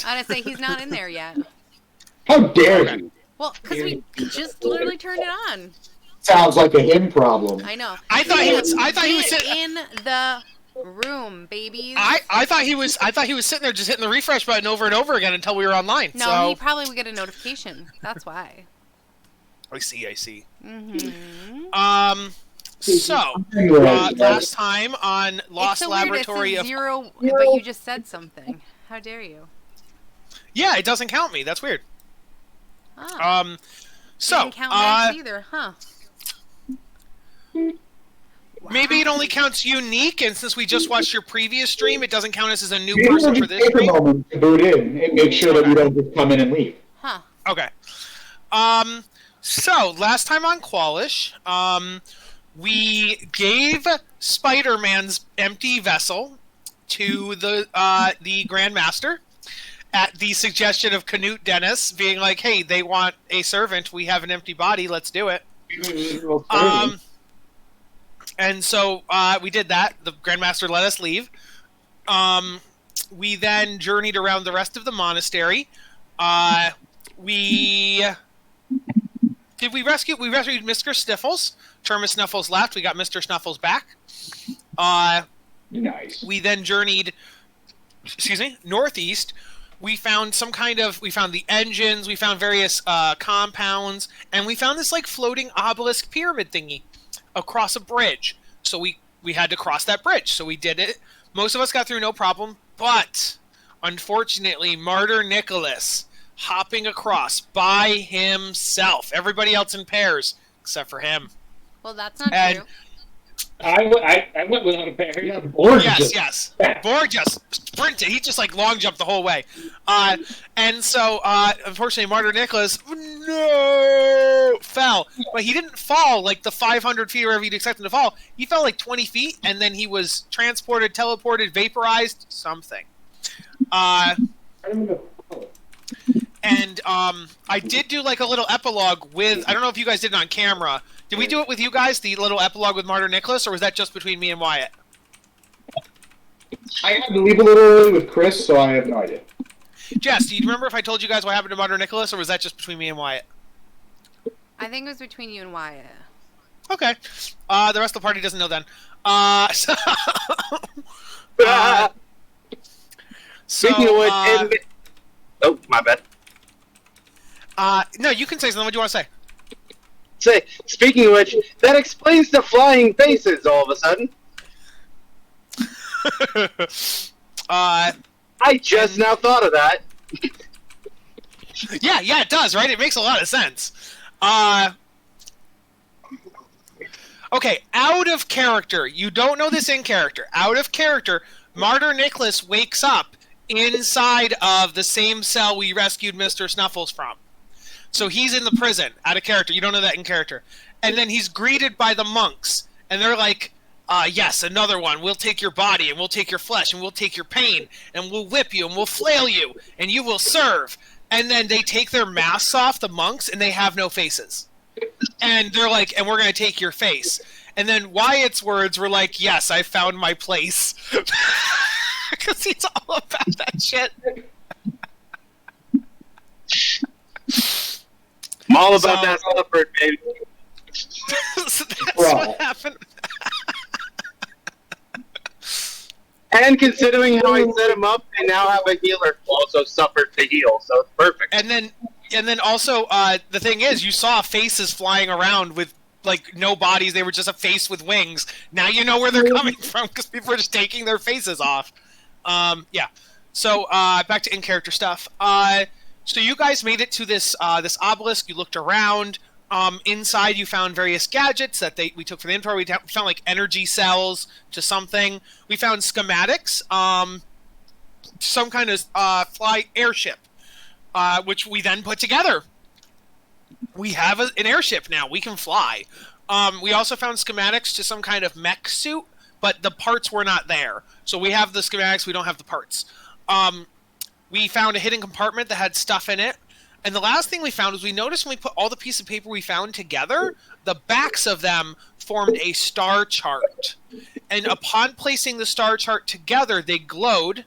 I was gonna say he's not in there yet. How dare you? Well, because we just literally turned it on. Sounds like a him problem. I know. I thought he was in the room, babies. I thought he was sitting there just hitting the refresh button over and over again until we were online. No, so... he probably would get a notification. That's why. I see. Mm-hmm. So last time on Lost it's so Laboratory weird. of Zero, but you just said something. How dare you? Yeah, it doesn't count me. That's weird. Oh. So didn't count Max either, huh? Maybe it only counts unique, and since we just watched your previous stream, it doesn't count us as a new person for this stream. Take a moment to boot in and make sure that you don't just come in and leave. Huh. Okay. So last time on Kwalish, we gave Spider-Man's empty vessel to the Grandmaster at the suggestion of Knut Dennis, being like, "Hey, they want a servant. We have an empty body. Let's do it." And so we did that. The Grandmaster let us leave. We then journeyed around the rest of the monastery. We rescued Mr. Sniffles. Terma Snuffles left. We got Mr. Snuffles back. Nice. We then journeyed, northeast. We found the engines. We found various compounds, and we found this like floating obelisk pyramid thingy across a bridge. So we had to cross that bridge. So we did it. Most of us got through no problem, but unfortunately, Martyr Nicholas hopping across by himself. Everybody else in pairs except for him. Well, that's not true. I went without a pair. Yeah, Yes. Borg just sprinted. He just like long jumped the whole way. And so, unfortunately, Martyr Nicholas fell. But he didn't fall like the 500 feet or wherever you'd expect him to fall. He fell like 20 feet, and then he was transported, teleported, vaporized, something. And I did do like a little epilogue with, I don't know if you guys did it on camera. Did we do it with you guys, the little epilogue with Martyr Nicholas, or was that just between me and Wyatt? I had to leave a little early with Chris, so I have no idea. Jess, do you remember if I told you guys what happened to Martyr Nicholas, or was that just between me and Wyatt? I think it was between you and Wyatt. Okay. The rest of the party doesn't know then. Speaking of which, oh, my bad. No, you can say something. What do you want to say? Speaking of which, that explains the flying faces all of a sudden. I just now thought of that. Yeah, it does, right? It makes a lot of sense. Okay, out of character. You don't know this in character. Out of character, Martyr Nicholas wakes up inside of the same cell we rescued Mr. Snuffles from. So he's in the prison, out of character. You don't know that in character. And then he's greeted by the monks. And they're like, yes, another one. We'll take your body, and we'll take your flesh, and we'll take your pain, and we'll whip you, and we'll flail you, and you will serve. And then they take their masks off, the monks, and they have no faces. And they're like, and we're going to take your face. And then Wyatt's words were like, yes, I found my place. Because he's all about that shit. I'm all about that effort, baby. So that's what happened. And considering how I set him up, I now have a healer who also suffered to heal, so it's perfect. And then also, the thing is, you saw faces flying around with like no bodies. They were just a face with wings. Now you know where they're coming from because people are just taking their faces off. Yeah. So back to in-character stuff. So you guys made it to this this obelisk. You looked around. Inside, you found various gadgets that we took for the inventory. We found like energy cells to something. We found schematics. Some kind of fly airship, which we then put together. We have an airship now. We can fly. We also found schematics to some kind of mech suit, but the parts were not there. So we have the schematics. We don't have the parts. We found a hidden compartment that had stuff in it. And the last thing we found was we noticed when we put all the pieces of paper we found together, the backs of them formed a star chart. And upon placing the star chart together, they glowed,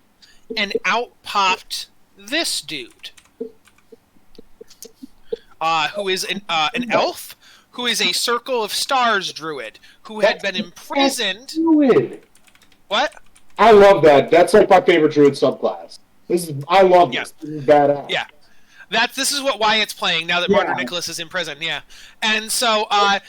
and out popped this dude, who is an elf, who is a Circle of Stars druid, who had been imprisoned. Druid. What? I love that. That's like my favorite druid subclass. I love this. This is badass. Yeah. This is what Wyatt's playing now that Martyr Nicholas is in prison, yeah. And so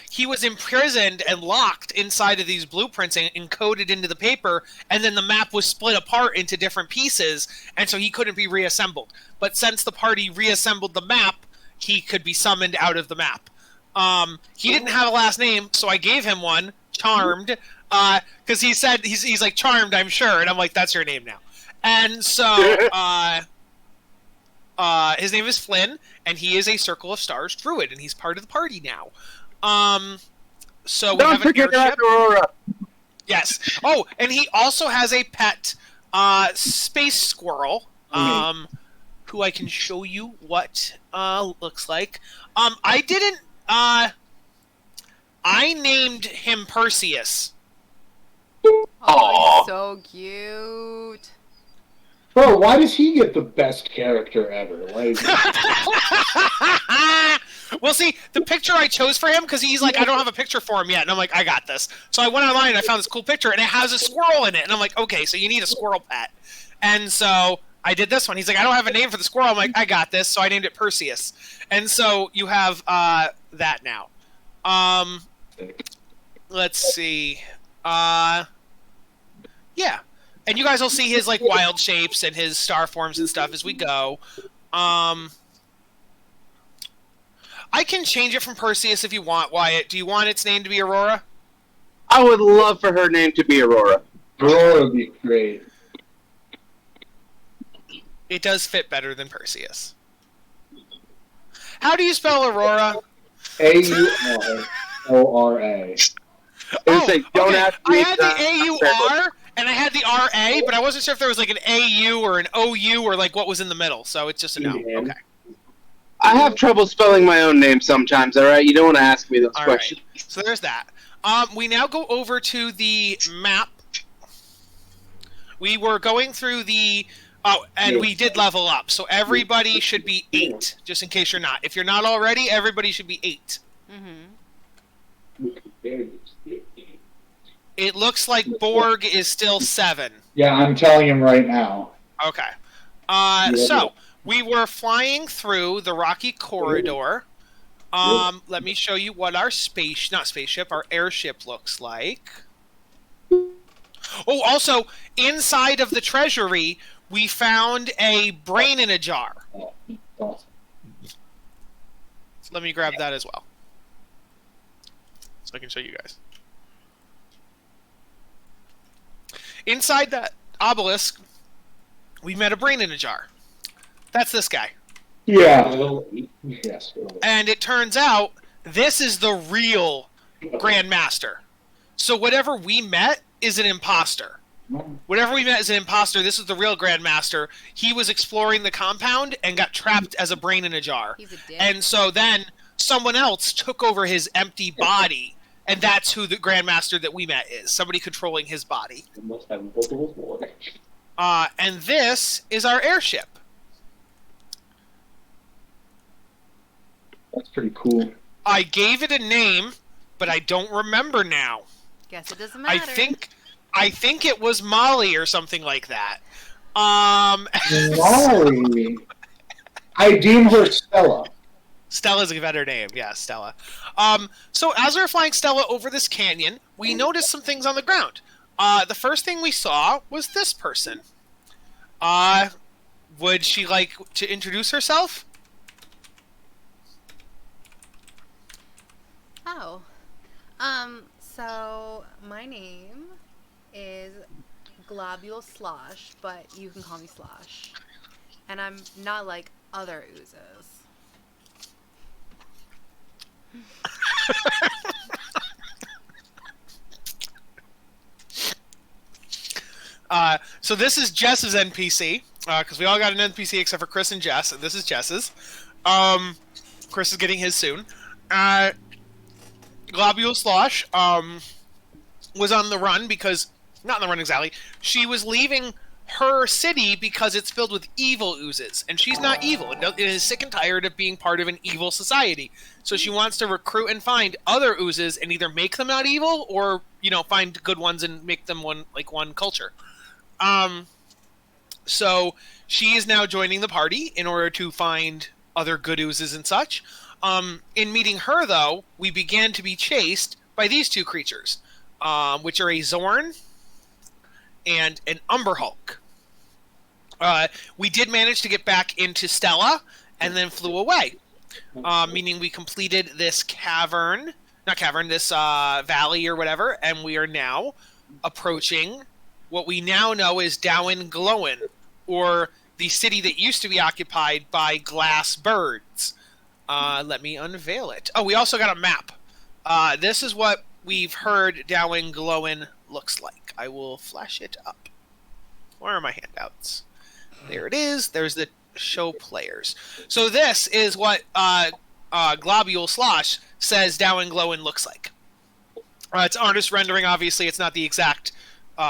he was imprisoned and locked inside of these blueprints and encoded into the paper, and then the map was split apart into different pieces, and so he couldn't be reassembled. But since the party reassembled the map, he could be summoned out of the map. He didn't have a last name, so I gave him one, Charmed, because he said, he's like, Charmed, I'm sure, and I'm like, that's your name now. And so... his name is Flynn, and he is a Circle of Stars druid, and he's part of the party now. So we have an airship. Aurora. Yes. Oh, and he also has a pet space squirrel, who I can show you what looks like. I didn't. I named him Perseus. Oh, he's so cute. Bro, why does he get the best character ever? Like, well, see, the picture I chose for him, because he's like, I don't have a picture for him yet, and I'm like, I got this. So I went online and I found this cool picture, and it has a squirrel in it, and I'm like, okay, so you need a squirrel pet. And so I did this one. He's like, I don't have a name for the squirrel. I'm like, I got this, so I named it Perseus. And so you have that now. Let's see. Yeah. And you guys will see his like wild shapes and his star forms and stuff as we go. I can change it from Perseus if you want, Wyatt. Do you want its name to be Aurora? I would love for her name to be Aurora. Aurora would be great. It does fit better than Perseus. How do you spell Aurora? A-U-R-O-R-A. Don't ask me. I had the A-U-R and I had the R-A, but I wasn't sure if there was like an A-U or an O-U or like what was in the middle, so it's just a no. Okay. I have trouble spelling my own name sometimes, alright? You don't want to ask me those questions. Right. So there's that. We now go over to the map. We were going through the... Oh, and we did level up, so everybody should be 8, just in case you're not. If you're not already, everybody should be 8. Mm-hmm. It looks like Borg is still 7. Yeah, I'm telling him right now. Okay. So, we were flying through the rocky corridor. Let me show you what our our airship looks like. Oh, also, inside of the treasury, we found a brain in a jar. So let me grab that as well, so I can show you guys. Inside that obelisk, we met a brain in a jar. That's this guy. Yeah. Yes. And it turns out this is the real Grand Master. So whatever we met is an imposter. Whatever we met is an imposter. This is the real Grand Master. He was exploring the compound and got trapped as a brain in a jar. He's a dick. And so then someone else took over his empty body, and that's who the Grand Master that we met is. Somebody controlling his body. And this is our airship. That's pretty cool. I gave it a name, but I don't remember now. Guess it doesn't matter. I think it was Molly or something like that. Molly. I deem her Stella. Stella's a better name, yeah, Stella. So as we were flying Stella over this canyon, we noticed some things on the ground. The first thing we saw was this person. Would she like to introduce herself? Oh. So my name is Globule Slosh, but you can call me Slosh. And I'm not like other oozes. So this is Jess's NPC, because we all got an NPC except for Chris and Jess, and this is Jess's. Chris is getting his soon. Globule Slosh was on the run because, not on the run exactly, she was leaving her city because it's filled with evil oozes, and she's not evil. It is sick and tired of being part of an evil society. So she wants to recruit and find other oozes and either make them not evil or, find good ones and make them one culture. So she is now joining the party in order to find other good oozes and such. In meeting her, though, we began to be chased by these two creatures, which are a Zorn and an Umber Hulk. We did manage to get back into Stella and then flew away, meaning we completed this this valley or whatever, and we are now approaching what we now know is Dowen Glowin, or the city that used to be occupied by glass birds. Let me unveil it. Oh, we also got a map. This is what we've heard Dowen Glowin looks like. I will flash it up. Where are my handouts? There it is. There's the show players. So this is what Globule Slosh says Dowen Glowin looks like. It's artist rendering, obviously. It's not the exact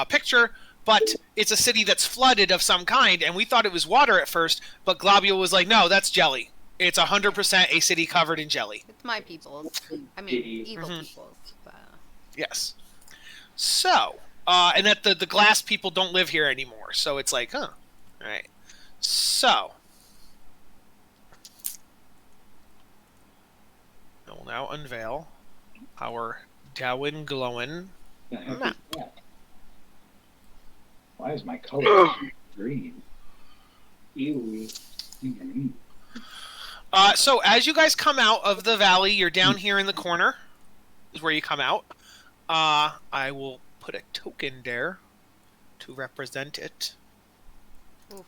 picture, but it's a city that's flooded of some kind, and we thought it was water at first, but Globule was like, no, that's jelly. It's 100% a city covered in jelly. It's my people's. I mean, evil Mhm. people's. But... Yes. So, and that the glass people don't live here anymore, so it's like, huh. All right. So, I will now unveil our Dowen Glowin map. Why is my color green? Ew. So as you guys come out of the valley, you're down here in the corner, is where you come out. I will put a token there to represent it. Oof.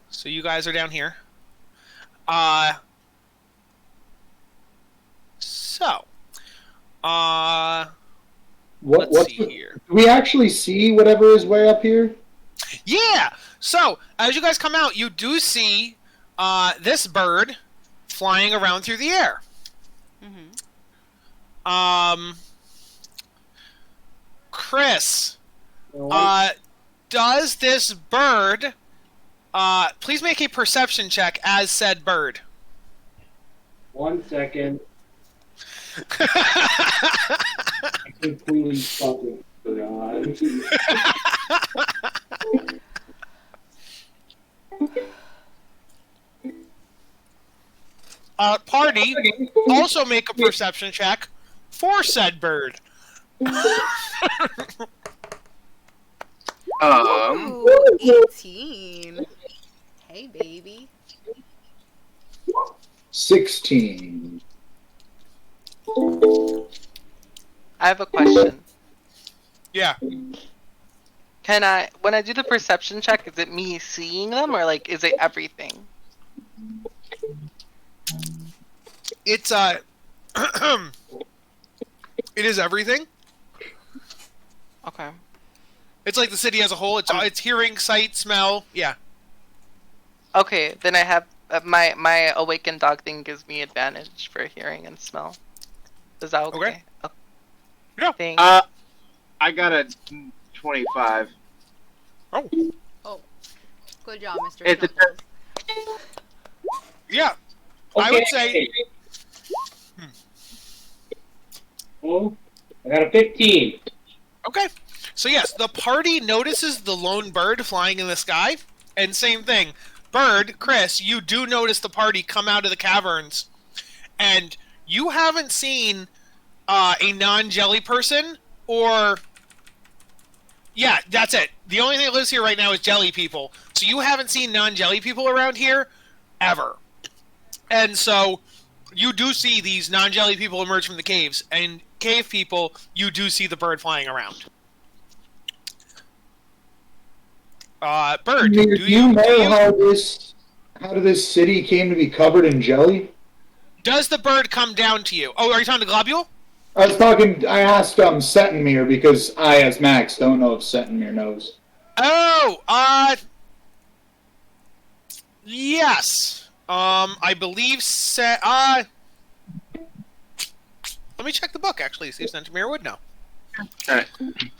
So you guys are down here. Let's see here. Do we actually see whatever is way up here? Yeah. So as you guys come out, you do see this bird flying around through the air. Mm-hmm. Chris, does this bird? Please make a perception check as said bird. 1 second. I completely fucking forgot. Party, also make a perception check for said bird. Ooh, 18. Hey, baby. 16. I have a question. Yeah. When I do the perception check, is it me seeing them or is it everything? It's it is everything. Okay. It's like the city as a whole. It's hearing, sight, smell. Yeah. Okay, then I have my awakened dog thing gives me advantage for hearing and smell. Is that okay? Okay. Yeah. Thanks. I got a 25. Oh. Oh, good job, Mr. It's a- Snuffles. Yeah. I would say. Oh, I got a 15. Okay. So yes, the party notices the lone bird flying in the sky, and same thing. Bird, Chris, you do notice the party come out of the caverns, and you haven't seen a non-jelly person, or... Yeah, that's it. The only thing that lives here right now is jelly people. So you haven't seen non-jelly people around here, ever. And so, you do see these non-jelly people emerge from the caves, and cave people, you do see the bird flying around. Bird, Do do you you know how this city came to be covered in jelly? Does the bird come down to you? Oh, are you talking to Globule? I asked Settenmere because I, as Max, don't know if Settenmere knows. Oh, yes. I believe let me check the book, actually, see if Settenmere would know. Alright.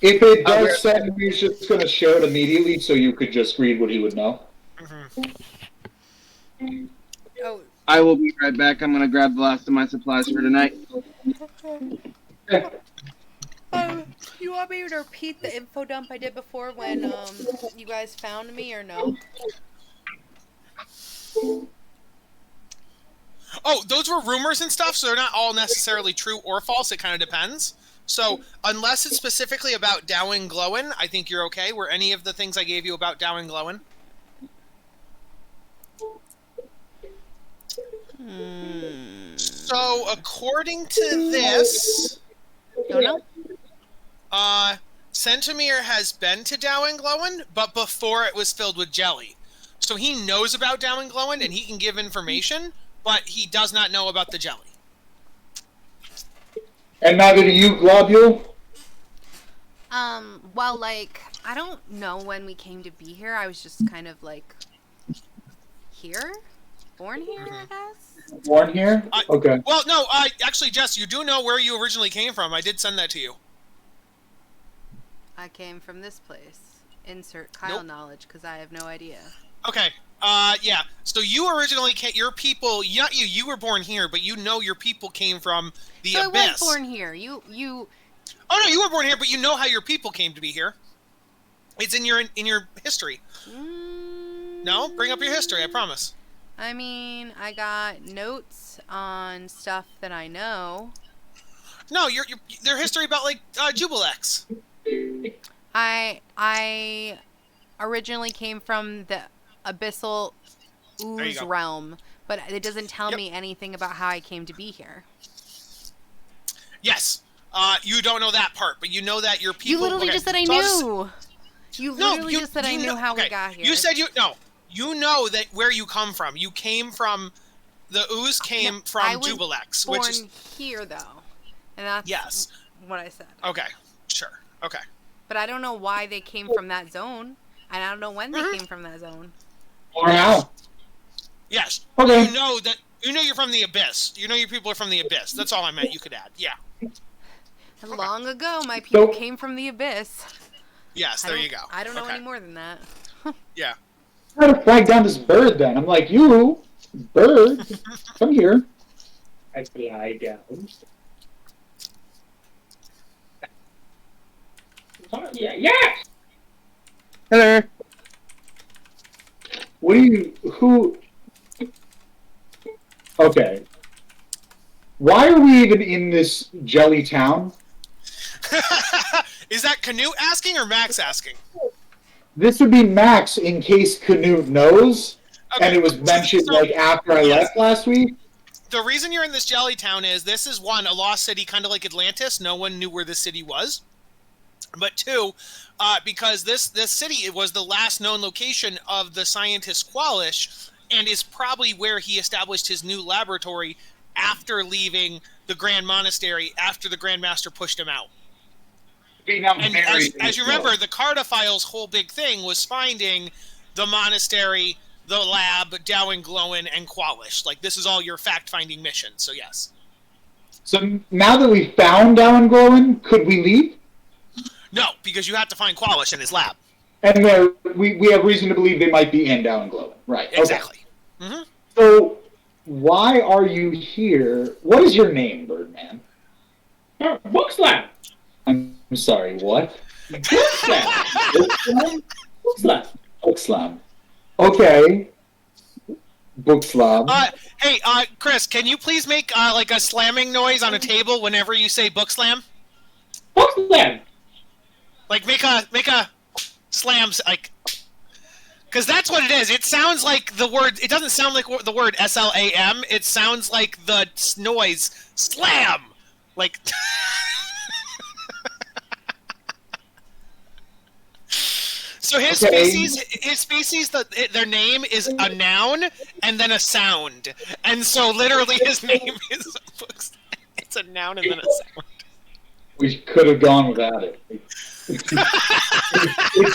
If it does send, he's just going to share it immediately so you could just read what he would know. Oh, I will be right back. I'm gonna grab the last of my supplies for tonight. you want me to repeat the info dump I did before when you guys found me or no? Oh, those were rumors and stuff, so they're not all necessarily true or false. It kind of depends. So, unless it's specifically about Dow and Glowin, I think you're okay. Were any of the things I gave you about Dow and Glowin? So, according to this, Don't know. Centimere has been to Dow and Glowin, but before it was filled with jelly. So he knows about Dow and Glowin, and he can give information, but he does not know about the jelly. And neither do you, Globule? Well, like, I don't know when we came to be here. I was just kind of, like, here? Born here, I guess? Born here? Okay. Well, no, actually, Jess, you do know where you originally came from. I did send that to you. I came from this place. Insert Kyle knowledge, because I have no idea. Okay. Yeah. So you originally came, your people, not you, you were born here, but you know your people came from the So Abyss. I was born here. You. Oh, no, you were born here, but you know how your people came to be here. It's in your history. No? Bring up your history, I promise. I mean, I got notes on stuff that I know. No, their history about, like, Jubilex. I originally came from the abyssal ooze realm, but it doesn't tell me anything about how I came to be here. Yes. You don't know that part, but you know that your people... You literally just said I knew! You literally just said I knew how we got here. You said you know that where you come from. You came from... The ooze came from Jubilex, which is... born here, though. And that's what I said. Okay. Sure. Okay. But I don't know why they came from that zone. And I don't know when they came from that zone. Or how? Yes. Okay. You know that... You know you're from the Abyss. You know your people are from the Abyss. That's all I meant you could add. Yeah. Long ago, my people came from the Abyss. Yes, there you go. I don't know any more than that. Yeah. I gotta flag down this bird then. I'm like, you, bird, come here. I fly down. Yeah! Hello. What do you, who? Okay. Why are we even in this jelly town? Is that Canute asking or Max asking? This would be Max in case Canute knows, and it was mentioned like after I left last week. The reason you're in this jelly town is this is one, a lost city, kind of like Atlantis. No one knew where the city was. But two, because this city, it was the last known location of the scientist Kwalish, and is probably where he established his new laboratory after leaving the Grand Monastery, after the Grand Master pushed him out. And as you remember, the Cardophile's whole big thing was finding the monastery, the lab, Dow and Glowin, and Kwalish. Like, this is all your fact-finding mission, so yes. So now that we found Dow and Glowin, could we leave? No, because you have to find Kwalish in his lab. And we have reason to believe they might be in Dow and Glowin. Right. Exactly. Okay. Mm-hmm. So why are you here? What is your name, Birdman? Book Slam! I'm sorry, what? Book Slam! Book Slam! Book Slam. Okay. Book Slam. Hey, Chris, can you please make like a slamming noise on a table whenever you say book slam? Book Slam! Like make a slam, like, because that's what it is. It sounds like the word. It doesn't sound like the word SLAM. It sounds like the noise slam. Like. So his species, their name is a noun and then a sound, and so literally his name is it's a noun and then a sound. We could have gone without it. It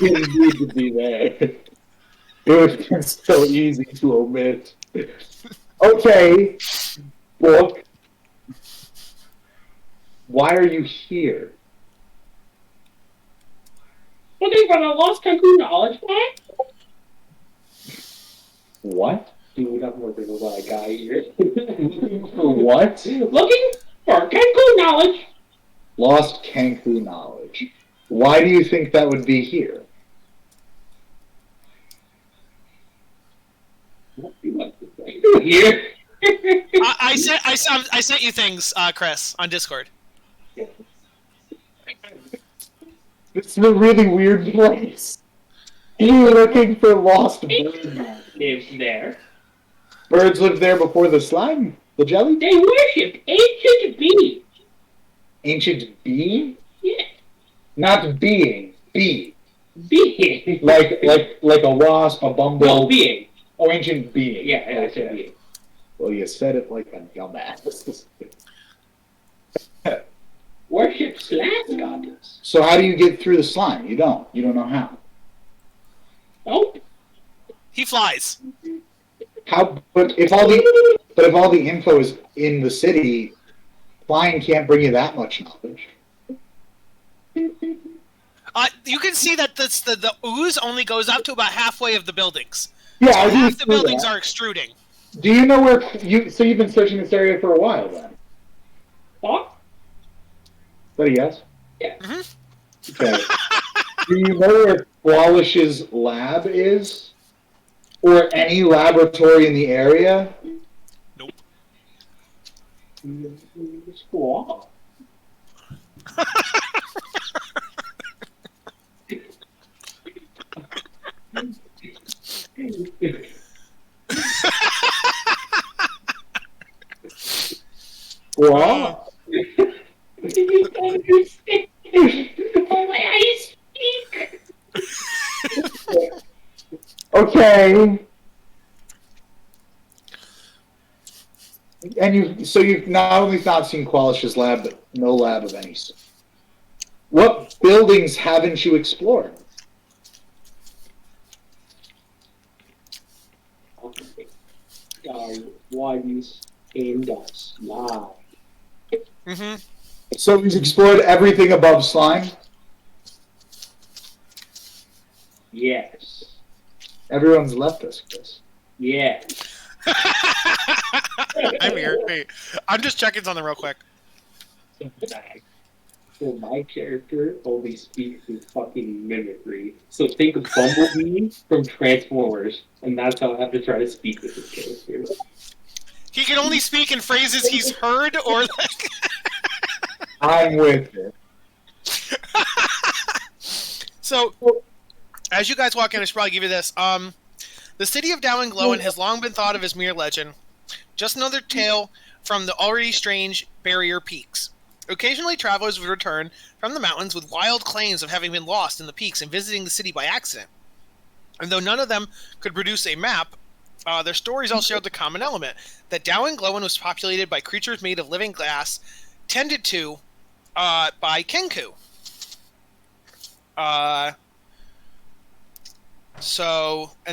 didn't need to be there. It would have been so easy to omit. Okay, book. Why are you here? Looking for the lost Kenku knowledge plant? What? Dude, I'm working with a guy here. For what? Looking for Kenku knowledge. Lost Kenku knowledge. Why do you think that would be here? What do you like to say? Here. I sent you things, Chris, on Discord. This is a really weird place. You're looking for lost bird. Lives there. Birds lived there before the slime, the jelly? They worship ancient beings. Ancient being? Yeah. Not being. Bee. Being. Like a wasp, a bumble. No, being. Oh, ancient being. Yeah, I said being. Well, you said it like a dumbass. Worship slash goddess. So how do you get through the slime? You don't. You don't know how. Nope. He flies. How? But if all the info is in the city, flying can't bring you that much knowledge. You can see that the ooze only goes up to about halfway of the buildings. Yeah, So I do half see the buildings that. are extruding. Do you know where you? So you've been searching this area for a while, then? What? Is that a yes? Yeah. Mm-hmm. Okay. Do you know where Kwalish's lab is? Or any laboratory in the area? Nope. Squaw. Wow. You understand? Oh, I speak. Okay. And you've not only not seen Kwalish's lab, but no lab of any sort. What buildings haven't you explored? Ones in the slime. Mm-hmm. So he's explored everything above slime? Yes. Everyone's left us, Chris. Yes. I'm here. Wait, I'm just checking something real quick. So my character only speaks in fucking mimicry. So think of Bumblebee from Transformers, and that's how I have to try to speak with this character. He can only speak in phrases he's heard or like. I'm with it. So, as you guys walk in, I should probably give you this. The city of Dow and Glowen has long been thought of as mere legend. Just another tale from the already strange barrier peaks. Occasionally, travelers would return from the mountains with wild claims of having been lost in the peaks and visiting the city by accident. And though none of them could produce a map, their stories all shared the common element that Dow and Glowen was populated by creatures made of living glass, tended to by Kenku. And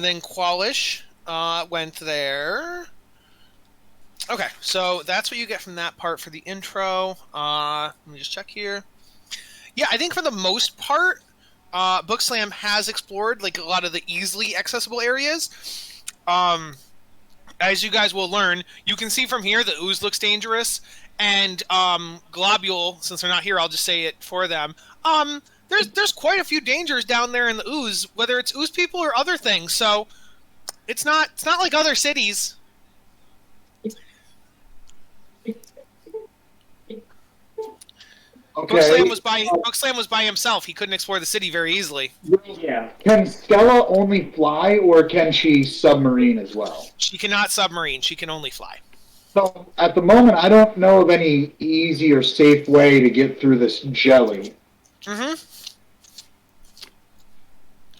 then Kwalish went there. Okay, so that's what you get from that part for the intro. Let me just check here. Yeah, I think for the most part, Book Slam has explored like a lot of the easily accessible areas. As you guys will learn, you can see from here the ooze looks dangerous, and Globule, since they're not here, I'll just say it for them. There's quite a few dangers down there in the ooze, whether it's ooze people or other things. So it's not like other cities. Okay. Book Slam was by himself. He couldn't explore the city very easily. Yeah. Can Stella only fly, or can she submarine as well? She cannot submarine. She can only fly. So at the moment, I don't know of any easy or safe way to get through this jelly. Mm-hmm.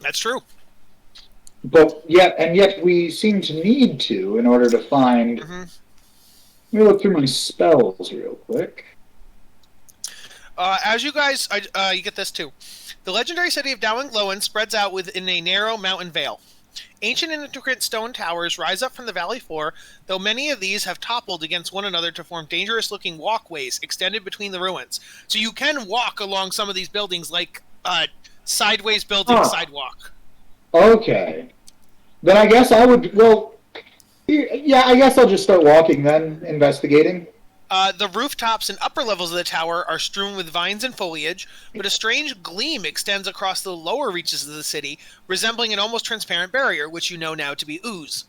That's true. But yet we seem to need to in order to find. Mm-hmm. Let me look through my spells real quick. As you guys, you get this too. The legendary city of Dow and Glowen spreads out within a narrow mountain vale. Ancient and intricate stone towers rise up from the valley floor, though many of these have toppled against one another to form dangerous-looking walkways extended between the ruins. So you can walk along some of these buildings like sideways building Huh. sidewalk. Okay. Then I guess I would. Well, yeah. I guess I'll just start walking then, investigating. The rooftops and upper levels of the tower are strewn with vines and foliage, but a strange gleam extends across the lower reaches of the city, resembling an almost transparent barrier, which you know now to be ooze.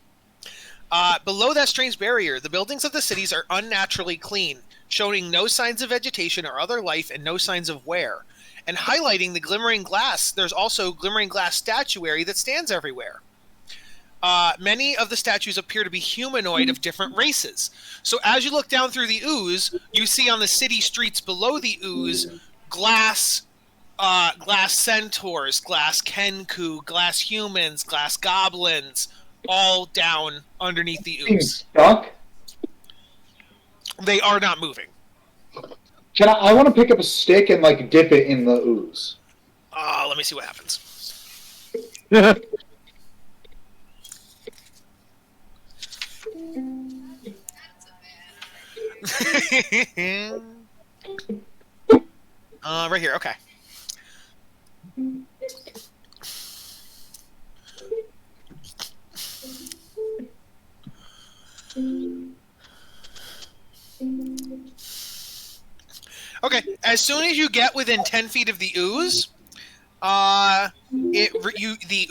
Below that strange barrier, the buildings of the cities are unnaturally clean, showing no signs of vegetation or other life and no signs of wear. And highlighting the glimmering glass, there's also glimmering glass statuary that stands everywhere. Many of the statues appear to be humanoid of different races. So as you look down through the ooze, you see on the city streets below the ooze glass centaurs, glass kenku, glass humans, glass goblins, all down underneath the Being ooze. stuck. They are not moving. Can I want to pick up a stick and like dip it in the ooze. Let me see what happens. Right here, okay. Okay, as soon as you get within 10 feet of the ooze, the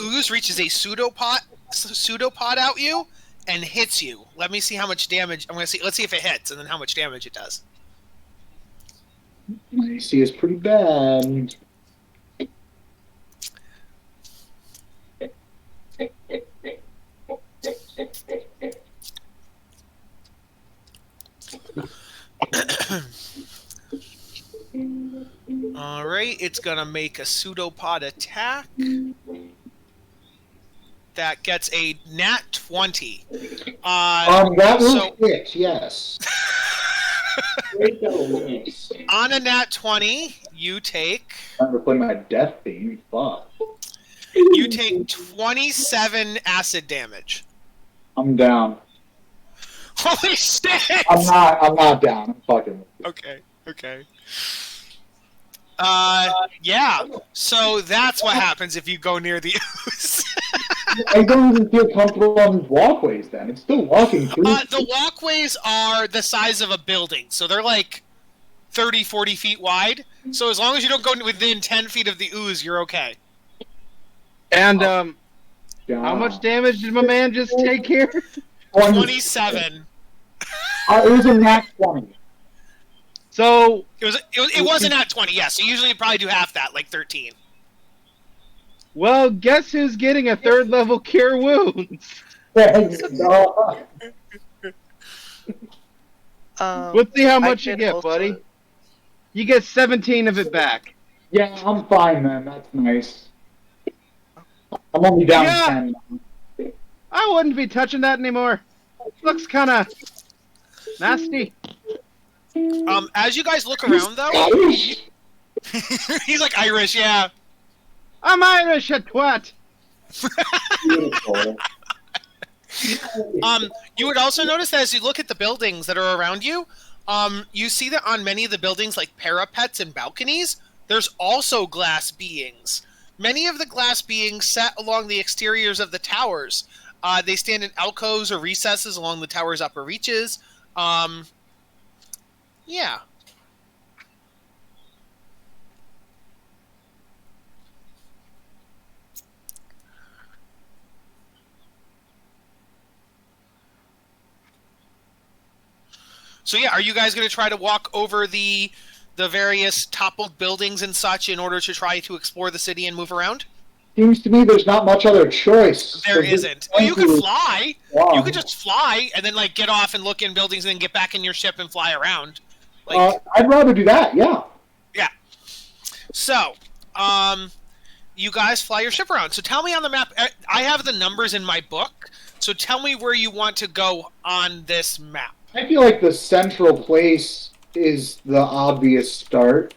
ooze reaches a pseudopod out you and hits you. Let me see how much damage. Let's see if it hits and then how much damage it does. My AC is pretty bad. All right, it's gonna make a pseudopod attack. That gets a nat 20. That will hit. Yes. On a nat 20, you take. I'm gonna play my death theme. Fuck. You take 27 acid damage. I'm down. Holy shit! I'm not down. I'm fucking. Okay. Yeah. So that's what happens if you go near the ooze. I don't even feel comfortable on these walkways. Then it's still walking through. The walkways are the size of a building, so they're like 30, 40 feet wide. So as long as you don't go within 10 feet of the ooze, you're okay. And how much damage did my man just take here? 27. It was a nat 20. So it wasn't at 20. Yeah. So usually you probably do half that, like 13. well, guess who's getting a 3rd level cure wounds? Thanks, dog. Let's see how much you did get, also- buddy. You get 17 of it back. Yeah, I'm fine, man. That's nice. I'm only down Yeah. 10. I wouldn't be touching that anymore. Looks kind of nasty. As you guys look around, though, Irish? he's like Irish, yeah. I'm Irish, a twat. Beautiful. You would also notice that as you look at the buildings that are around you, you see that on many of the buildings, like parapets and balconies, there's also glass beings. Many of the glass beings set along the exteriors of the towers. They stand in alcoves or recesses along the tower's upper reaches. Yeah. So yeah, are you guys going to try to walk over the various toppled buildings and such in order to try to explore the city and move around? Seems to me there's not much other choice. There So this isn't. Well, you could is- fly. Wow. You could just fly and then like get off and look in buildings and then get back in your ship and fly around. Like I'd rather do that. Yeah. so, you guys fly your ship around. So tell me on the map. I have the numbers in my book. So tell me where you want to go on this map. I feel like the central place is the obvious start.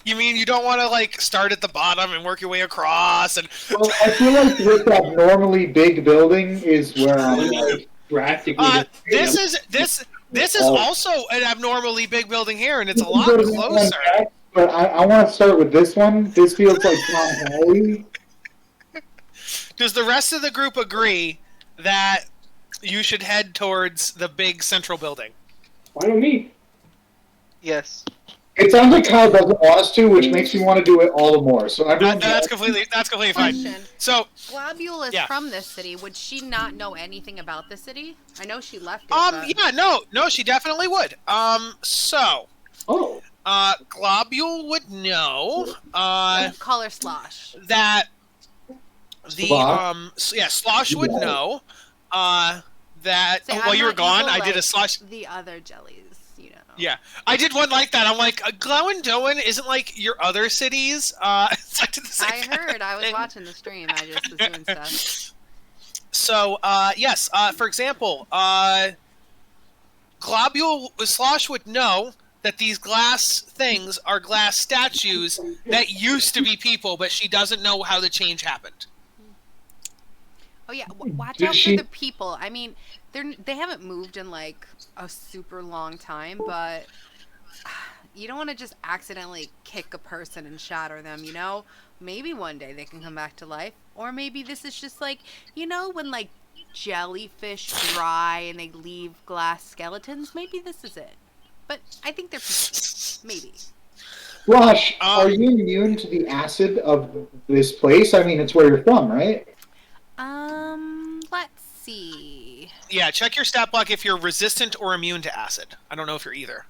You mean you don't want to like start at the bottom and work your way across and Well, I feel like this abnormally big building is where I'm like, Drastically. this This is also an abnormally big building here, and it's a lot Go to that one closer. next, but I want to start with this one. This feels like Tom Halley. Does the rest of the group agree that you should head towards the big central building? Why don't we? Yes. It sounds like Kyle doesn't want us to, which makes me want to do it all the more. So everyone, That's completely fine. Question. So, Globule is Yeah. from this city. Would she not know anything about the city? I know she left it. yeah, no, she definitely would. So, Globule would know, Call her Slosh. that the, Slosh would know, that, Say, while I'm you were not gone, evil I did a like Slosh. The other jellies, you know. Yeah, I did one like that. I'm like, Glowendowen isn't like your other cities. It's like the same I heard. I was watching the stream. I just was doing stuff. So, yes, for example, Globule Slosh would know that these glass things are glass statues that used to be people, but she doesn't know how the change happened. Oh yeah, watch Did out she- for the people. I mean, they haven't moved in like a super long time, but you don't want to just accidentally kick a person and shatter them, you know? Maybe one day they can come back to life, or maybe this is just like, you know, when like jellyfish dry and they leave glass skeletons. Maybe this is it. But I think they're people. Maybe. Rush, are you immune to the acid of this place? I mean, it's where you're from, right? Let's see. Yeah, check your stat block if you're resistant or immune to acid. I don't know if you're either.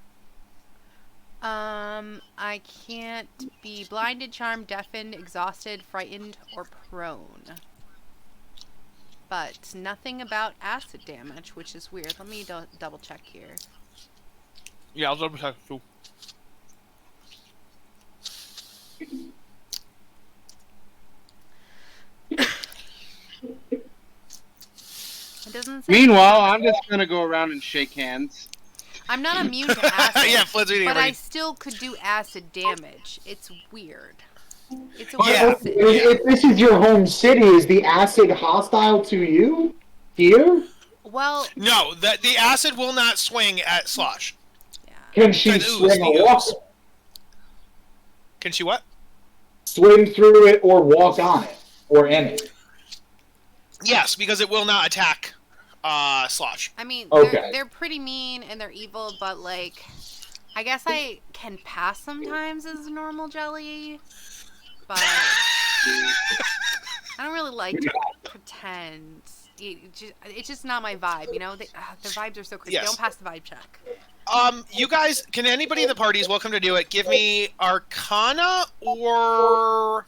I can't be blinded, charmed, deafened, exhausted, frightened, or prone. But nothing about acid damage, which is weird. Let me double check here. Yeah, I'll double check too. It doesn't say. Meanwhile, I'm just gonna go around and shake hands. I'm not immune to acid, Yeah, Flidd's reading but it I right. still could do acid damage. It's weird. It's a Yeah. weird city. If this is your home city, is the acid hostile to you here? Well, No, the acid will not swing at Slosh. yeah. Can she An ooze, swing the a walk, ooze. Can she what? swim through it, or walk on it, or in it? Yes, because it will not attack Slosh. I mean, Okay. they're pretty mean and they're evil, but like, I guess I can pass sometimes as a normal jelly, but I don't really like to pretend. It's just not my vibe, you know? The vibes are so crazy. Yes. Don't pass the vibe check. You guys, can anybody in the party is welcome to do it? Give me Arcana or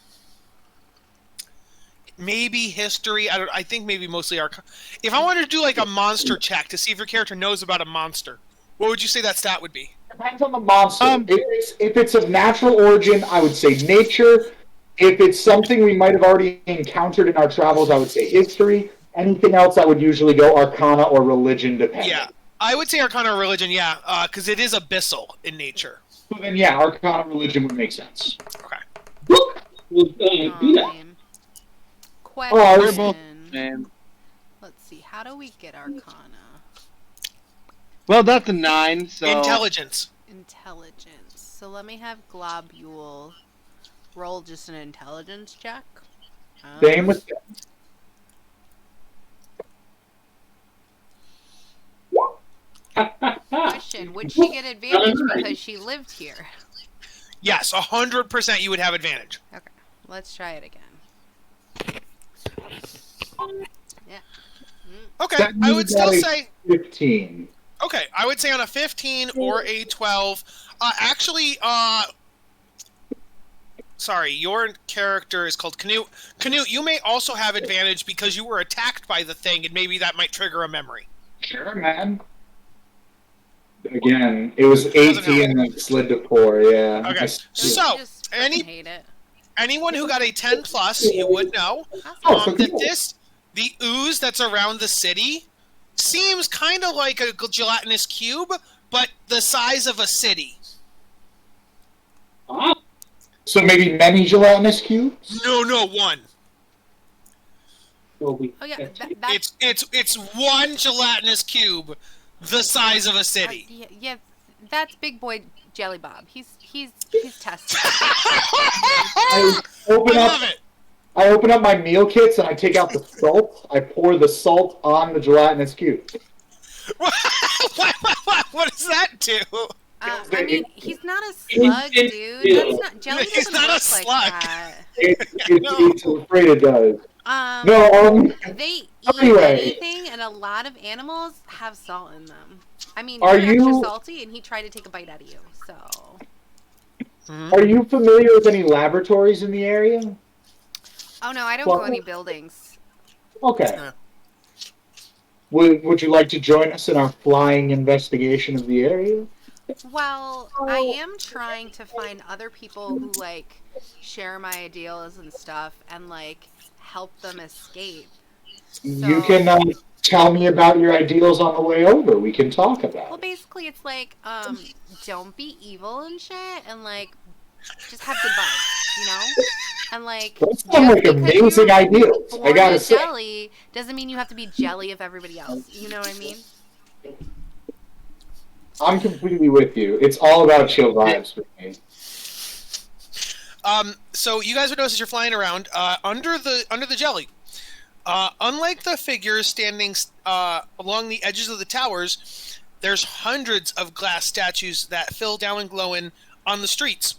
maybe History. I think maybe mostly Arcana. If I wanted to do like a monster check to see if your character knows about a monster, what would you say that stat would be? Depends on the monster. If it's of natural origin, I would say nature. If it's something we might have already encountered in our travels, I would say history. Anything else, I would usually go Arcana or religion, depending. Yeah, I would say Arcana or Religion. Yeah, because it is abyssal in nature. So then, yeah, Arcana religion would make sense. Okay. We'll do that. Fine. Oh, We're both Question. man. Let's see. How do we get Arcana? Well, that's a 9, so Intelligence. Intelligence. So let me have Globule roll just an intelligence check. Same with Question: would she get advantage because she lived here? Yes, 100% you would have advantage. Okay, let's try it again. Yeah. Okay, That I would means still that say 15. okay. I would say on a 15 or a 12. Sorry, your character is called Canute. Canute, you may also have advantage because you were attacked by the thing, and maybe that might trigger a memory. Sure, man. Again, it was 18 and then slid to 4, yeah. Okay. I- So, just any- freaking hate it. Anyone who got a 10 plus, you would know That's Oh, so that cool. the ooze that's around the city seems kind of like a gelatinous cube, but the size of a city. Ah, So maybe many gelatinous cubes? No, one. so we- Oh yeah, that's It's one gelatinous cube the size of a city. Yeah, that's Big Boy Jelly Bob. He's tested. I open I up. love it. I open up my meal kits and I take out the salt. I pour the salt on the gelatinous cube. What does that do? I mean, he's not a slug, dude. That's not jelly. He's Doesn't not a work slug. like that. It's afraid it does. They eat Anyway. anything, and a lot of animals have salt in them. I mean, Are you're extra you- salty, and he tried to take a bite out of you. So, Are you familiar with any laboratories in the area? oh no, I don't Well- go any buildings. Okay. Yeah. Would you like to join us in our flying investigation of the area? Well, I am trying to find other people who like share my ideals and stuff, and like help them escape. You can tell me about your ideals on the way over. We can talk Well, about it. basically, it's like, don't be evil and shit, and like, just have good vibes, you know? And like, Those sound like because amazing you're ideals. I born gotta a say. jelly doesn't mean you have to be jelly of everybody else. You know what I mean? I'm completely with you. It's all about chill vibes for me. So you guys would notice as you're flying around under the jelly. Unlike the figures standing along the edges of the towers, there's hundreds of glass statues that fill down and glow in on the streets.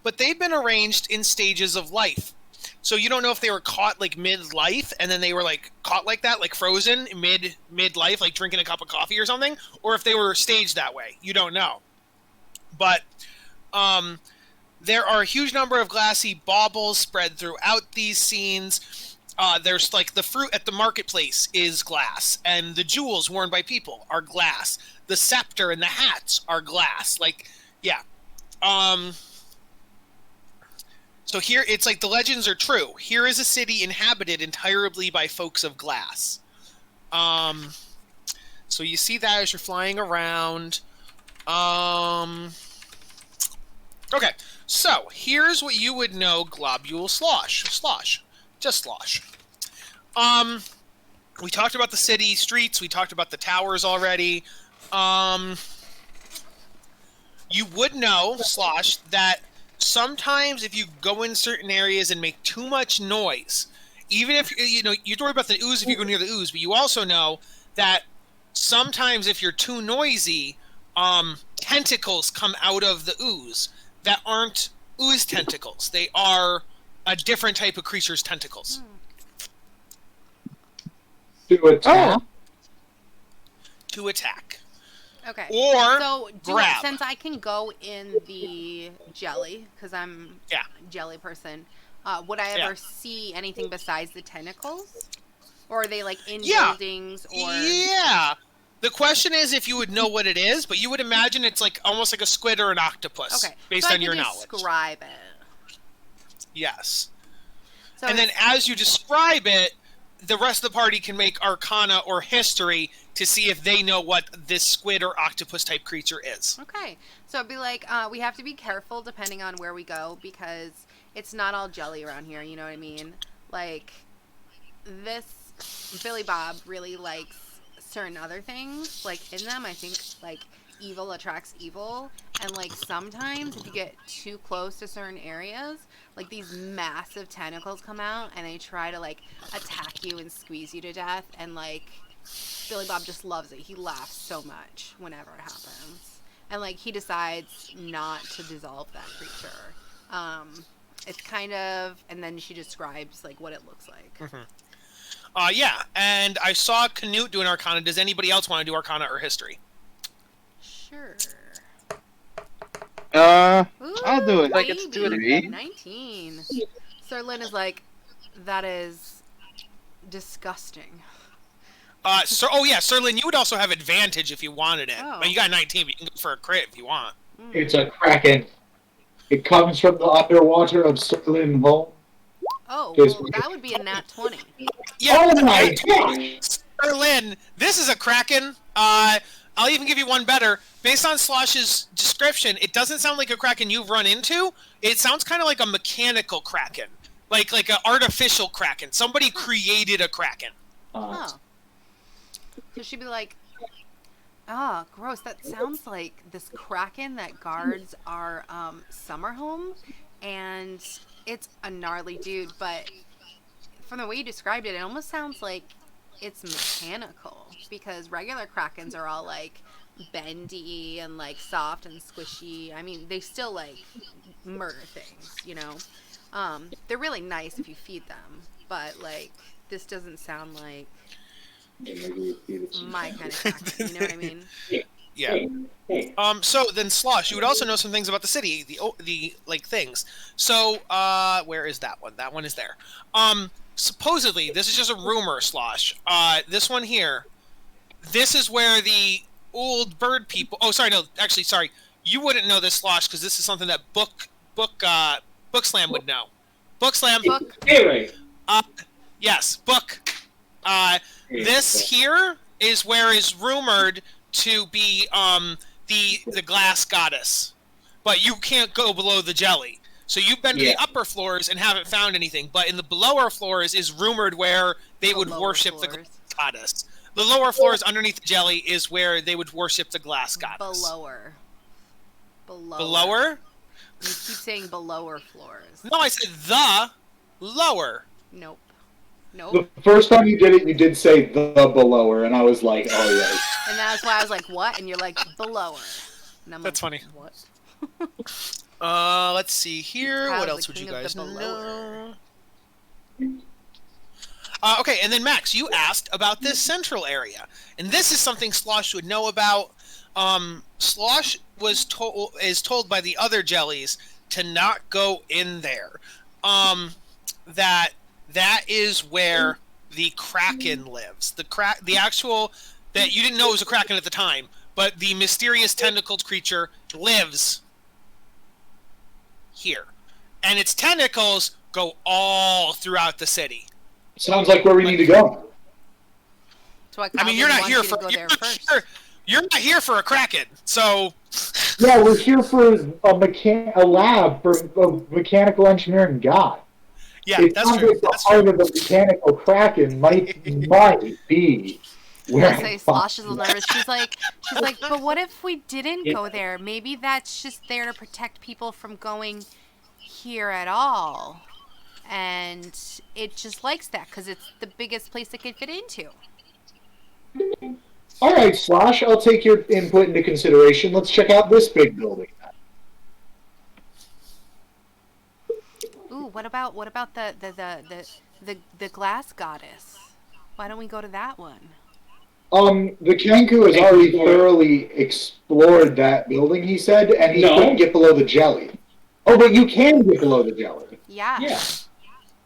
But they've been arranged in stages of life. So you don't know if they were caught like mid-life and then they were like caught like that, like frozen mid-life, like drinking a cup of coffee or something, or if they were staged that way. You don't know. But there are a huge number of glassy baubles spread throughout these scenes. There's like the fruit at the marketplace is glass, and the jewels worn by people are glass. The scepter and the hats are glass. Like, yeah. So here, it's like the legends are true. Here is a city inhabited entirely by folks of glass. So you see that as you're flying around. Okay, so here's what you would know globule slosh. Just slosh. We talked about the city streets. We talked about the towers already. You would know, slosh, that sometimes if you go in certain areas and make too much noise, even if, you know, you worry about the ooze if you go near the ooze, but you also know that sometimes if you're too noisy, tentacles come out of the ooze that aren't ooze tentacles. They are a different type of creature's tentacles. To attack? To attack. Okay. Or so grab. Since I can go in the jelly, because I'm a jelly person, would I ever see anything besides the tentacles? Or are they like in buildings? Or Yeah. The question is if you would know what it is, but you would imagine it's like almost like a squid or an octopus, based on your knowledge. Describe it. Yes. So and then as you describe it, the rest of the party can make Arcana or History to see if they know what this squid or octopus type creature is. Okay. So it'd be like, we have to be careful depending on where we go because it's not all jelly around here, you know what I mean? Like, this Billy Bob really likes certain other things, like in them, I think, like, evil attracts evil, and like sometimes if you get too close to certain areas, like these massive tentacles come out and they try to like attack you and squeeze you to death, and like Billy Bob just loves it. He laughs so much whenever it happens, and like he decides not to dissolve that creature. It's kind of, and then she describes like what it looks like. Yeah, and I saw Canute doing Arcana. Does anybody else want to do Arcana or History? Sure. I'll do it. Like, it's 2 to 3. 19. Sir Lynn is like, that is disgusting. Sir Lynn, you would also have advantage if you wanted it. Oh. But you got 19, but you can go for a crit if you want. It's a kraken. It comes from the underwater of Sterling Home. Oh, well, that would be a nat 20. Yeah, Oh my gosh! Sir Lynn, this is a Kraken. I'll even give you one better. Based on Slosh's description, it doesn't sound like a Kraken you've run into. It sounds kind of like a mechanical Kraken. Like an artificial Kraken. Somebody created a Kraken. Oh. So she'd be like, Oh, gross. That sounds like this kraken that guards our summer home. And it's a gnarly dude, but from the way you described it, it almost sounds like it's mechanical because regular krakens are all like bendy and like soft and squishy. I mean, they still like murder things, you know. They're really nice if you feed them, but like this doesn't sound like my kind of kraken. You know what I mean? Yeah. So then, Slosh, you would also know some things about the city, the like things. So, where is that one? That one is there. Supposedly, this is just a rumor, Slosh. This one here, this is where the old bird people. Oh, sorry, no, actually, sorry. You wouldn't know this, Slosh, because this is something that Book Slam would know. Book Slam. Book. Anyway, Yes, Book. This here is where is rumored to be the glass goddess, but you can't go below the jelly. So you've been to the upper floors and haven't found anything, but in the lower floors is rumored where they would worship the glass goddess. The lower floors underneath the jelly is where they would worship the glass goddess. Belower. Belower? You keep saying belower floors. No, I said the lower. Nope. The first time you did it, you did say the belower, and I was like, oh yeah. And that's why I was like, what? And you're like, belower. And I'm That's like, funny. What? Let's see here. How's What the else would you king of guys the know? Okay, and then Max, you asked about this central area, and this is something Slosh would know about. Slosh is told by the other jellies to not go in there. That is where the Kraken lives. The actual that you didn't know it was a Kraken at the time, but the mysterious tentacled creature lives here, and its tentacles go all throughout the city. Sounds like where we need to go. So I mean, you're not here for you're not here for a Kraken, so Yeah, we're here for a lab for a mechanical engineering god. yeah, It that's sounds true. like the That's heart true. of the mechanical kraken might be where I say Slosh is a little nervous. She's like, but what if we didn't go there? Maybe that's just there to protect people from going here at all. And it just likes that because it's the biggest place it could fit into. All right, Slosh, I'll take your input into consideration. Let's check out this big building. Ooh, what about the glass goddess? Why don't we go to that one? The Kenku has already thoroughly explored that building, he said, and he No. couldn't get below the jelly. Oh, but you can get below the jelly. Yeah. yeah.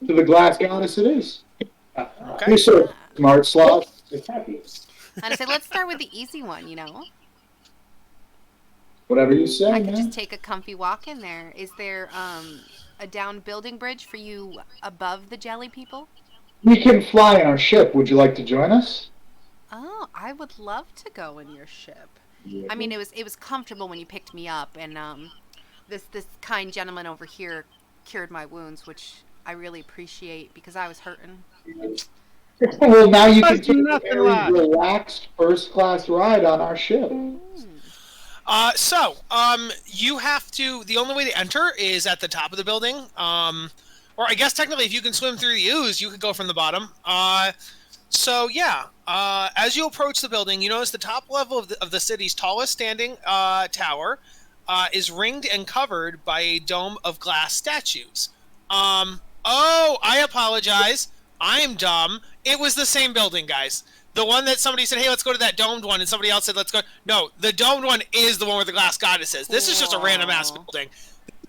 To the glass goddess it is. Okay. You're so smart, Slosh. It's happy. And I say, let's start with the easy one, you know? Whatever you say, I could man. just take a comfy walk in there. Is there a down building bridge for you above the jelly people? We can fly in our ship. Would you like to join us? Oh, I would love to go in your ship. I mean, it was comfortable when you picked me up, and this kind gentleman over here cured my wounds, which I really appreciate because I was hurting. Well, now you can That's take a nothing very left. relaxed first-class ride on our ship. You have to. The only way to enter is at the top of the building. Or I guess technically, if you can swim through the ooze, you could go from the bottom. As you approach the building, you notice the top level of the city's tallest standing tower is ringed and covered by a dome of glass statues. Oh, I apologize. I am dumb. It was the same building, guys. The one that somebody said, hey, let's go to that domed one, and somebody else said, let's go. No, the domed one is the one where the glass goddess is. This is just a random-ass building.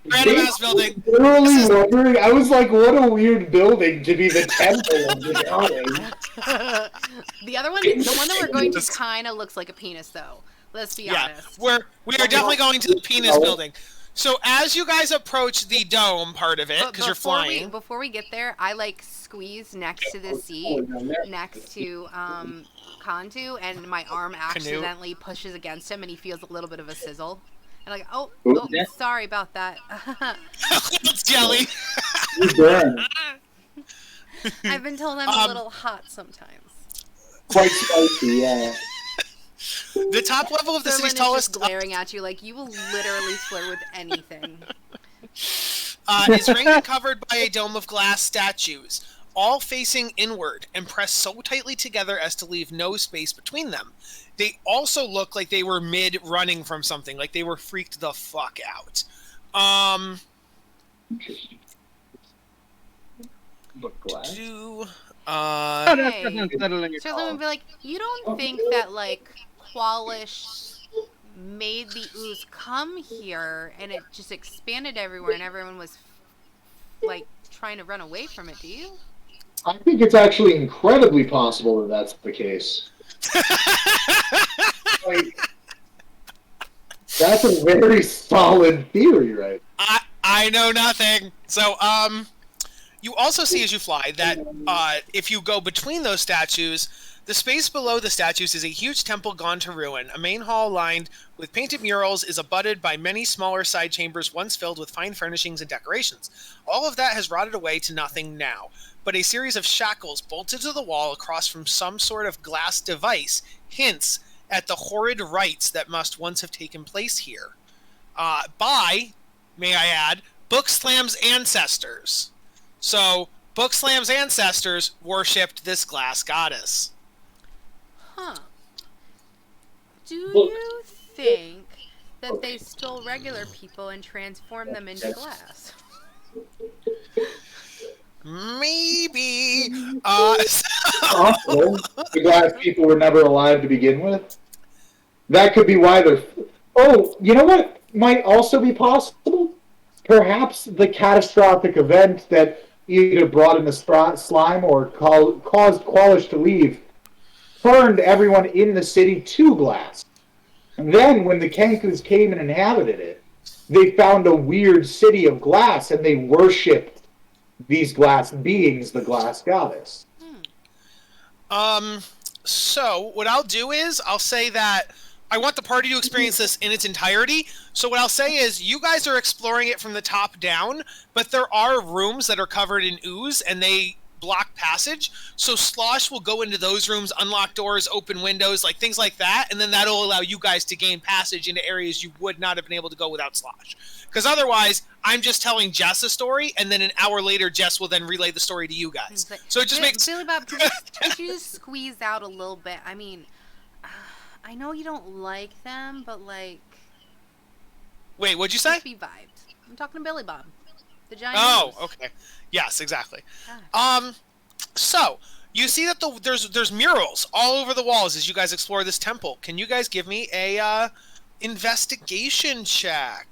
Random-ass building. Literally wondering, I was like, what a weird building to be the temple of the goddess. The other one, the one that we're going to kind of looks like a penis, though. Let's be honest. We are definitely going to the penis building. So as you guys approach the dome part of it, because you're flying. Before we get there, I like squeeze next to the seat, next to Kandu, and my arm accidentally pushes against him, and he feels a little bit of a sizzle. And like, oh, sorry about that. It's jelly. I've been told I'm a little hot sometimes. Quite spicy, yeah. The top level of the Serlin city's is tallest just glaring at you like you will literally flirt with anything. is ringed and covered by a dome of glass statues, all facing inward and pressed so tightly together as to leave no space between them. They also look like they were mid-running from something, like they were freaked the fuck out. Look glass. Do Oh, that's Hey, unsettling at Serlin all. would be like, you don't think that like Kwalish made the ooze come here and it just expanded everywhere and everyone was like trying to run away from it, do you? I think it's actually incredibly possible that that's the case. Like, that's a very solid theory, right? I know nothing. So, you also see as you fly that if you go between those statues, the space below the statues is a huge temple gone to ruin. A main hall lined with painted murals is abutted by many smaller side chambers once filled with fine furnishings and decorations. All of that has rotted away to nothing now, but a series of shackles bolted to the wall across from some sort of glass device hints at the horrid rites that must once have taken place here. By, may I add, Bookslam's ancestors. So, Bookslam's ancestors worshipped this glass goddess. Huh. Do Well- you think that they stole regular people and transformed them into glass? Maybe. Possible. The glass people were never alive to begin with. That could be why they're. Oh, you know what might also be possible? Perhaps the catastrophic event that either brought in the slime or caused Kwalish to leave turned everyone in the city to glass. And then, when the Kenkus came and inhabited it, they found a weird city of glass and they worshipped these glass beings, the glass goddess. So what I'll do is I'll say that I want the party to experience this in its entirety. So what I'll say is you guys are exploring it from the top down, but there are rooms that are covered in ooze and they block passage. So Slosh will go into those rooms, unlock doors, open windows, like things like that, and then that'll allow you guys to gain passage into areas you would not have been able to go without Slosh. Because otherwise, I'm just telling Jess a story, and then an hour later, Jess will then relay the story to you guys. So it just makes... Billy Bob, could you just squeeze out a little bit? I mean, I know you don't like them, but like... Wait, what'd you say? Just be vibed. I'm talking to Billy Bob. The giant Oh, ooze. okay. Yes, exactly. God. So you see that there's murals all over the walls as you guys explore this temple. Can you guys give me a investigation check?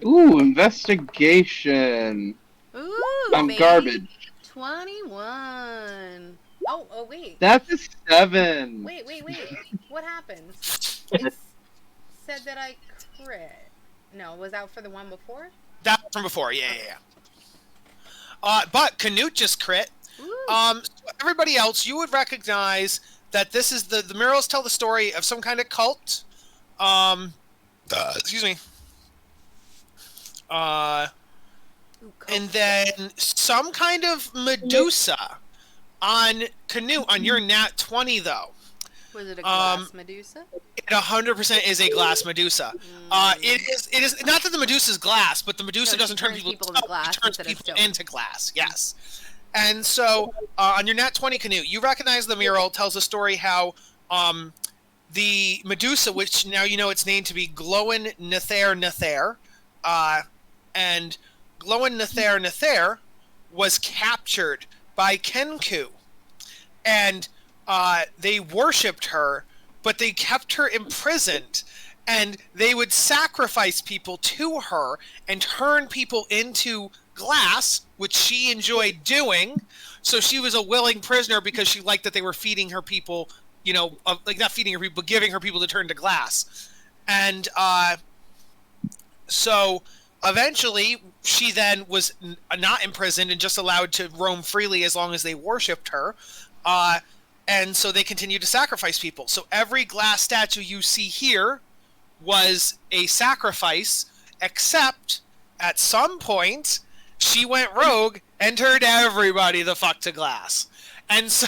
Ooh, investigation. Ooh, I'm baby. garbage. 21. Oh, wait. That's a 7. Wait. What happened? It said that I crit. No, was that for the one before? That from before, yeah. But Canute just crit. Ooh. So everybody else, you would recognize that this is the murals tell the story of some kind of cult. Excuse me. Ooh, And then some kind of Medusa on Canute on your nat 20 though. Was it a glass Medusa? It 100% is a glass Medusa. It is not that the Medusa is glass, but the Medusa No, she doesn't turn turns people people into to glass it turns instead of people stone. into glass. Yes. And so on your nat 20 Canute, you recognize the mural tells a story how the Medusa, which now you know its name to be Glowin Nether, and Glowin Nether was captured by Kenku, and they worshipped her, but they kept her imprisoned, and they would sacrifice people to her and turn people into glass, which she enjoyed doing. So she was a willing prisoner because she liked that they were feeding her people, you know, like not feeding her people, but giving her people to turn to glass. And so eventually she then was not imprisoned and just allowed to roam freely as long as they worshipped her. And so they continued to sacrifice people. So every glass statue you see here was a sacrifice, except at some point she went rogue and turned everybody the fuck to glass. And so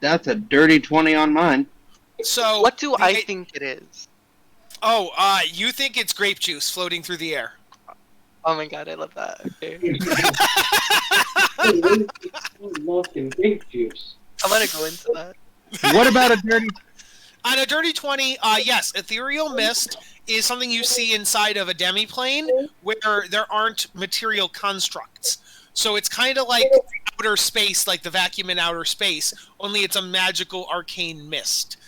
That's a dirty 20 on mine. So What do I think it is? Oh, you think it's grape juice floating through the air? Oh my god, I love that. Okay. Lost in grape juice. I'm gonna go into that. What about a dirty? On a dirty 20, yes, ethereal mist is something you see inside of a demiplane where there aren't material constructs. So it's kind of like outer space, like the vacuum in outer space, only it's a magical arcane mist.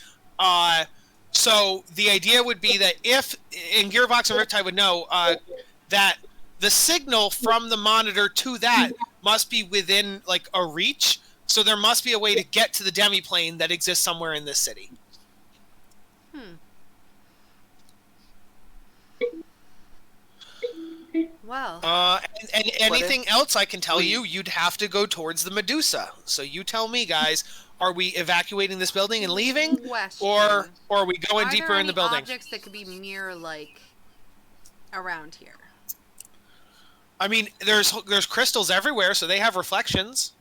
So the idea would be that if, and Gearbox and Riptide would know, that the signal from the monitor to that must be within like a reach. So there must be a way to get to the demiplane that exists somewhere in this city. Well, And anything else I can tell you, you'd have to go towards the Medusa. So you tell me, guys, are we evacuating this building and leaving, question. or are we going Are deeper there in the any building? objects that could be mirror-like around here? I mean, there's crystals everywhere, so they have reflections.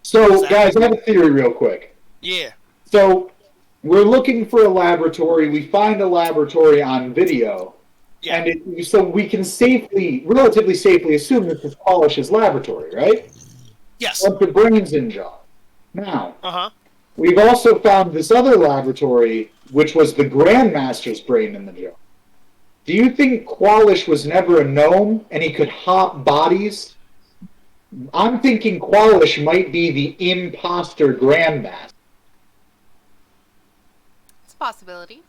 So, guys, I have a theory real quick. Yeah. So, we're looking for a laboratory. We find a laboratory on video. Yeah. And so we can relatively safely assume this is Kwalish's laboratory, right? Yes. Once the brain's in jar. Now, Uh-huh. we've also found this other laboratory, which was the Grandmaster's brain in the jar. Do you think Kwalish was never a gnome and he could hop bodies? I'm thinking Kwalish might be the imposter Grandmaster. It's a possibility.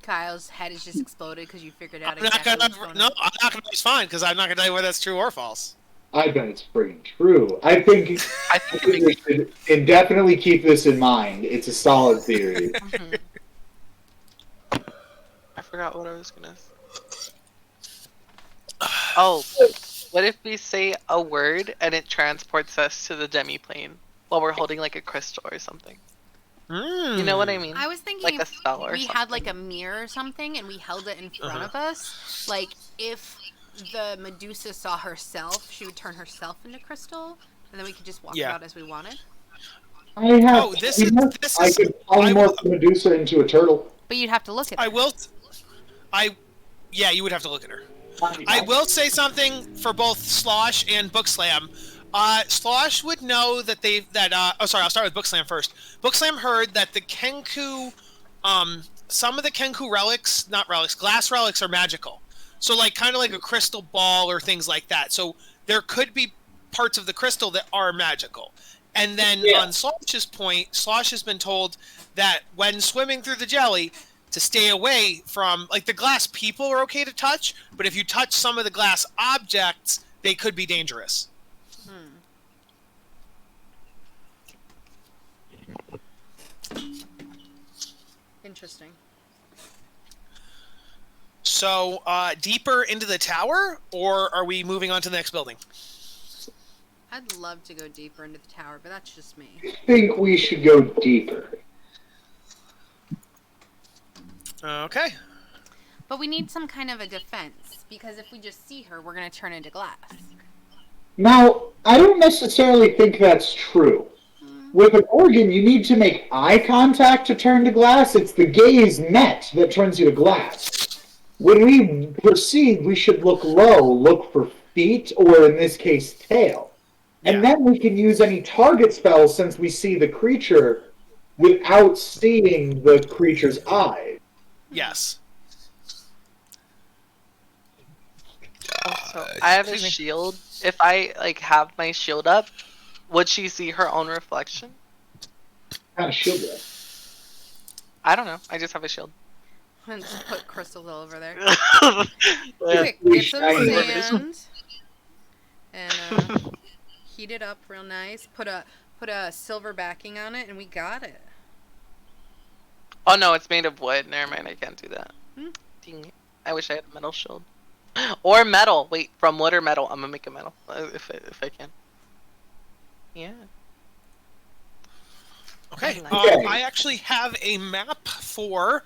Kyle's head is just exploded because you figured out exactly what's going on. No, I'm not gonna. It's fine because I'm not gonna tell you whether that's true or false. I bet it's freaking true. I think we should indefinitely keep this in mind. It's a solid theory. I forgot what I was gonna say. Oh, what if we say a word and it transports us to the demiplane while we're holding like a crystal or something? You know what I mean? I was thinking Like a if spell or we something. had like a mirror or something and we held it in front of us, like if the Medusa saw herself, she would turn herself into crystal, and then we could just walk about as we wanted. I have. Oh, this I is. could polymorph Medusa into a turtle. But you'd have to look at her. Yeah, you would have to look at her. I will say something for both Slosh and Bookslam. Slosh would know that I'll start with Bookslam first. Bookslam heard that the Kenku, some of the Kenku relics, not relics, glass relics are magical. So like kind of like a crystal ball or things like that. So there could be parts of the crystal that are magical. And then on Slosh's point, Slosh has been told that when swimming through the jelly, to stay away from, like, the glass people are okay to touch, but if you touch some of the glass objects, they could be dangerous. Interesting. So, deeper into the tower, or are we moving on to the next building? I'd love to go deeper into the tower, but that's just me. I think we should go deeper. Okay. But we need some kind of a defense, because if we just see her, we're going to turn into glass. Now, I don't necessarily think that's true. With an organ, you need to make eye contact to turn to glass. It's the gaze net that turns you to glass. When we proceed, we should look low, look for feet, or in this case, tail. And then we can use any target spells since we see the creature without seeing the creature's eyes. Yes. Also, I have a shield. If I like have my shield up, would she see her own reflection? What kind of shield is that? I don't know. I just have a shield. And just put crystals all over there. Yeah. Quick, get some shiny. sand. And heat it up real nice. Put a silver backing on it, and we got it. Oh no, it's made of wood. Never mind, I can't do that. Hmm. Dang it. I wish I had a metal shield. Or metal. Wait, from wood or metal? I'm gonna make a metal if I can. Yeah. Okay. Okay. I actually have a map for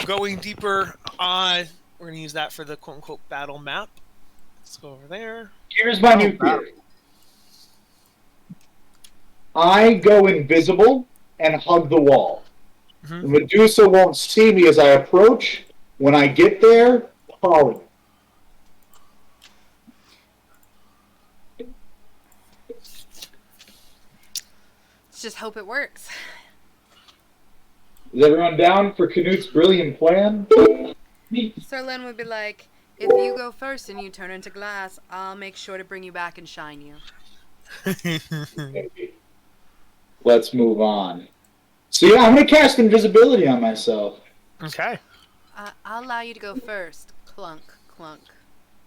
going deeper. We're going to use that for the quote-unquote battle map. Let's go over there. Here's my new theory. I go invisible and hug the wall. Mhm. The Medusa won't see me as I approach. When I get there, Polly. Let's just hope it works. Is everyone down for Canute's brilliant plan? Sir Len would be like, if you go first and you turn into glass, I'll make sure to bring you back and shine you. Let's move on. So yeah, I'm gonna cast invisibility on myself. Okay. I'll allow you to go first. Clunk, clunk,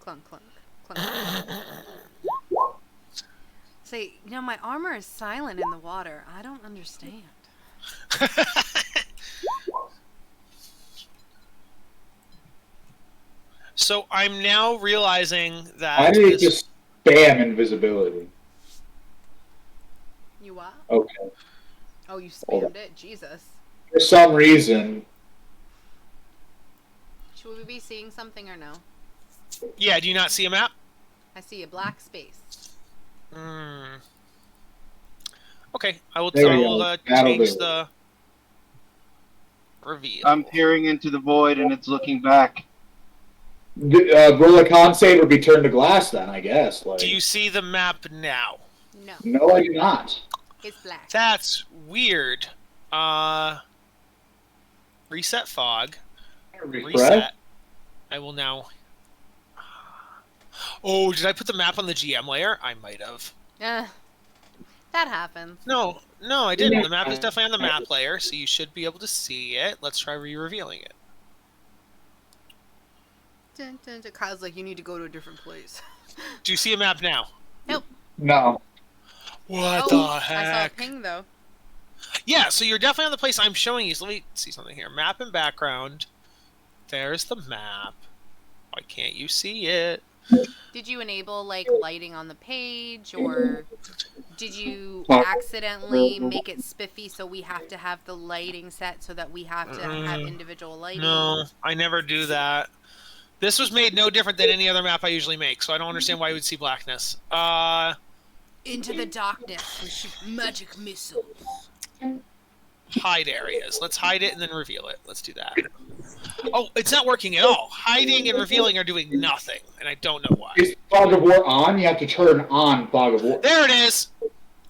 clunk, clunk, clunk. Say, my armor is silent in the water. I don't understand. So I'm now realizing that I need to spam invisibility. You what? Okay. Oh, you spammed it? Jesus. For some reason. Should we be seeing something or no? Yeah, do you not see a map? I see a black space. Okay, I will There you change do. the reveal. I'm peering into the void and it's looking back. Roll a con save or be turned to glass then, I guess. Like, Do you see the map now? No, no, I do not. it's black. That's weird. Reset fog. Refresh. Reset. I will now... Oh, did I put the map on the GM layer? I might have. That happens. No, I didn't. The map is definitely on the map layer, so you should be able to see it. Let's try re-revealing it. Dun, dun, dun. Kyle's like, you need to go to a different place. Do you see a map now? Nope. No. What Oh, the I saw a heck? ping though. Yeah, so you're definitely on the place I'm showing you. So let me see something here. Map and background. There's the map. Why can't you see it? Did you enable like lighting on the page, or did you accidentally make it spiffy so we have to have the lighting set so that we have to have individual lighting? No, I never do that. This was made no different than any other map I usually make, so I don't understand why you would see blackness. Into the darkness we shoot magic missiles. Hide areas. Let's hide it and then reveal it. Let's do that. Oh, it's not working at all. Hiding and revealing are doing nothing, and I don't know why. Is Fog of War on? You have to turn on Fog of War. There it is!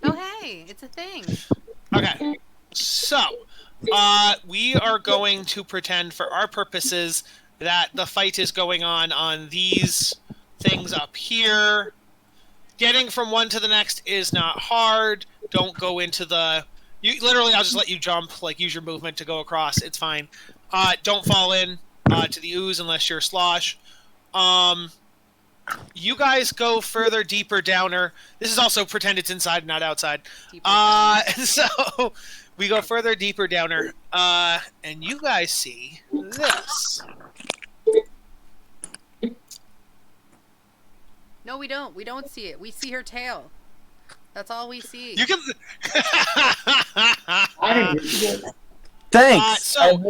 Oh hey, it's a thing. Okay, so, we are going to pretend for our purposes that the fight is going on these things up here. Getting from one to the next is not hard. Don't go into the... literally, I'll just let you jump, like, use your movement to go across. It's fine. Don't fall in to the ooze unless you're slosh. You guys go further, deeper, downer. This is also pretend it's inside, not outside. So we go further, deeper, downer. And you guys see this. No, we don't. We don't see it. We see her tail. That's all we see. You can... I'm invisible. Thanks. So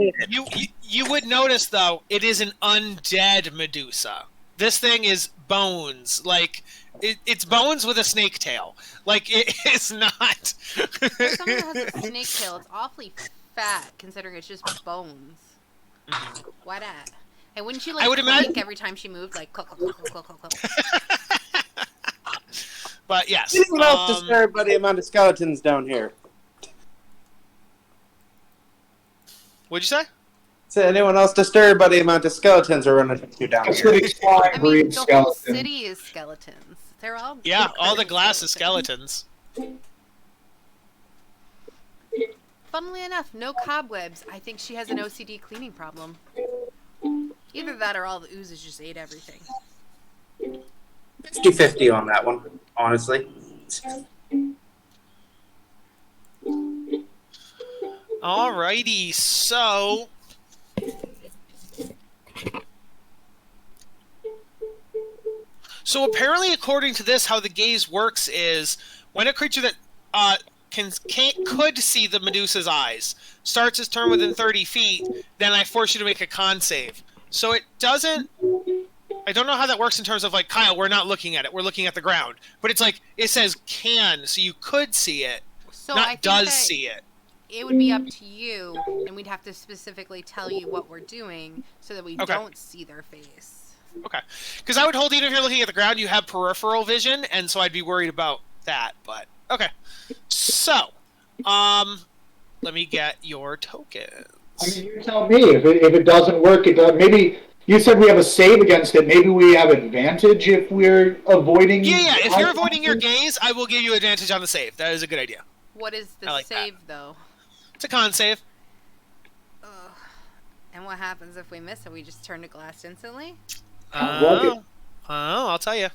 you would notice though, it is an undead Medusa. This thing is bones. Like it's bones with a snake tail. Like it is not. For someone that has a snake tail, it's awfully fat considering it's just bones. Why that? And wouldn't you like I would clink imagine... every time she moved, like cluck, cluck, cluck, cluck, cluck, cluck. But yes. Anyone else disturbed by the amount of skeletons down here? What'd you say? Is anyone else disturbed by the amount of skeletons we're running into down That's here? what it's fine, I mean, breed the whole skeleton. city is skeletons. They're all Yeah, all the incredible glass is skeletons. Funnily enough, no cobwebs. I think she has an OCD cleaning problem. Either that or all the oozes just ate everything. 50-50 on that one, honestly. Alrighty, so... So apparently, according to this, how the gaze works is when a creature that could see the Medusa's eyes starts its turn within 30 feet, then I force you to make a con save. So it doesn't... I don't know how that works in terms of, like, Kyle, we're not looking at it. We're looking at the ground. But it's like, it says can, so you could see it. So I Not think does that see it. it would be up to you, and we'd have to specifically tell you what we're doing so that we Okay. don't see their face. Okay. Because I would hold, even if you're looking at the ground, you have peripheral vision, and so I'd be worried about that. But okay. So, let me get your tokens. I mean, you tell me if it doesn't work. It does. Maybe you said we have a save against it. Maybe we have advantage if we're avoiding. Yeah. If you're avoiding your gaze, I will give you advantage on the save. That is a good idea. What is the I like save, though? It's a con save. Ugh. And what happens if we miss it? We just turn to glass instantly? I'll tell you.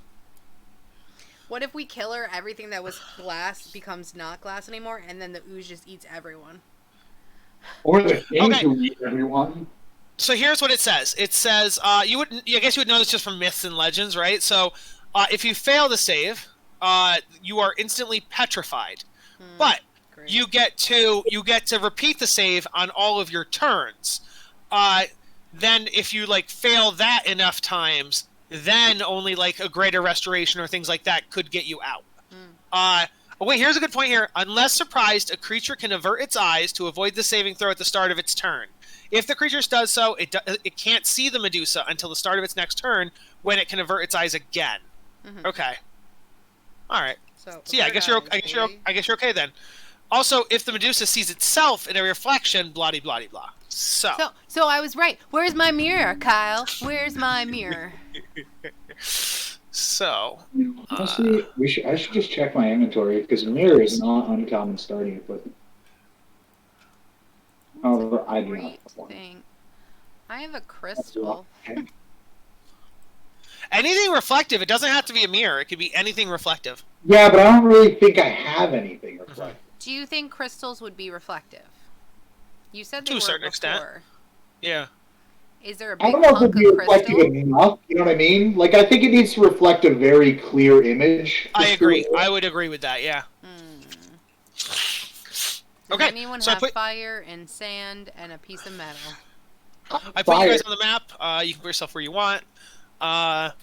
What if we kill her, everything that was glass becomes not glass anymore, and then the ooze just eats everyone? Or the thing Okay. to read everyone. So here's what it says. It says, I guess you would know this just from myths and legends, right? So, if you fail the save, you are instantly petrified. But Great. you get to repeat the save on all of your turns. Then if you fail that enough times, then only a greater restoration or things like that could get you out. Oh wait, here's a good point here. Unless surprised, a creature can avert its eyes to avoid the saving throw at the start of its turn. If the creature does so, it can't see the Medusa until the start of its next turn, when it can avert its eyes again. Okay. All right. So yeah, I guess you're okay then. Also, if the Medusa sees itself in a reflection, blah de blah de blah. So I was right. Where's my mirror, Kyle? Where's my mirror? So Honestly, I should just check my inventory because mirror is not uncommon starting equipment. However, I do not Great have one. thing. I have a crystal. anything reflective, it doesn't have to be a mirror. It could be anything reflective. Yeah, but I don't really think I have anything reflective. Do you think crystals would be reflective? You said they To a were certain before. extent. Yeah. Is there a I big don't know if hunk it'd be of reflective crystal? enough. You know what I mean? Like, I think it needs to reflect a very clear image. I agree. I would agree with that. Yeah. Does Okay. anyone So have fire and sand and a piece of metal? I put you guys on the map. You can put yourself where you want. Well,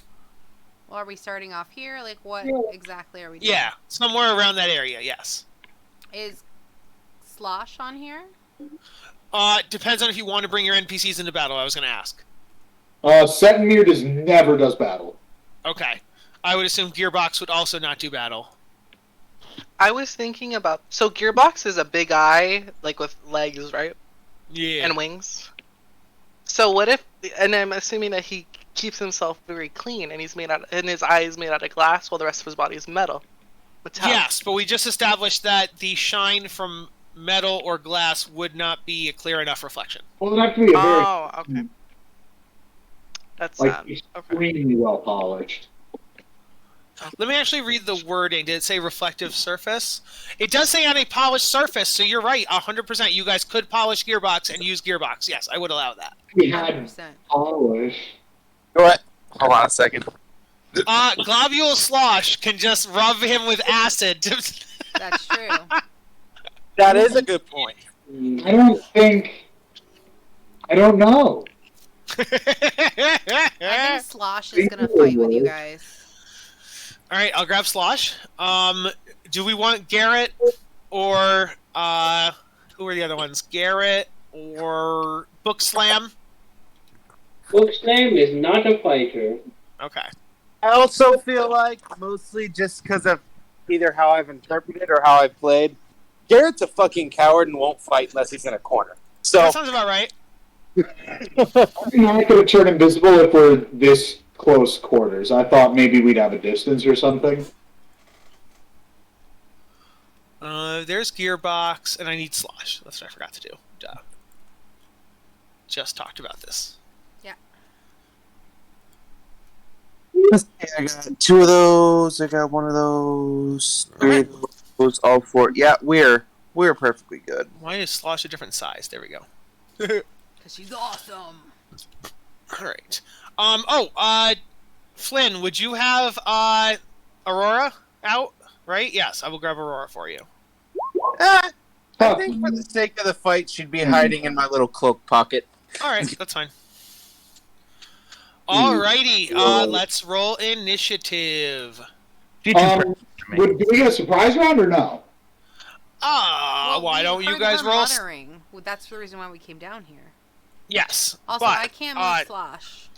are we starting off here? Like, what exactly are we doing? Yeah, somewhere around that area. Yes. Is Slosh on here? Depends on if you want to bring your NPCs into battle. I was going to ask. Setmir never does battle. Okay. I would assume Gearbox would also not do battle. I was thinking about... So Gearbox is a big eye, with legs, right? Yeah. And wings. So what if... And I'm assuming that he keeps himself very clean, and his eye is made out of glass, while the rest of his body is metal. Yes, but we just established that the shine from metal or glass would not be a clear enough reflection. Well, it'd have to be a very... Oh, okay. That's sad. Okay. extremely well polished. Let me actually read the wording. Did it say reflective surface? It does say on a polished surface, so you're right, 100%. You guys could polish Gearbox and use Gearbox. Yes, I would allow that. We had 100%. polish. What? Hold on a second. Globule Slosh can just rub him with acid. That's true. That is a good point. I don't know. I think Slosh is gonna fight with you guys. All right, I'll grab Slosh. Do we want Garrett or who are the other ones? Garrett or Book Slam? Book Slam is not a fighter. Okay. I also feel like, mostly just because of either how I've interpreted or how I've played, Garrett's a fucking coward and won't fight unless he's in a corner. So That sounds about right. I'm not going to turn invisible if we're this close quarters. I thought maybe we'd have a distance or something. There's Gearbox, and I need Slosh. That's what I forgot to do. Duh. Just talked about this. Yeah. I got 2 of those. I got 1 of those. 3 of those. All 4. Yeah, we're perfectly good. Why is Slosh a different size? There we go. Because she's awesome. All right. Flynn, would you have Aurora out? Right? Yes, I will grab Aurora for you. I think for the sake of the fight, she'd be hiding in my little cloak pocket. All right, that's fine. Alrighty, let's roll initiative. Would we get a surprise round or no? Why we don't you heard guys her roll? muttering. Well, that's the reason why we came down here. Yes. Also, but, I can't move Slosh.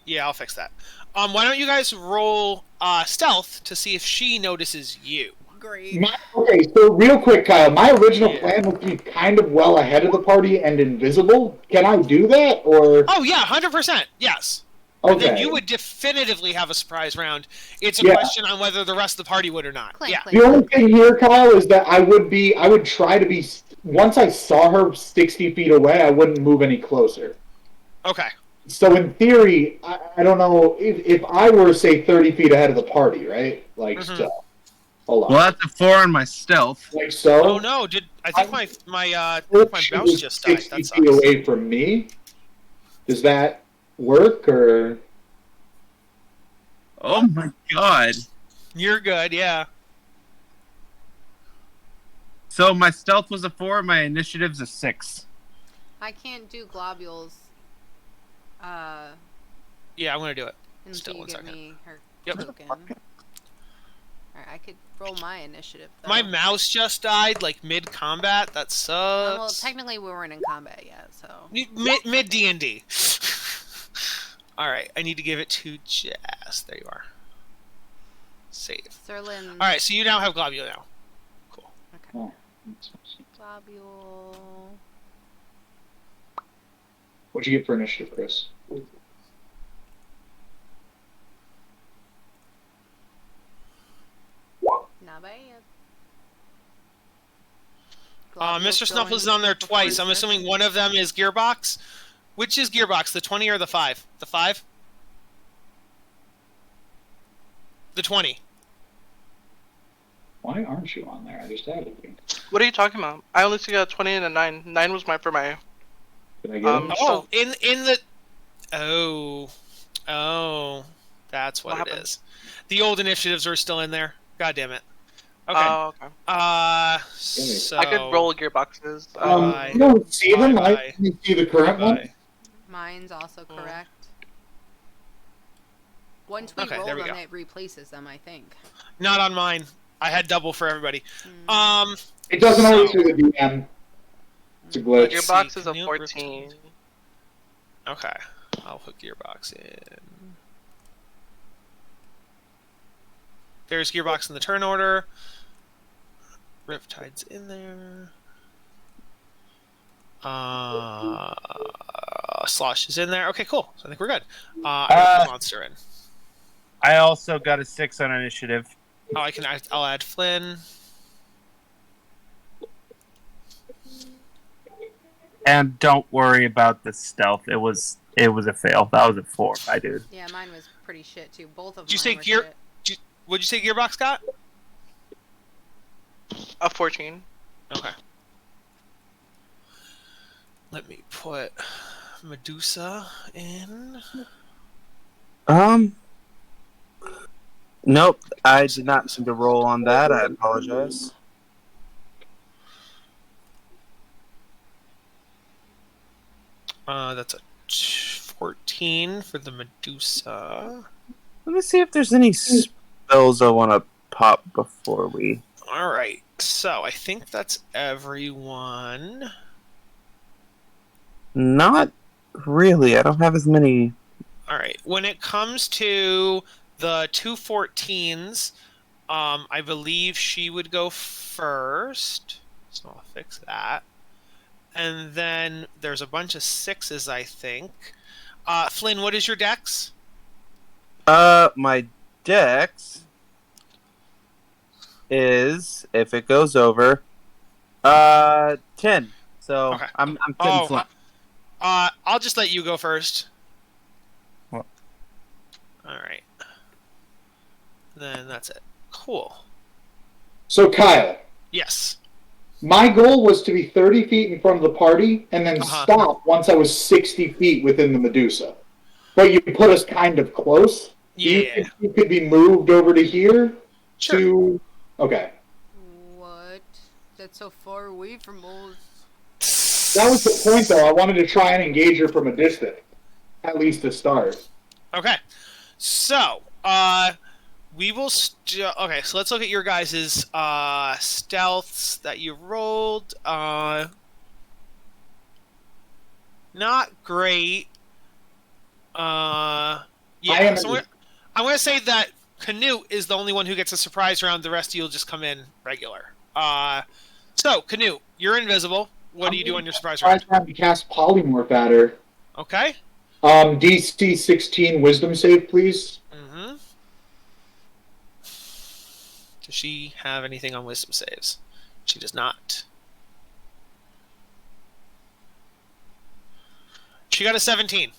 Yeah, I'll fix that. Why don't you guys roll stealth to see if she notices you? Great. Okay, so real quick, Kyle, my original Yeah. plan was to be kind of well ahead of the party and invisible. Can I do that, or? Oh yeah, 100%. Yes. And then Okay. you would definitively have a surprise round. It's a Yeah. question on whether the rest of the party would or not. Clank, Yeah. clank. The only thing here, Kyle, is that I would try to be, once I saw her 60 feet away, I wouldn't move any closer. Okay. So in theory, I don't know, if I were, say, 30 feet ahead of the party, right? Like, Mhm. so. Hold on. Well, that's a 4 on my stealth. Like so. Oh no! I think my She mouse was just died. 60 That feet sucks. away from me. Does that work, or? Oh my god. You're good. Yeah. So my stealth was a 4, my initiative's a 6. I can't do globules. Yeah, I'm gonna do it. Until Still, you one give second. me her Yep. token. Alright, I could roll my initiative, though. My mouse just died, like mid combat. That sucks. Well, technically we weren't in combat yet, so... Mid D&D. All right, I need to give it to Jess. There you are. Save. Serlin... All right, so you now have globule now. Cool. Okay. Globule... What'd you get for initiative, Chris? Not bad. Mr. Snuffles is on there twice. I'm assuming one of them is Gearbox. Which is Gearbox, the 20 or the 5? The 5? The 20. Why aren't you on there? I just added you. What are you talking about? I only see a 20 and a 9. 9 was for my... Did I get it? Oh, in the... Oh, that's what it is. The old initiatives are still in there. God damn it. Okay. Oh, okay. So... I could roll gearboxes. Bye. You don't see them? Bye-bye. I only see the current one. Bye. Mine's also correct. Once we Okay, roll there we them, go. it replaces them, I think. Not on mine. I had double for everybody. It doesn't always So- do the DM. It's a glitch. Let's Gearbox see, is a Camille 14. Okay. I'll hook Gearbox in. There's Gearbox in the turn order. Riptide's in there. Slosh is in there. Okay, cool. So I think we're good. I got the monster in. I also got a 6 on initiative. Oh, I'll add Flynn. And don't worry about the stealth. It was a fail. That was a 4, my dude. Yeah, mine was pretty shit, too. Both of Did you mine say were gear? shit. What'd you say Gearbox got? A 14. Okay. Let me put Medusa in. Nope. I did not seem to roll on that. I apologize. That's a 14 for the Medusa. Let me see if there's any spells I want to pop before we... All right. So I think that's everyone. Not really. I don't have as many... All right. When it comes to the 214s, I believe she would go first. So I'll fix that. And then there's a bunch of 6s, I think. Flynn, what is your dex? My dex is, if it goes over, 10. So Okay. I'm 10 flint. I'll just let you go first. What? All right. Then that's it. Cool. So, Kyle, Yes. my goal was to be 30 feet in front of the party and then Uh-huh. stop once I was 60 feet within the Medusa. But you put us kind of close. Do you Yeah. think you could be moved over to here? Sure. To... Okay. What? That's so far away from us. That was the point, though. I wanted to try and engage her from a distance. At least to start. Okay. So, We will okay, so let's look at your guys' stealths that you rolled. Not great. Yeah, so I'm going to say that Canute is the only one who gets a surprise round. The rest of you will just come in regular. So, Canute, you're invisible. What do you do on your surprise round? To cast polymorph at her. Okay. DC 16 wisdom save, please. Mm-hmm. Does she have anything on wisdom saves? She does not. She got a 17.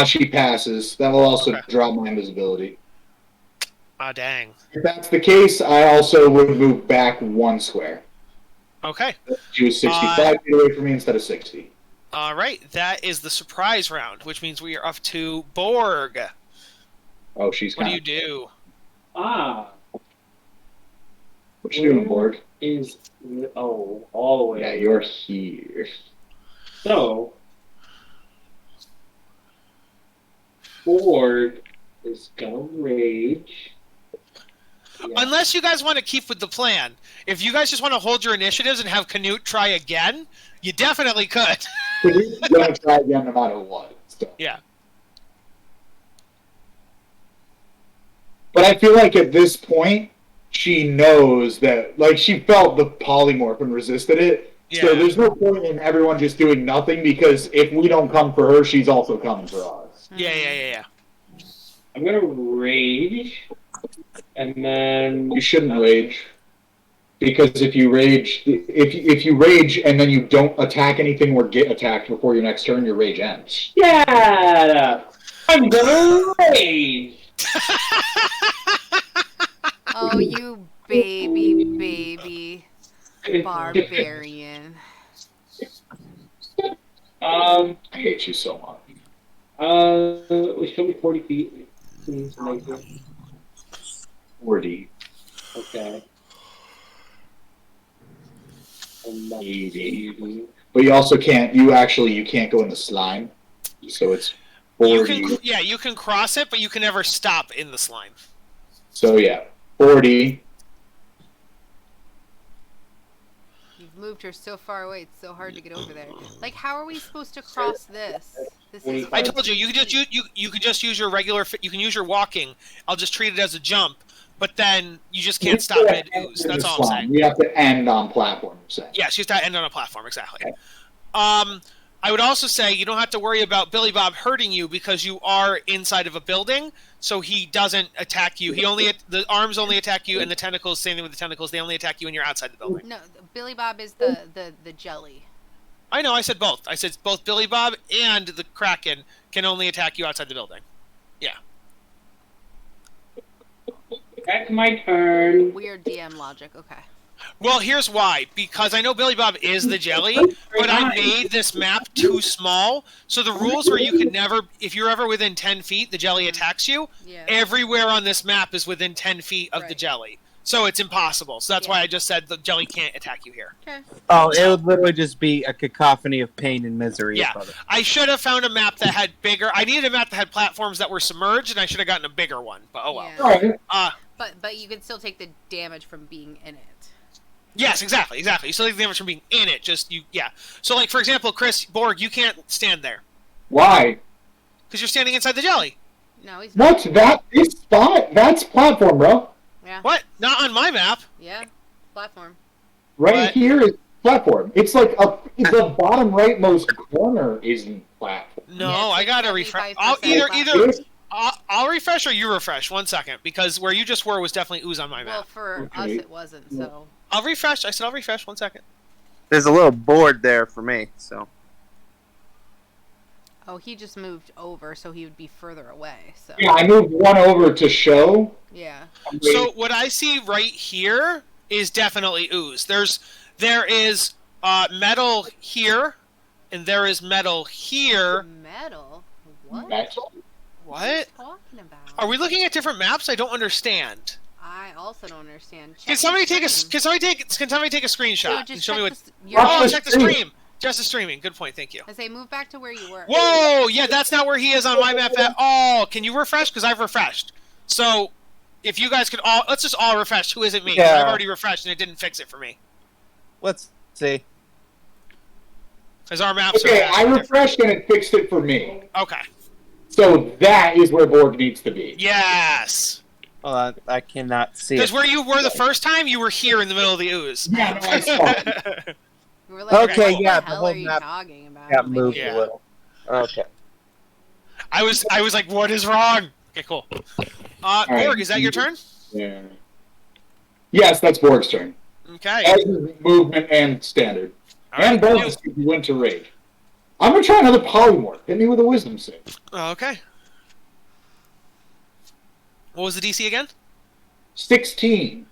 She passes. That will also drop my invisibility. Ah, dang. If that's the case, I also would move back 1 square. Okay. She was 65 feet away from me instead of 60. All right. That is the surprise round, which means we are up to Borg. Oh, she's What do you do? Ah. What you doing, Borg? All the way. Yeah, you're here. So, Borg is gonna rage. Yeah. Unless you guys want to keep with the plan. If you guys just want to hold your initiatives and have Canute try again, you definitely could. Canute's gonna try again no matter what. So. Yeah. But I feel like at this point, she knows that, like, she felt the polymorph and resisted it. Yeah. So there's no point in everyone just doing nothing, because if we don't come for her, she's also coming for us. Yeah. I'm gonna rage, and then You shouldn't rage, because if you rage, if you rage and then you don't attack anything or get attacked before your next turn, your rage ends. yeah, I'm gonna rage. Oh, you baby barbarian. I hate you so much. We show me 40 feet. 40. Okay. 80. But you also can't. You can't go in the slime. So it's 40. You can cross it, but you can never stop in the slime. So yeah, 40. You've moved her so far away. It's so hard to get over there. Like, how are we supposed to cross this? This is. I told you, you can just use your regular. You can use your walking. I'll just treat it as a jump. But then you just can't stop mid ooze. That's all I'm saying. You have to end on platform. Yeah, she has to end on a platform, exactly. Okay. I would also say you don't have to worry about Billy Bob hurting you because you are inside of a building, so he doesn't attack you. The arms only attack you, and the tentacles, same thing with the tentacles, they only attack you when you're outside the building. No, Billy Bob is the jelly. I know, I said both. I said both Billy Bob and the Kraken can only attack you outside the building. Yeah. That's my turn. Weird DM logic. Okay. Well, here's why. Because I know Billy Bob is the jelly, but I made this map too small. So the rules where you can never, if you're ever within 10 feet, the jelly attacks you. Yeah. Everywhere on this map is within 10 feet of the jelly. So it's impossible. So that's why I just said the jelly can't attack you here. Okay. Oh, it would literally just be a cacophony of pain and misery. Yeah. I should have found a map that had bigger. I needed a map that had platforms that were submerged, and I should have gotten a bigger one. But oh well. Yeah. But you can still take the damage from being in it. Yes, exactly. You still take the damage from being in it. So, like, for example, Chris Borg, you can't stand there. Why? Because you're standing inside the jelly. No, he's not. What's that? This spot? That's platform, bro. Yeah. What? Not on my map. Yeah. Platform. Right here is platform. It's like the bottom rightmost corner isn't platform. No, Yeah, I gotta refresh. 75% I'll refresh or you refresh. 1 second, because where you just were was definitely ooze on my map. Well, for us it wasn't. So. I'll refresh. I said I'll refresh. 1 second. There's a little board there for me, so. Oh, he just moved over, so he would be further away. So. Yeah, I moved one over to show. Yeah. So what I see right here is definitely ooze. There is metal here, and there is metal here. Metal? What? Metal? What? What are you talking about? Are we looking at different maps? I don't understand. I also don't understand. Can somebody take a screenshot Dude, and show me what? Watch Check the stream. stream. Just the streaming. Good point. Thank you. I say move back to where you were. Whoa! Yeah, that's not where he is on my map at all. Can you refresh? Because I've refreshed. So, if you guys could all, let's just all refresh. Who isn't me? 'Cause Yeah. I've already refreshed and it didn't fix it for me. Let's see. Because our maps Okay, are I refreshed and it fixed it for me. Okay. So that is where Borg needs to be. Yes. Hold on, I cannot see Because it. where you were the first time, you were here in the middle of the ooze. Yeah, no, I saw it. We were like, Okay, what yeah, the the hell whole are you map talking about? Got moved Yeah. a little. Okay. I was like, what is wrong? Okay, cool. Borg, right. is that your turn? Yeah. Yes, that's Borg's turn. Okay. As is movement and standard. All And right. bonus if you went to rage. I'm gonna try another polymorph. Hit me with a wisdom save. Okay. What was the DC again? 16.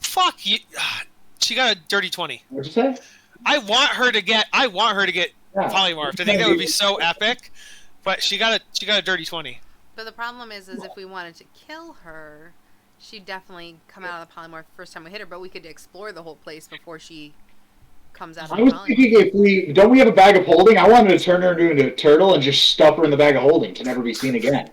Fuck you. She got a dirty 20. What'd you say? I want her to get Yeah. polymorphed. I think that would be so epic. But she got a dirty 20. But the problem is if we wanted to kill her, she'd definitely come out of the polymorph the first time we hit her, but we could explore the whole place before she comes out of I the was polymorph. thinking if we have a bag of holding, I wanted to turn her into a turtle and just stuff her in the bag of holding to never be seen again.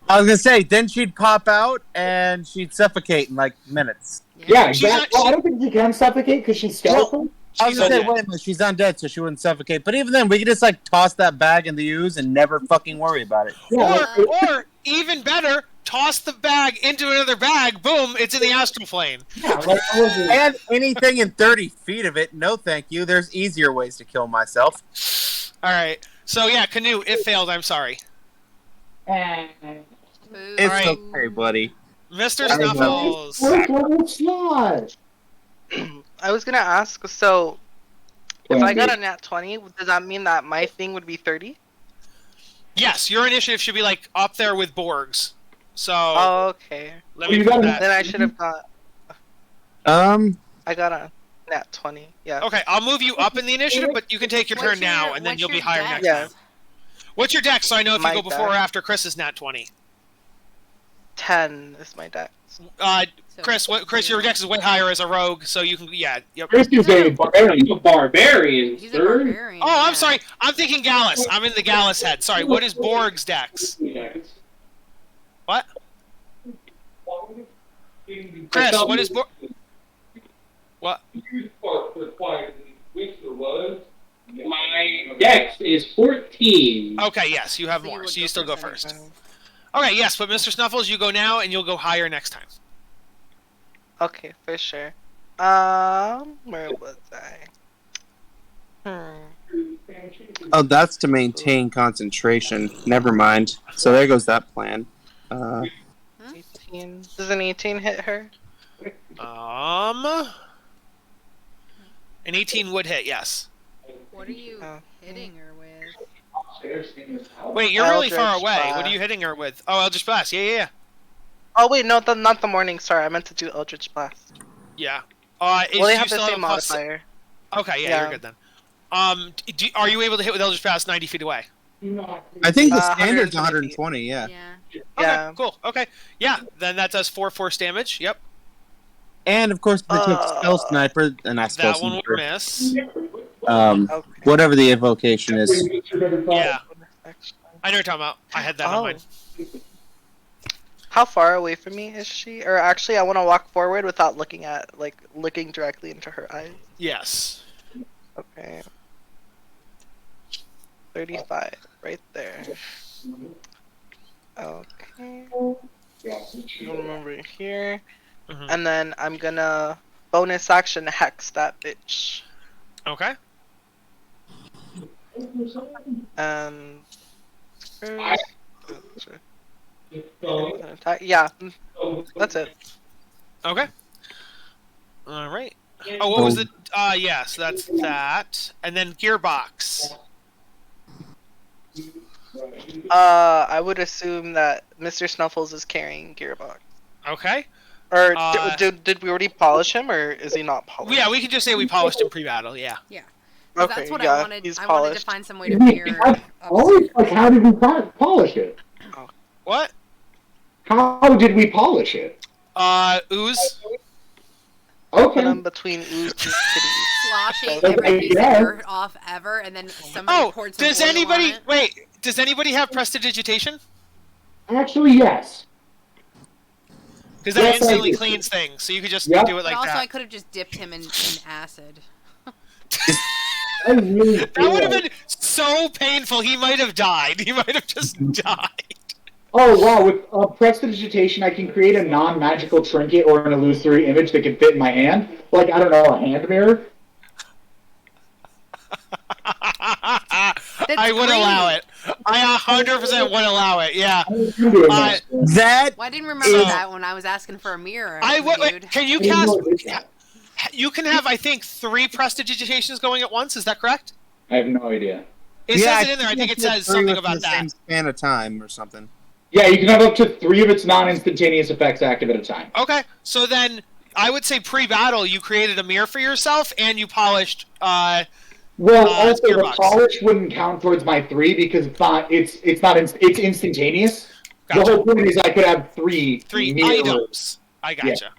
I was gonna say, then she'd pop out and she'd suffocate in like minutes. Yeah, She's exactly. not- Well, I don't think she can suffocate because she's skeletal. I was She's gonna say, undead. wait a minute, she's undead, so she wouldn't suffocate. But even then, we could just like toss that bag in the ooze and never fucking worry about it. Yeah, Or even better, toss the bag into another bag. Boom! It's in the astral plane. yeah, like, I wasn't- And anything in 30 feet of it, no thank you. There's easier ways to kill myself. All right. So yeah, canoe. It failed. I'm sorry, Boo. It's Alright. okay, buddy. Mr. I know. Snuffles. First level slot. I was gonna ask, so if Plan I got B. a nat 20, does that mean that my thing would be 30? Yes, your initiative should be like up there with Borg's. So Oh, okay. let Well, me you put got that. Then I should have got. I got a nat 20. Yeah. Okay, I'll move you up in the initiative, but you can take your What's turn now, and then what's you'll be your higher dex? next Yeah. time. What's your dex? So I know if My you go before or dex? after Chris's nat 20. 10 is my dex. So Chris, your dex is way higher as a rogue, so you can, yeah. Yep. Chris is a barbarian. He's a barbarian, He's a sir. barbarian. Oh, I'm yeah. sorry. I'm thinking Gallus. I'm in the Gallus head. Sorry. What is Borg's dex? What? Chris, what is Borg? What? My dex is 14. Okay, yes, you have So you more, would so you still go first. first. Okay, yes, but Mr. Snuffles, you go now, and you'll go higher next time. Okay, for sure. Where was I? Oh, that's to maintain concentration. Never mind. So there goes that plan. 18. Does an 18 hit her? An 18 would hit, yes. What are you Oh. hitting her with? Wait, you're really Eldritch far away. What Blast. are you hitting her with? Oh, Eldritch Blast. Yeah. Oh wait, no, not the morning. Sorry, I meant to do Eldritch Blast. Yeah. Well, Do they you have the still same plus- modifier. Okay, yeah, Yeah. you're good then. Are you able to hit with Eldritch Blast 90 feet away? I think the 120 standard's 120, yeah. Yeah. Okay, Yeah. cool. Okay. Yeah, then that does 4 force damage. Yep. And of course, I took Spell Sniper, and I Spell That one would Sniper. miss. Okay. Whatever the evocation is. Yeah. I know what you're talking about. I had that on mine. How far away from me is she? Or actually, I want to walk forward without looking directly into her eyes. Yes. Okay. 35, right there. Okay. Come over here. Mhm. And then I'm gonna bonus action hex that bitch. Okay. And yeah, that's it. Okay. All right. Oh, what was the? Yes, that's that. And then gearbox. I would assume that Mr. Snuffles is carrying Gearbox. Okay. Or did we already polish him, or is he not polished? Yeah, we can just say we polished him pre-battle. Yeah. Because Okay, that's what yeah, I wanted. he's I wanted to polished. find some way to mirror. Always, like, how did we polish it? What? How did we polish it? Ooze. Put Okay. him between ooze and kitties. Sloshing Okay, every piece yeah. of dirt off ever, and then somebody poured some does oil anybody on it. wait? Does anybody have prestidigitation? Actually, yes. Because that Yes, I instantly do. cleans things, so you could just Yep. do it But like also, I that. could have just dipped him in acid. I really That feel would have like... been so painful. He might have died. He might have just died. Oh wow! With prestidigitation, I can create a non-magical trinket or an illusory image that can fit in my hand, like I don't know, a hand mirror. I would allow it. I 100% would allow it. Yeah. I'm doing Uh, that. That Well, I didn't remember So- that when I was asking for a mirror, I my would. dude. Wait, can you I didn't cast? know it did that. You can have, I think, 3 prestidigitations going at once. Is that correct? I have no idea. It yeah, says it in there. I think it you have says three something within about the that. same span of time or something. Yeah, you can have up to 3 of its non-instantaneous effects active at a time. Okay, so then I would say pre-battle you created a mirror for yourself and you polished. Well, also the Gearbox. polish wouldn't count towards my 3 because it's instantaneous. Gotcha. The whole point is I could have 3 3 mirror- items. I gotcha.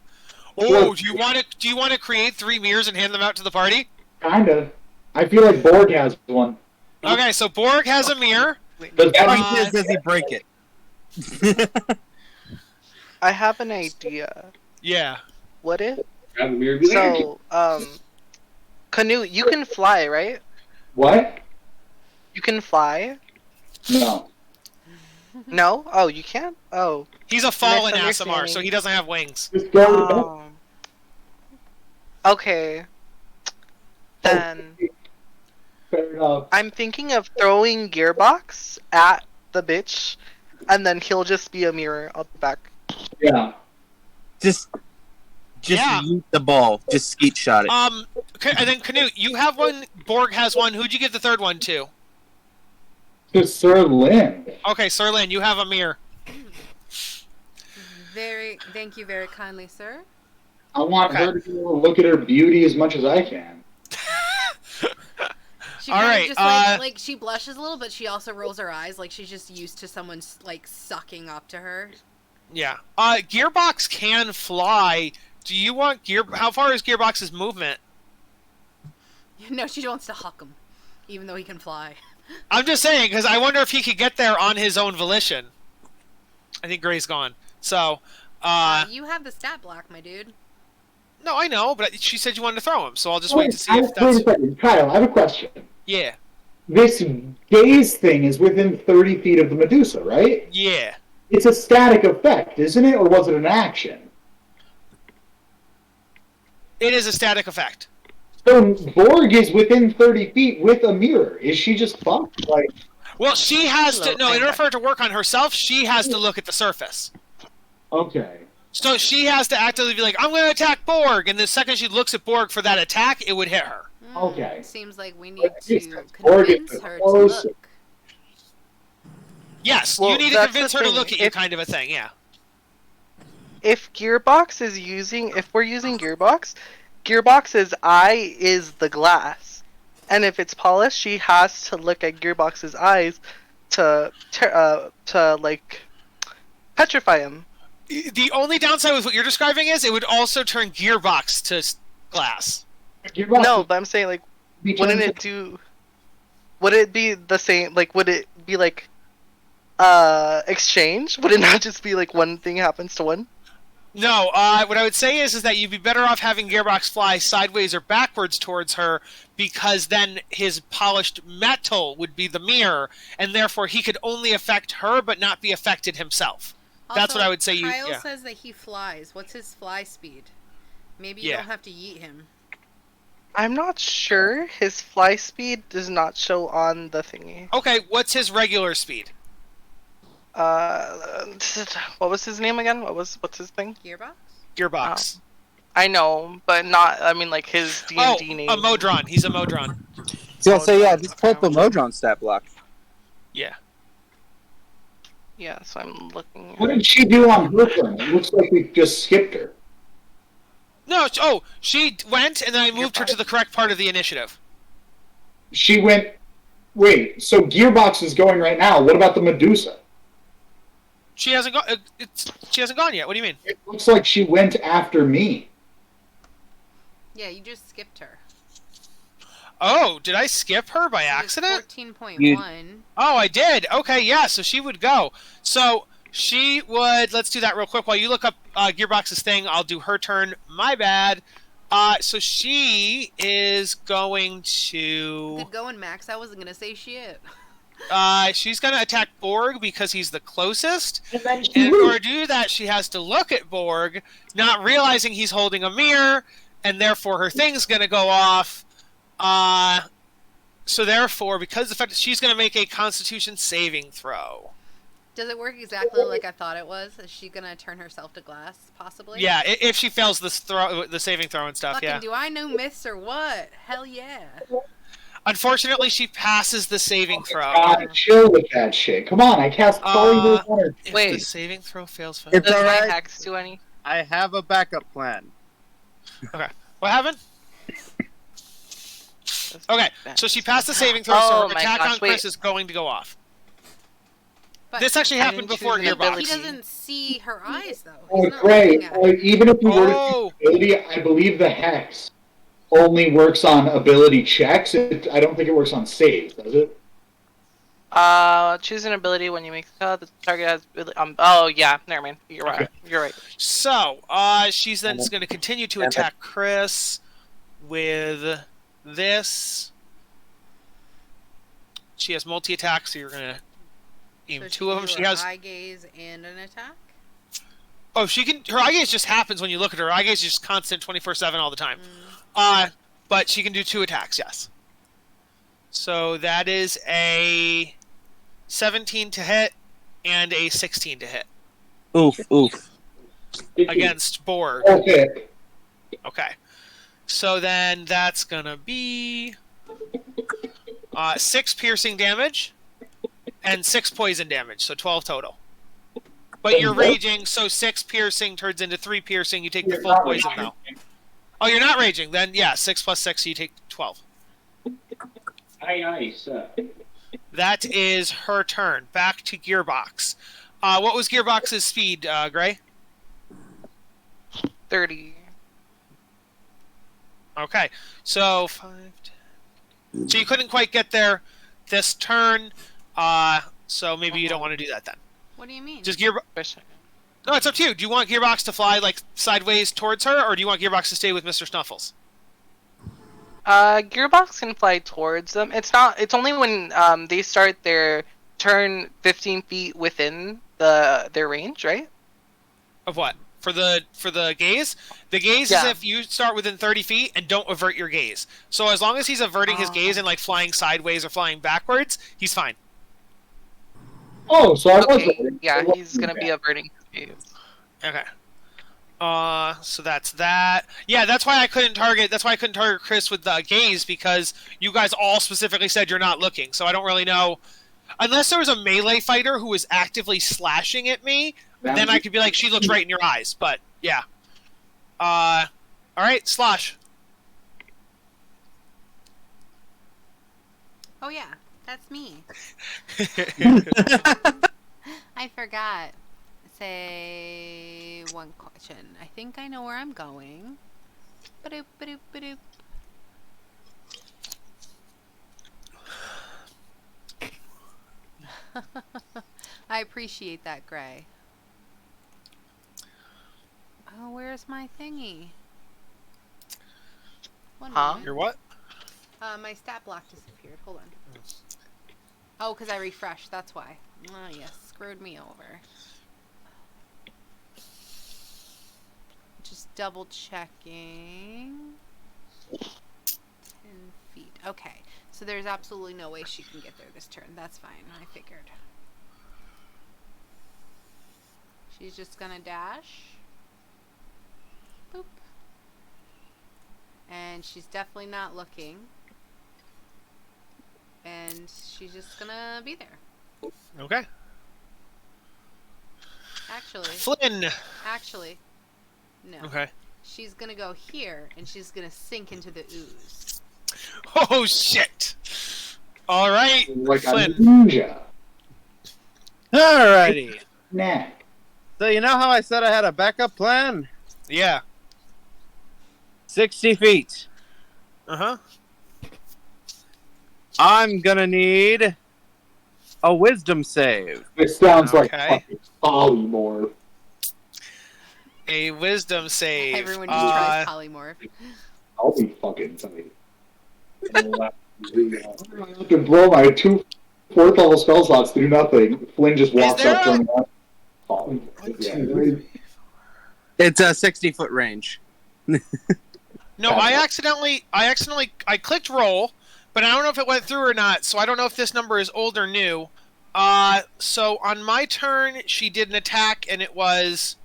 Oh, do you want to create 3 mirrors and hand them out to the party? Kind of. I feel like Borg has one. Okay, so Borg has a mirror. Does that mean Does he break it? I have an idea. Yeah. What if? Grab a mirror and be like, So, Canoe, you can fly, right? what? You can fly? No. No? Oh, you can't? Oh. He's a fallen ASMR, Misunderstanding. so he doesn't have wings. Just go to bed. Okay. Then Fair enough. I'm thinking of throwing Gearbox at the bitch, and then he'll just be a mirror out the back. Yeah. Just Yeah. yeet the ball. Just skeet shot it. And then Canute, you have one. Borg has one. Who'd you give the third one to? To Sir Lin. Okay, Sir Lin, you have a mirror. Thank you very kindly, sir. I want Okay. her to be able to look at her beauty as much as I can. She All kind right, of just like she blushes a little, but she also rolls her eyes like she's just used to someone like sucking up to her. Yeah. Gearbox can fly. Do you want How far is Gearbox's movement? No, she wants to huck him, even though he can fly. I'm just saying because I wonder if he could get there on his own volition. I think Gray's gone. So, You have the stat block, my dude. no, I know, but she said you wanted to throw him, so I'll just wait to see Wait if a that's. second. Kyle, I have a question. Yeah. This gaze thing is within 30 feet of the Medusa, right? Yeah. It's a static effect, isn't it? Or was it an action? It is a static effect. So Borg is within 30 feet with a mirror. Is she just fucked? Like, Well, she has Hello, to. No, in I'm order for her to work on herself, she has to look at the surface. okay. So she has to actively be like, I'm going to attack Borg. And the second she looks at Borg for that attack, it would hit her. Okay. Seems like we need Yes, to Borg is convince her to close. look. Yes, Well, you need to that's convince the her to thing. look at you, If- kind of a thing, yeah. If Gearbox is if we're using Gearbox's eye is the glass, and if it's polished, she has to look at Gearbox's eyes to like petrify him. The only downside with what you're describing is it would also turn Gearbox to glass. Gearbox No, but I'm saying like, be wouldn't turned it do? Would it be the same? Like, would it be like exchange? Would it not just be like one thing happens to one? No, what I would say is that you'd be better off having Gearbox fly sideways or backwards towards her, because then his polished metal would be the mirror, and therefore he could only affect her but not be affected himself. That's Also, what I would say. Kyle Yeah. says that he flies. What's his fly speed? Maybe you Yeah. don't have to yeet him. I'm not sure. His fly speed does not show on the thingy. Okay, what's his regular speed? What was his name again? What's his thing? Gearbox? Gearbox. I know, but not. I mean, like his D Oh, and D name. a Modron. He's a Modron. So yeah, just pull up the Modron stat block. Yeah. Yeah, so I'm looking. What did she do on her turn? It looks like we just skipped her. No, she went, and then I moved her to the correct part of the initiative. She went. Wait, so Gearbox is going right now. What about the Medusa? She hasn't gone. She hasn't gone yet. What do you mean? It looks like she went after me. Yeah, you just skipped her. Oh, did I skip her by accident? 14.1. Oh, I did. Okay, yeah. So she would go. So She would. Let's do that real quick while you look up Gearbox's thing. I'll do her turn. My bad. So she is going to. Good going, Max. I wasn't gonna say shit. She's going to attack Borg because he's the closest. And then And she in order moves. to do that, she has to look at Borg, not realizing he's holding a mirror, and therefore her thing's going to go off. So therefore, because of the fact that she's going to make a Constitution saving throw. Does it work exactly like I thought it was? Is she gonna turn herself to glass, possibly? Yeah, if she fails this the saving throw and stuff, Fucking yeah. do I know myths or what? Hell yeah. Unfortunately, she passes the saving throw. God, chill with that shit. Come on, I cast Calling the Water. If Wait. the saving throw fails, It's Does my alright. hex do any? I have a backup plan. what happened? Okay, so she passed the saving throw, Oh so her my attack gosh, on Chris wait. is going to go off. But This actually I happened didn't before choose an Gearbox. he doesn't see her eyes though. Oh, He's not great. looking at her. Even if you were to Oh, use ability, I believe the hex only works on ability checks. I don't think it works on saves, does it? Choose an ability when you make the target has. Oh yeah, never mind. You're right. You're right. so she's then going to continue to attack Chris with this. She has multi-attack, so you're going to aim So two of them. can She do has. eye gaze and an attack. Oh, she can. Her eye gaze just happens when you look at her. Her eye gaze is just constant, 24/7 all the time. But she can do 2 attacks. Yes. So that is a 17 to hit and a 16 to hit Oof, oof. against Borg. Okay. Okay. So then that's gonna be 6 piercing damage and 6 poison damage, so 12 total. But you're raging, so 6 piercing turns into 3 piercing. You take the full poison now. Oh, you're not raging. Then, yeah, 6 plus 6, so you take 12. Aye, sir. That is her turn. Back to Gearbox. What was Gearbox's speed, Gray? 30. Okay, so 5, 10. So you couldn't quite get there this turn, so maybe you don't want to do that then. What do you mean? Just Gearbox. No, it's up to you. Do you want Gearbox to fly like sideways towards her, or do you want Gearbox to stay with Mr. Snuffles? Gearbox can fly towards them. It's not. It's only when they start their turn 15 feet within their range, right? Of what? For the gaze? The gaze is if you start within 30 feet and don't avert your gaze. So as long as he's averting his gaze and like flying sideways or flying backwards, he's fine. Oh, so I was Okay. right. Yeah, he's gonna be averting his gaze. Okay. So that's that. Yeah, that's why I couldn't target. That's why I couldn't target Chris with the gaze, because you guys all specifically said you're not looking. So I don't really know, unless there was a melee fighter who was actively slashing at me. Then I could be like, she looks right in your eyes. But yeah. All right, Slosh. Oh yeah, that's me. I forgot. Say one question. I think I know where I'm going. Ba-doop, ba-doop, ba-doop. I appreciate that, Gray. Oh, where's my thingy? One moment. Your what? My stat block disappeared. Hold on. Oh, because I refreshed. That's why. Oh, yes. Screwed me over. Just double checking. 10 feet. Okay. So there's absolutely no way she can get there this turn. That's fine. I figured. She's just gonna dash. Boop. And she's definitely not looking. And she's just gonna be there. Okay. Actually, no. Okay. She's gonna go here, and she's gonna sink into the ooze. Oh shit! All right, Like a Flynn. ninja. Alrighty. Neck. So you know how I said I had a backup plan? Yeah. 60 feet. Uh huh. I'm gonna need A wisdom save. It sounds like Okay. fucking polymorph. A wisdom save. Everyone just tries polymorph. I'll be fucking tight. I can blow my 2 fourth level spell slots to do nothing. Flynn just walks there up a- to him. Yeah. It's a 60-foot range. No, I accidentally I clicked roll, but I don't know if it went through or not. So I don't know if this number is old or new. So on my turn, she did an attack, and it was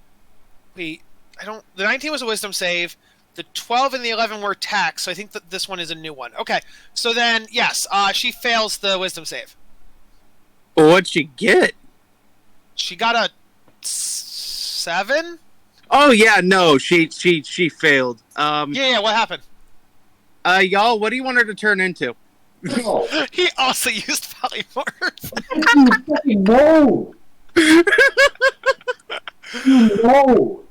wait, I don't. The 19 was a wisdom save. The 12 and the 11 were attacks, so I think that this one is a new one. Okay, so then yes, she fails the wisdom save. What'd she get? She got a 7. Oh yeah, no, she failed. Yeah. What happened? Y'all, what do you want her to turn into? No. He also used polymorph. You fucking know. You know.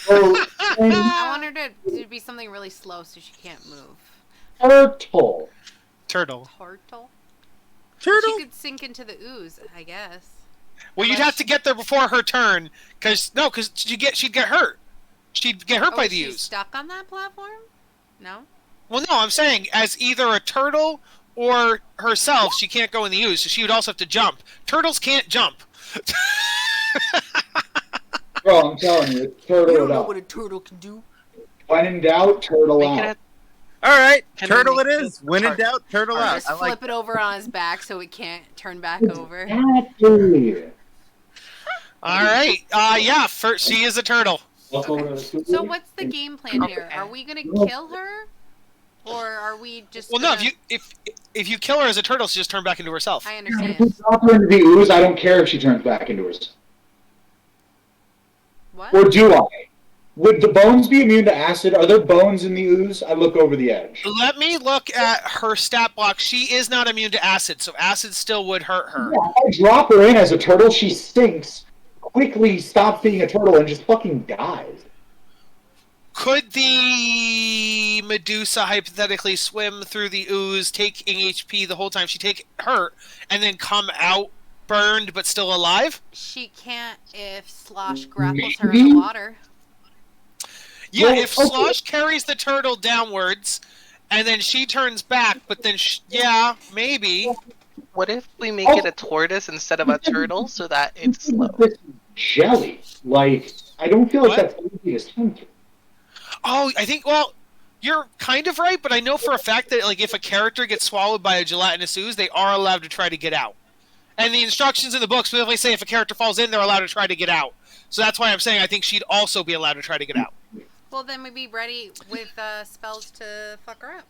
So, I want her to be something really slow so she can't move. turtle. Turtle. Turtle? Turtle? She could sink into the ooze, I guess. Well, you'd have to get there before her turn, because she'd get hurt. She'd get hurt Oh, by is the she ooze. stuck on that platform? No? Well, no, I'm saying as either a turtle or herself, she can't go in the ooze, so she would also have to jump. Turtles can't jump. Bro, I'm telling you, turtle You don't it know up. what a turtle can do. When in doubt, turtle Make out. it All right, Can turtle we it make is. this When in part- doubt, turtle part- out. Just I like. flip it over on his back so it can't turn back over. Exactly. All right. Yeah. First, she is a turtle. So what's the game plan here? Are we gonna kill her, or are we just? Well, no. gonna... If you kill her as a turtle, she just turn back into herself. I If understand. we drop her into the ooze, I don't care if she turns back into herself. What? Or do I? Would the bones be immune to acid? Are there bones in the ooze? I look over the edge. Let me look at her stat block. She is not immune to acid, so acid still would hurt her. Yeah, if I drop her in as a turtle, she sinks, quickly stops being a turtle, and just fucking dies. Could the Medusa hypothetically swim through the ooze, taking HP the whole time she take hurt, and then come out burned but still alive? She can't if Slosh grapples her in the water. Yeah, Well, if okay. Slosh carries the turtle downwards, and then she turns back, but then yeah, maybe. What if we make it a tortoise instead of a turtle so that it's slow? This jelly. Like, I don't feel like What? that's easy to swim through. Oh, I think, well, you're kind of right, but I know for a fact that, like, if a character gets swallowed by a gelatinous ooze, they are allowed to try to get out. And the instructions in the book specifically say if a character falls in, they're allowed to try to get out. So that's why I'm saying I think she'd also be allowed to try to get out. Well, then we'd be ready with spells to fuck her up.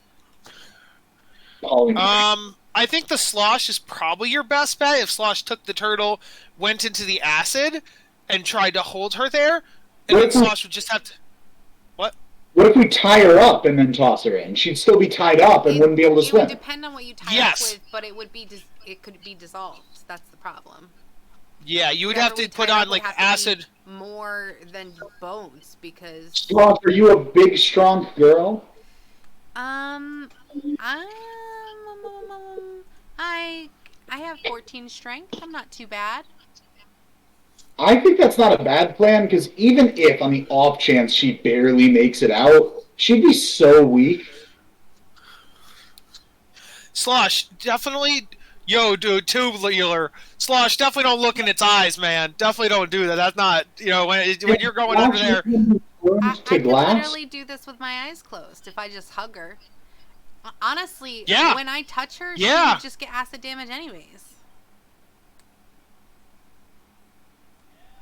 I think the Slosh is probably your best bet. If Slosh took the turtle, went into the acid, and tried to hold her there, and then Slosh would just have to... What if we tie her up and then toss her in? She'd still be tied up and wouldn't be able to It would swim. depend on what you tie Yes. up with, but it would be it could be dissolved. That's the problem. Yeah, you would Whatever have to we put tie up on, would like, have to be acid... more than bones because Sloth, are you a big, strong girl? um I have 14 strength. I'm not too bad. I think that's not a bad plan, because even if, on the off chance, she barely makes it out, she'd be so weak. Slosh, definitely... Yo, dude, tubular. Slosh, definitely don't look in its eyes, man. Definitely don't do that. That's not, when you're going under there... I To could glass? literally do this with my eyes closed if I just hug her. Honestly, Yeah. when I touch her, Yeah. she would just get acid damage anyways.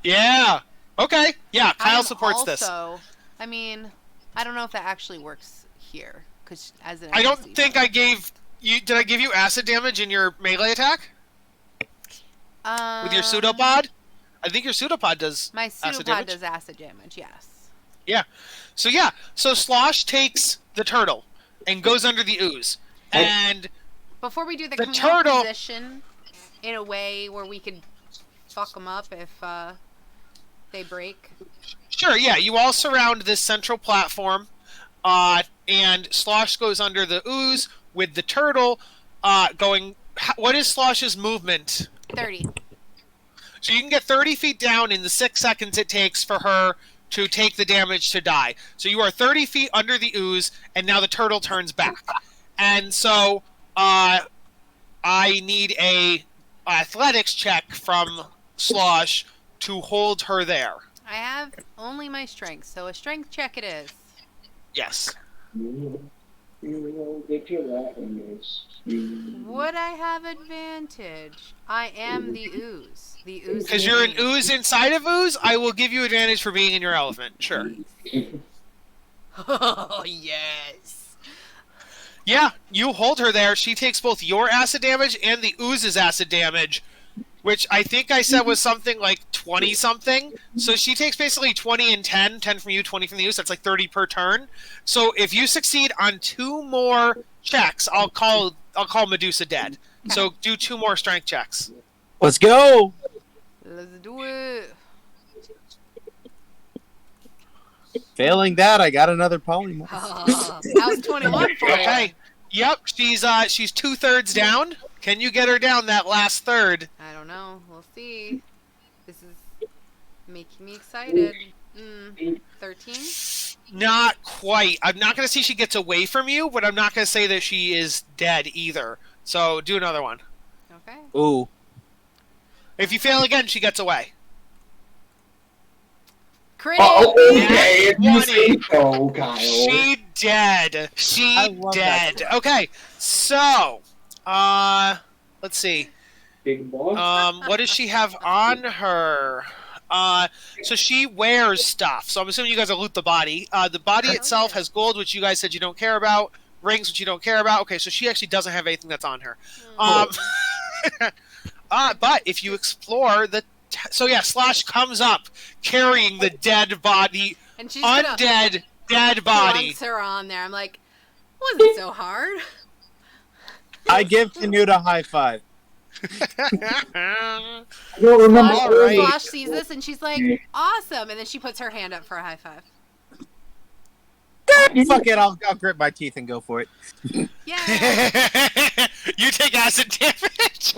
Yeah. Okay. Yeah, Kyle I'm supports this. also, I mean, I don't know if that actually works here, because as an I don't NPC, think I gave you... Did I give you acid damage in your melee attack? With your pseudopod? I think your pseudopod does My acid pseudopod damage. does acid damage, yes. So Slosh takes the turtle and goes under the ooze. And Before we do that, The can we have turtle- position in a way where we could fuck them up if they break? sure, yeah, you all surround this central platform, and Slosh goes under the ooze with the turtle going what is Slosh's movement? 30. So you can get 30 feet down in the 6 seconds it takes for her to take the damage to die. So you are 30 feet under the ooze, and now the turtle turns back. And so I need a athletics check from Slosh to hold her there. I have only my strength, so a strength check it is. Yes. Would I have advantage? I am the ooze. The ooze. Because is you're an me. ooze inside of ooze, I will give you advantage for being in your element. Sure. Oh, yes. Yeah, you hold her there. She takes both your acid damage and the ooze's acid damage, which I think I said was something like 20-something. So she takes basically 20 and 10. 10 from you, 20 from the ooze. That's like 30 per turn. So if you succeed on 2 more checks, I'll call Medusa dead. So do 2 more strength checks. Let's go. Let's do it. Failing that, I got another polymorph. How's 21 for you? Okay. Yep, she's 2/3 down. Can you get her down that last third? I don't know. We'll see. This is making me excited. 13? Not quite. I'm not going to say she gets away from you, but I'm not going to say that she is dead either. So do another one. Okay. Ooh. If you fail again, she gets away. Crit. Okay, if you 20. say so, Kyle. She dead. She I love dead. that. Okay, so let's see. Big boss. What does she have on her? So she wears stuff. So I'm assuming you guys will loot the body. The body itself has gold, which you guys said you don't care about. Rings, which you don't care about. Okay, so she actually doesn't have anything that's on her. But if you explore the, so yeah, Slosh comes up carrying the dead body, And she's gonna undead dead body. plunks her on there. I'm like, wasn't so hard. I give Canute a high five. I don't remember. Slosh, All right. Slosh sees this and she's like, awesome. And then she puts her hand up for a high five. Fuck it, I'll grit my teeth and go for it. Yeah. You take acid damage.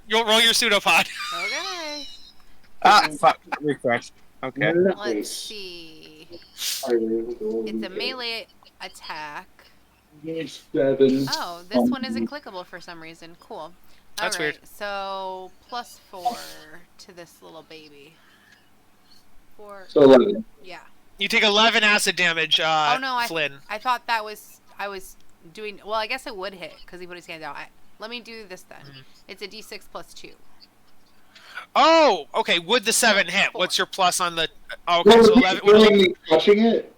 You'll roll your pseudopod. Okay. Ah, fuck. Refresh. Okay. Let's see. It's a melee attack. 7. Oh, this one isn't clickable for some reason. Cool. That's All right, weird. so +4 to this little baby. 4. So 11. Yeah. You take 11 acid damage, Oh no, Flynn. I thought that was I was doing. Well, I guess it would hit because he put his hand out. Let me do this then. It's a d6 + 2. Oh, okay. Would the 7 hit? What's your plus on the? Oh, okay, so 11. Willingly touching it?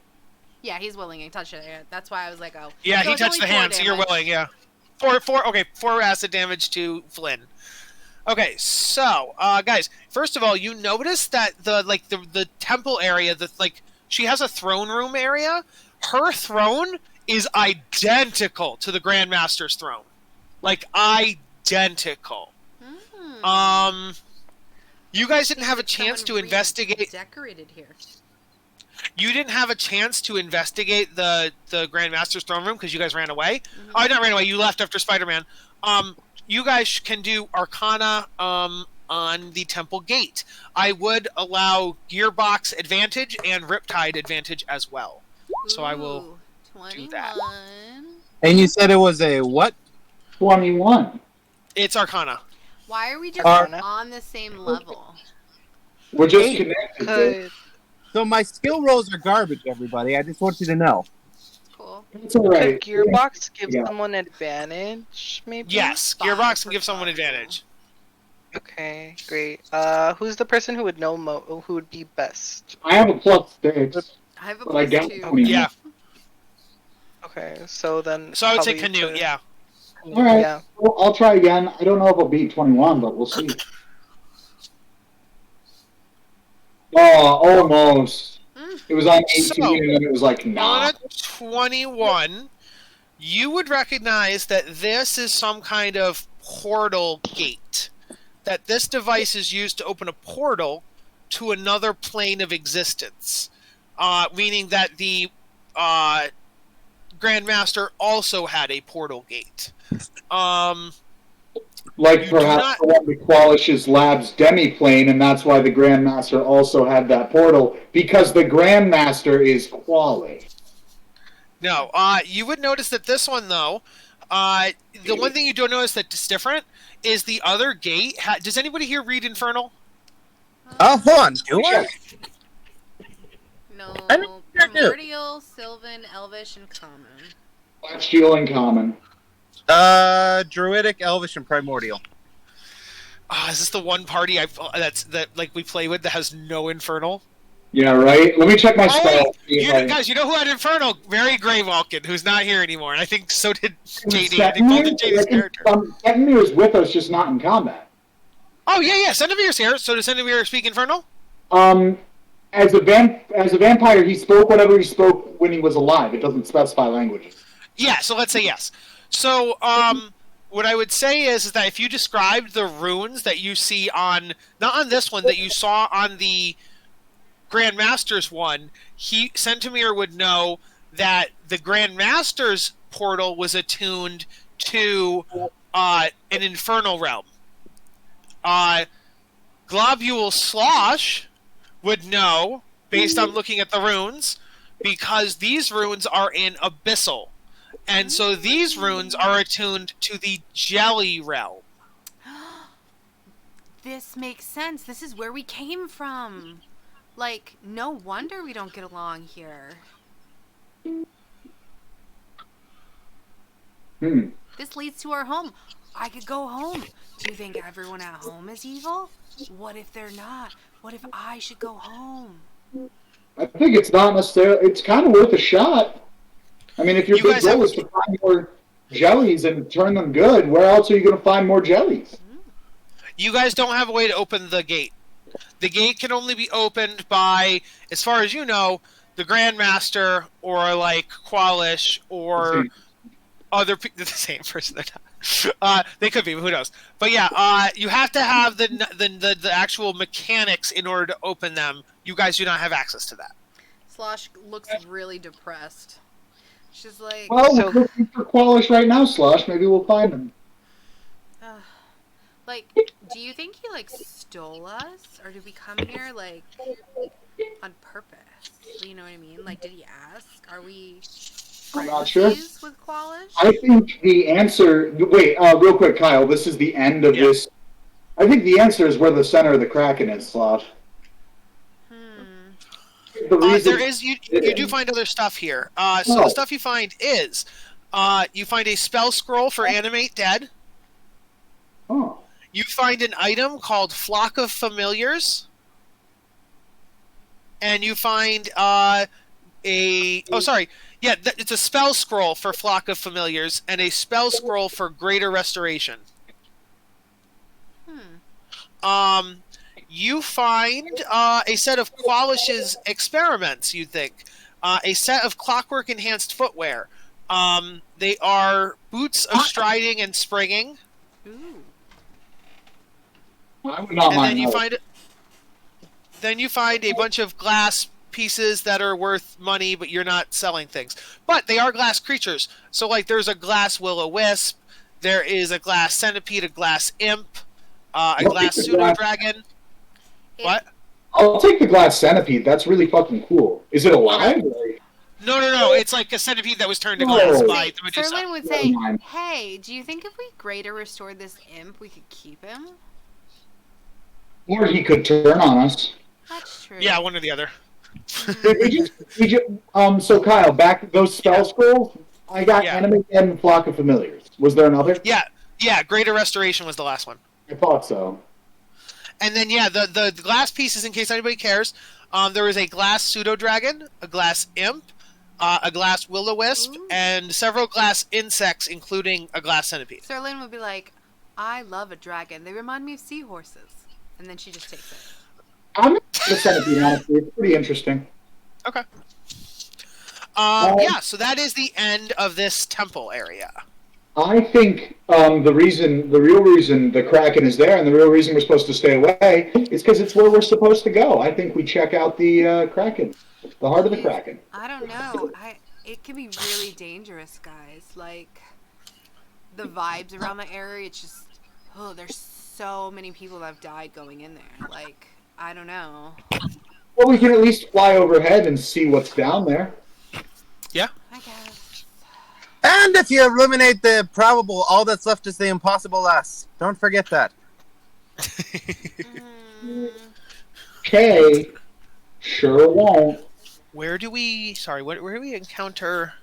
Yeah, he's willing to touch it. That's why I was like, oh. Yeah, So he it's touched only the 4 hand, so you're damage. willing. Yeah. 4. Okay, 4 acid damage to Flynn. Okay, so guys, first of all, you notice that the temple area, she has a throne room area. Her throne is identical to the Grandmaster's throne, like identical. You guys didn't have a chance to investigate. Decorated here. You didn't have a chance to investigate the Grandmaster's throne room because you guys ran away. Oh, not ran away. You left after Spider-Man. You guys can do Arcana on the temple gate. I would allow Gearbox advantage and Riptide advantage as well. So I will do that. 21. And you said it was a what? 21. It's Arcana. Why are we just Arcana. on the same level? We're just Hey. connected. Good. So my skill rolls are garbage, everybody. I just want you to know. Cool. It's all Could right. Gearbox give Yeah. someone advantage, maybe? Yes, Gearbox can give someone advantage. Okay, great. Who's the person who would know who would be best? I have a +6, I have a but I don't. +2. Yeah. Okay, so then. So I would say probably Canute. to- Yeah. All right. Yeah. Well, I'll try again. I don't know if I'll beat 21, but we'll see. Oh, almost. It was on 18, So, and then it was like, On nah. a 21, you would recognize that this is some kind of portal gate. That this device is used to open a portal to another plane of existence. Meaning that the Grandmaster also had a portal gate. Like You do perhaps not- the one with Qualish's Labs demiplane, and that's why the Grandmaster also had that portal, because the Grandmaster is Qualish. No, you would notice that this one though, the one thing you don't notice that's different is the other gate. Does anybody here read Infernal? Oh, hold on. Do I? No, I don't think I do. primordial, Sylvan, Elvish, and Common. Celestial in common. Druidic, Elvish, and Primordial. Is this the one party that we play with that has no Infernal? Yeah, right? Let me check my Oh, spell. wait, guys, you know who had Infernal? Very Grey Vulcan, who's not here anymore, and I think so did JD. I think both did JD's character. Setmir is with us, just not in combat. Oh yeah, Sendivir's here. So does Sendivir speak Infernal? As a vampire, he spoke whatever he spoke when he was alive. It doesn't specify languages. Yeah, so let's say yes. So, what I would say is that if you described the runes that you see on, not on this one, that you saw on the Grandmaster's one, Centimir would know that the Grandmaster's portal was attuned to an infernal realm. Globule Slosh would know, based on looking at the runes, because these runes are in Abyssal. And so these runes are attuned to the Jelly realm. This makes sense. This is where we came from. Like, no wonder we don't get along here. This leads to our home. I could go home. Do you think everyone at home is evil? What if they're not? What if I should go home? I think it's not necessarily. It's kind of worth a shot. I mean, if your big goal is to find more jellies and turn them good, where else are you going to find more jellies? You guys don't have a way to open the gate. The gate can only be opened by, as far as you know, the Grandmaster or like Kwalish or other people. The same person. They're not. They could be, but who knows? But yeah, you have to have the actual mechanics in order to open them. You guys do not have access to that. Slosh looks really depressed. She's like, well, we're looking for Qualish right now, Slosh. Maybe we'll find him. Like, do you think he like stole us, or did we come here like on purpose? You know what I mean? Like, did he ask? Are we? I'm not sure. With Qualish? I think the answer. Wait, real quick, Kyle. This is the end of this. I think the answer is where the center of the Kraken is, Slosh. There is you do find other stuff here. So the stuff you find is you find a spell scroll for Animate Dead. Oh. You find an item called Flock of Familiars. And you find it's a spell scroll for Flock of Familiars and a spell scroll for Greater Restoration. You find a set of Qualish's experiments, you think. A set of clockwork enhanced footwear. They are boots of striding and springing. Ooh. I would not mind. Then you find a bunch of glass pieces that are worth money, but you're not selling things. But they are glass creatures. So like there's a glass will-o-wisp, there is a glass centipede, a glass imp, a glass pseudo-dragon. What? I'll take the glass centipede. That's really fucking cool. Is it alive? No. It's like a centipede that was turned to glass by the Medusa. Serlin would say, hey, do you think if we greater restored this imp, we could keep him? Or he could turn on us. That's true. Yeah, one or the other. So Kyle, back those spell scrolls. I got Animate Dead and Flock of Familiars. Was there another? Yeah. Greater Restoration was the last one. I thought so. And then the glass pieces, in case anybody cares, there is a glass pseudo dragon, a glass imp, a glass will-o-wisp, and several glass insects, including a glass centipede. Serlin would be like, I love a dragon. They remind me of seahorses. And then she just takes it. I'm the centipede, honestly. It's pretty interesting. Okay. So that is the end of this temple area. I think the real reason the Kraken is there, and the real reason we're supposed to stay away, is because it's where we're supposed to go. I think we check out the Kraken, the heart of the Kraken. I don't know. it can be really dangerous, guys. Like, the vibes around the area, it's just, oh, there's so many people that have died going in there. Like, I don't know. Well, we can at least fly overhead and see what's down there. Yeah. I guess. And if you eliminate the probable, all that's left is the impossible us. Don't forget that. Okay. Sure won't. Where do we encounter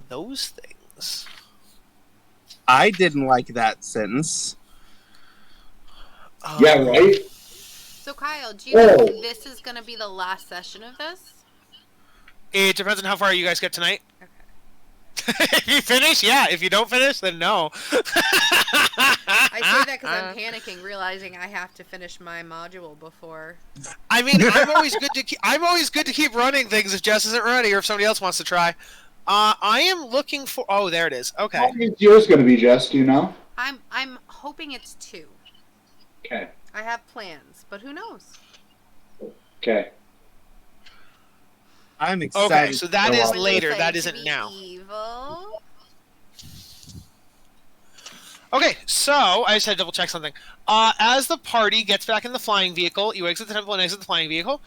those things? I didn't like that sentence. Yeah, right? So, Kyle, do you Whoa. think this is going to be the last session of this? It depends on how far you guys get tonight. Okay. If you finish, yeah. If you don't finish, then no. I say that because I'm panicking, realizing I have to finish my module before. I mean, I'm always good to keep running things if Jess isn't ready or if somebody else wants to try. I am looking for. Oh, there it is. How Okay. long is yours going to be, Jess? Do you know? I'm hoping it's 2. Okay. I have plans, but who knows? Okay. I'm excited. Okay, so that is Was it later. said That to isn't be now. Evil? Okay, so I just had to double check something. As the party gets back in the flying vehicle, you exit the temple and exit the flying vehicle.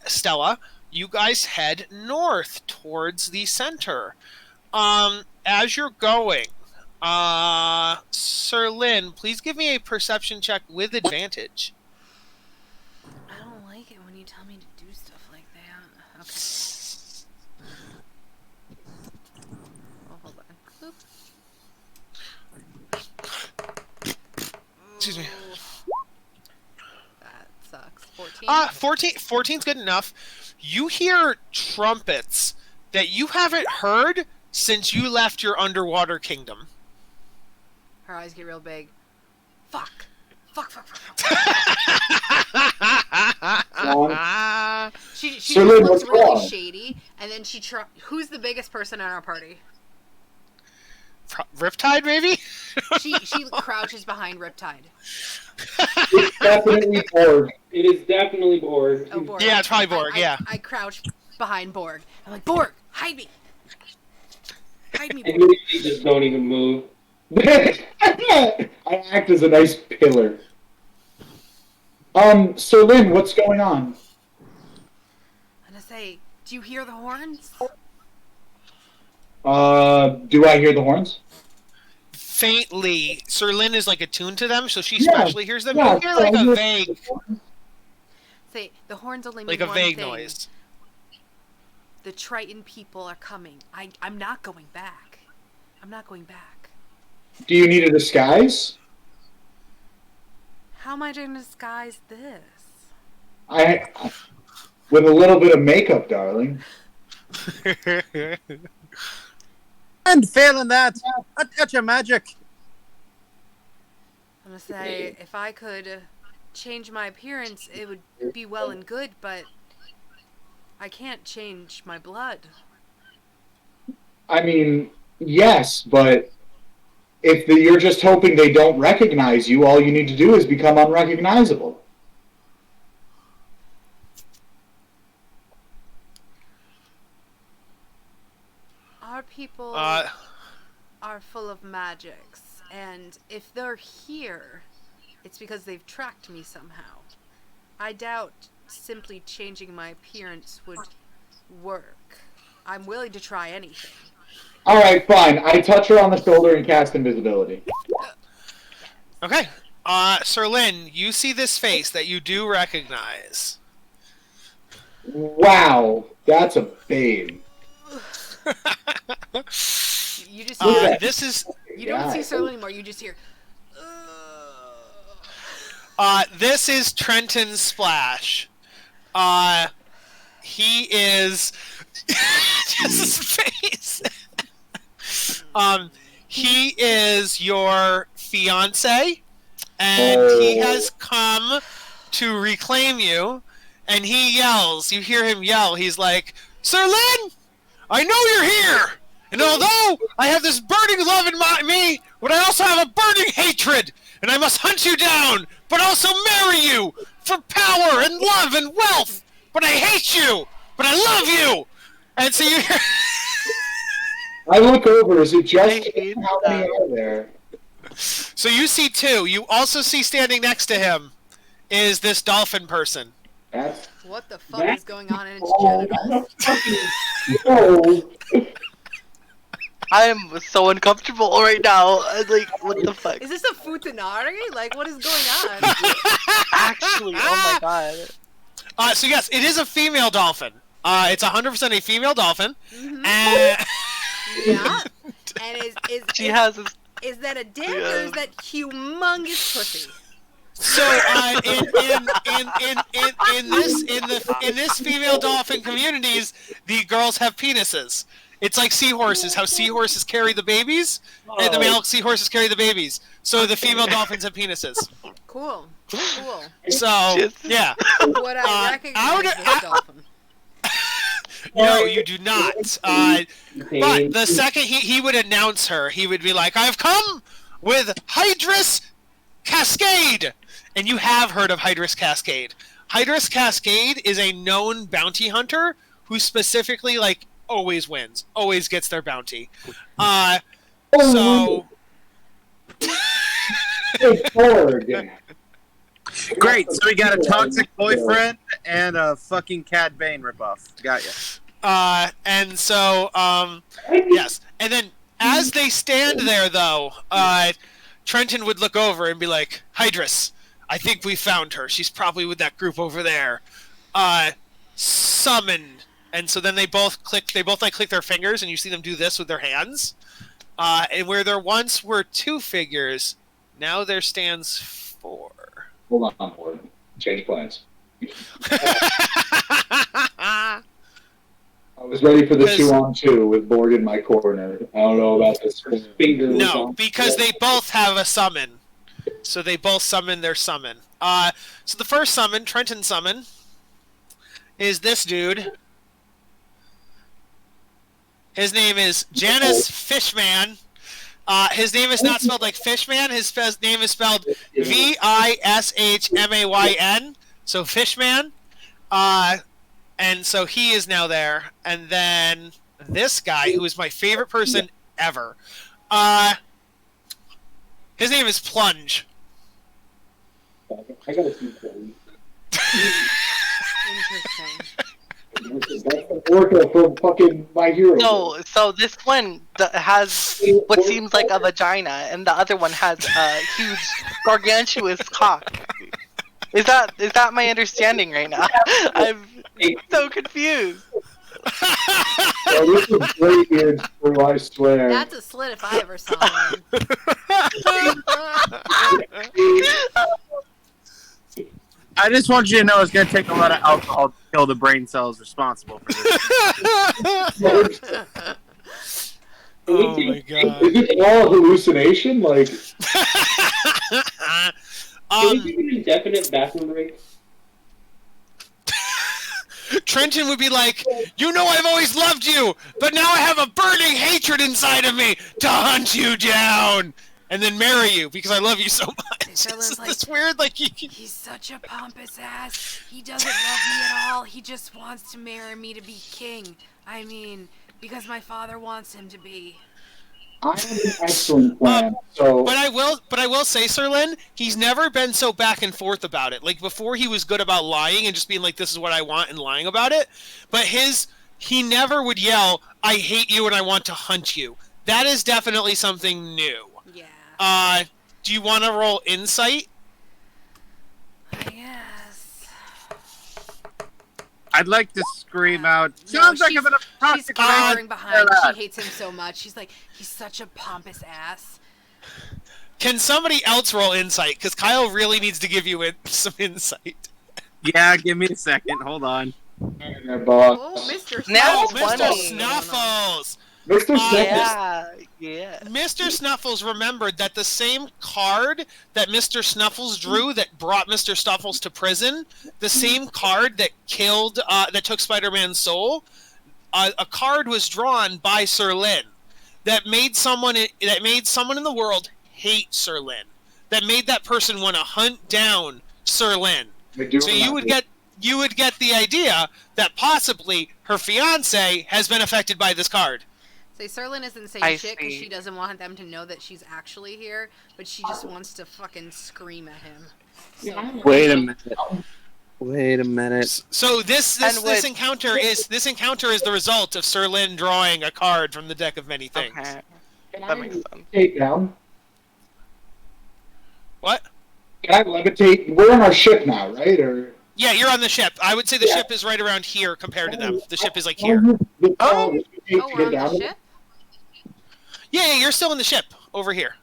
Stella, you guys head north towards the center. As you're going, Sir Lin, please give me a perception check with advantage. I don't like it when you tell me to do stuff like that. Okay. Oh, hold on. Boop. Excuse me. That sucks. 14? 14's good enough. You hear trumpets that you haven't heard since you left your underwater kingdom. Her eyes get real big. Fuck. Fuck. She So just then looks what's really wrong? shady, and then who's the biggest person in our party? Riptide, maybe? She crouches behind Riptide. It's definitely Borg. It is definitely Borg. Oh, Borg. Yeah, it's probably Borg, yeah. I crouch behind Borg. I'm like, Borg, hide me. Hide me, And Borg. you just don't even move. I act as a nice pillar. Sir Lin, what's going on? And I say, do you hear the horns? Do I hear the horns? Faintly. Sir Lin is like attuned to them, so she Yeah, specially hears them. yeah, You hear like I a hear- vague, Say, the horns only mean like a one vague thing. noise. The Triton people are coming. I'm not going back. I'm not going back. Do you need a disguise? How am I going to disguise this? With a little bit of makeup, darling. And failing that, a touch of magic. I'm going to say, if I could change my appearance, it would be well and good, but I can't change my blood. I mean, yes, but if you're just hoping they don't recognize you, all you need to do is become unrecognizable. Our people Uh, are full of magics, and if they're here, it's because they've tracked me somehow. I doubt simply changing my appearance would work. I'm willing to try anything. Alright, fine. I touch her on the shoulder and cast invisibility. okay. Sir Lin, you see this face that you do recognize. Wow, that's a babe. You just hear, This is you don't see Yeah. Sir anymore. You just hear. this is Trenton Splash. He is just his face. He is your fiance, and he has come to reclaim you. And he yells. You hear him yell. He's like, "Sir Lin, I know you're here. And although I have this burning love in me, but I also have a burning hatred, and I must hunt you down, but also marry you for power and love and wealth. But I hate you, but I love you, And so you I look over. Is it just I hate how many that. are there? so you see two. You also see standing next to him is this dolphin person. That's What the fuck is going on in its oh, genitals? oh. I am so uncomfortable right now. I'm like, what the fuck? Is this a futanari? Like, what is going on? Actually, oh my god. So yes, it is a female dolphin. It's 100% a female dolphin. Mhm. And Yeah. And She has this. is that a dick or is that humongous pussy? so in this female dolphin communities, the girls have penises. It's like seahorses. How seahorses carry the babies, and the male seahorses carry the babies. So the female dolphins have penises. Cool. Cool. So yeah. Would I recognize this dolphin? No, you do not. But the second he would announce her, he would be like, "I've come with Hydrus Cascade," and you have heard of Hydrus Cascade. Hydrus Cascade is a known bounty hunter who specifically always wins, always gets their bounty. So. Great. So we got a toxic boyfriend and a fucking Cad Bane ripoff. Got ya. And so, yes. And then as they stand there, though, Trenton would look over and be like, "Hydrus, I think we found her. She's probably with that group over there. Summon." And so then they both click their fingers, and you see them do this with their hands. And where there once were 2 figures, now there stands 4. Hold on, Ward. Change plans. I was ready for the 2-on-2 with Borg in my corner. I don't know about this. No, because they both have a summon. So they both summon their summon. So the first summon, Trenton summon, is this dude. His name is Janus Fishman. His name is not spelled like Fishman. His name is spelled Vishmayn. So Fishman. And so he is now there. And then this guy, who is my favorite person ever. His name is Plunge. I gotta see Plunge. Interesting. That's the orca from fucking My Hero. So this one has what seems like a vagina, and the other one has a huge, gargantuous cock. Is that my understanding right now? I'm so confused. Yeah, this is great ears, I swear. That's a slit if I ever saw one. I just want you to know it's going to take a lot of alcohol to kill the brain cells responsible for this. Oh my god. Is it all a hallucination? Like, Can we give an indefinite bathroom break? Trenton would be like, "You know I've always loved you, but now I have a burning hatred inside of me to hunt you down and then marry you because I love you so much." Dylan's like, It's weird, he's such a pompous ass. He doesn't love me at all. He just wants to marry me to be king. I mean, because my father wants him to be. I have an excellent plan. So, But I will say, Sir Lin, he's never been so back and forth about it. Like before, he was good about lying and just being like, "This is what I want," and lying about it. But he never would yell, "I hate you and I want to hunt you." That is definitely something new. Yeah. Do you want to roll insight? Yes. I'd like to scream out, No, sounds like I'm in a she's toxic cowering behind. relationship." She hates him so much. She's like, he's such a pompous ass. Can somebody else roll insight? Because Kyle really needs to give you some insight. Yeah, give me a second. Hold on. Oh, Mr. Now Snuffles. it's Mr. funny. Snuffles! Mr. Snuffles. Yeah. Mr. Snuffles remembered that the same card that Mr. Snuffles drew that brought Mr. Snuffles to prison, the same card that that took Spider-Man's soul, a card was drawn by Sir Lin that made someone in the world hate Sir Lin, that made that person want to hunt down Sir Lin. So you would get you would get the idea that possibly her fiance has been affected by this card. So Serlin isn't saying I shit because see. she doesn't want them to know that she's actually here, but she just wants to fucking scream at him. So, Wait a minute. Wait a minute. So this And with- encounter is the result of Sir Lin drawing a card from the deck of many things. Okay, Can that I makes sense. levitate down? What? Can I levitate? We're on our ship now, right? Or Yeah, you're on the ship. I would say the Yeah. ship is right around here compared to them. The ship is like Can I here. use the Oh. levitate oh, to we're get on down the there? ship? Yeah, you're still in the ship over here.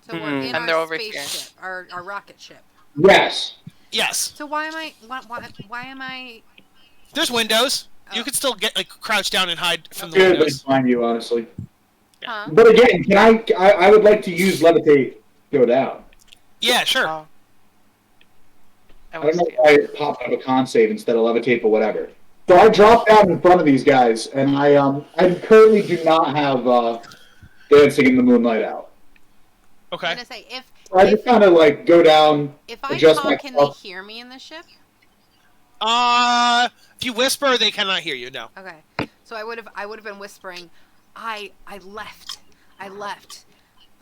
So we're in And they're our over here. spaceship, our rocket ship. Yes. Yes. So why am I... There's windows. Oh. You could still get like crouch down and hide from the Good, but windows. find you honestly. Huh? But again, can I would like to use levitate to go down. Yeah, sure. Oh. I don't know why it popped up a con save instead of levitate, but whatever. So I drop down in front of these guys, and I currently do not have Dancing in the Moonlight out. I'm Okay. gonna say, So I just kind of like go down. if I adjust talk, can they myself. hear me in the ship? If you whisper, they cannot hear you. No. Okay. So I would have been whispering, I left.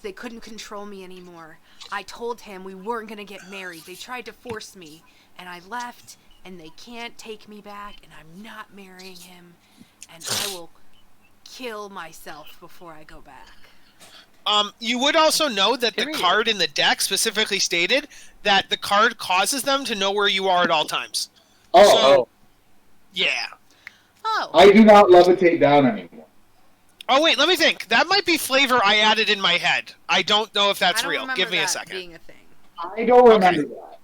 They couldn't control me anymore. I told him we weren't gonna get married. They tried to force me, and I left, and they can't take me back, and I'm not marrying him, and I will kill myself before I go back. You would also know that the Period. card in the deck specifically stated that the card causes them to know where you are at all times. Oh, So- Yeah. Oh. I do not levitate down anymore. Oh wait, let me think. That might be flavor I added in my head. I don't know if I that's don't real. remember Give me a that second. being a thing. I don't remember that.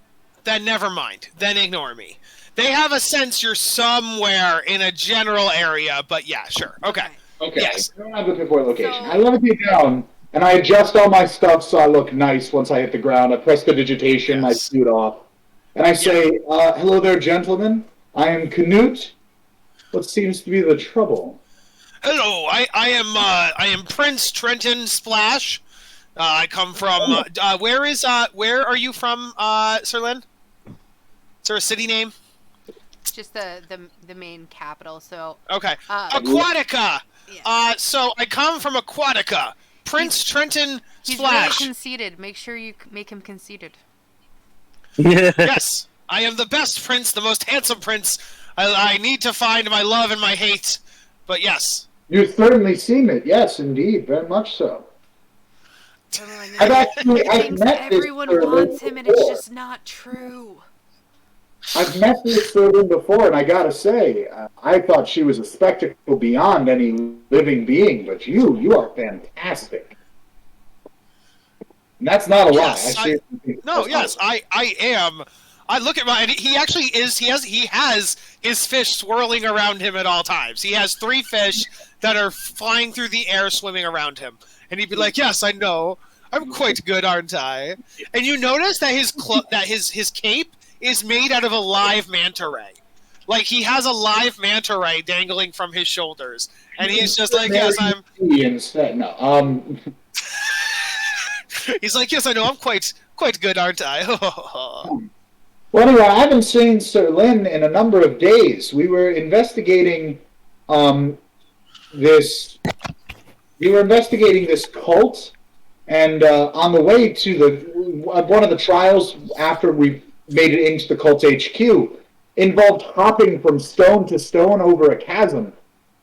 Then never mind. Then ignore me. They have a sense you're somewhere in a general area, but yeah, sure. Okay. Okay, Yes. I don't have the pinpoint location. So- I levitate down, and I adjust all my stuff so I look nice once I hit the ground. I press the digitation, Yes. I shoot off, and I say, hello there, gentlemen. I am Canute. What seems to be the trouble? Hello, I am Prince Trenton Splash. I come from where are you from, Sir Lin? Is there a city name? Just the main capital. So Okay. uh, Aquatica. yeah. So I come from Aquatica. Prince Trenton He's really Splash. conceited. Make sure you make him conceited. Yes, I am the best prince, the most handsome prince. I need to find my love and my hate. But yes. You certainly seem it. Yes, indeed, very much so. Everyone, I've actually I've thinks met this everyone Serlin wants him, and it's before. just not true. I've met this Serlin before, and I gotta say, I thought she was a spectacle beyond any living being. But you are fantastic. And that's not a lie. Yes, seriously think No, that's yes, not a lie. I am. I look at my, and he actually is. He has his fish swirling around him at all times. He has 3 fish that are flying through the air, swimming around him, and he'd be like, "Yes, I know. I'm quite good, aren't I?" And you notice that his cape is made out of a live manta ray. Like he has a live manta ray dangling from his shoulders, and he's just like, "Yes, I'm." Instead, no. He's like, "Yes, I know. I'm quite good, aren't I?" Well, anyway, I haven't seen Sir Lin in a number of days. We were investigating this. We were investigating this cult, and on the way to one of the trials after we made it into the cult's HQ involved hopping from stone to stone over a chasm.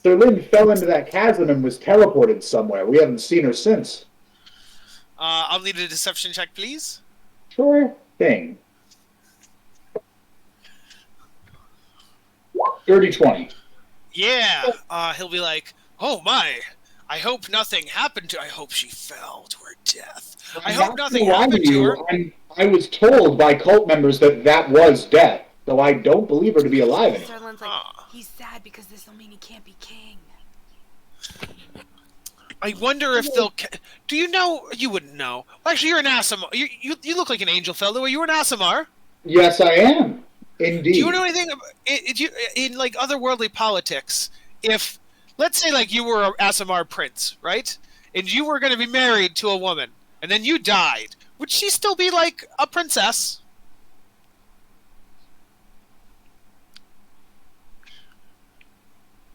Sir Lin fell into that chasm and was teleported somewhere. We haven't seen her since. I'll need a deception check, please. Sure thing. Dirty 20. Yeah. He'll be like, "Oh my! I hope nothing happened to. I hope she fell to her death. I hope Not nothing to lie happened to her." I was told by cult members that was death, so I don't believe her to be alive anymore. Serlin's like, Ah. he's sad because this will mean he can't be king. I wonder if they'll. Do you know? You wouldn't know. Well, actually, you're an Asimar. You look like an angel fellow. Are you an Asimar? Yes, I am. Indeed. Do you know anything in like otherworldly politics? If let's say like you were an Asimar prince, right, and you were going to be married to a woman, and then you died, would she still be like a princess?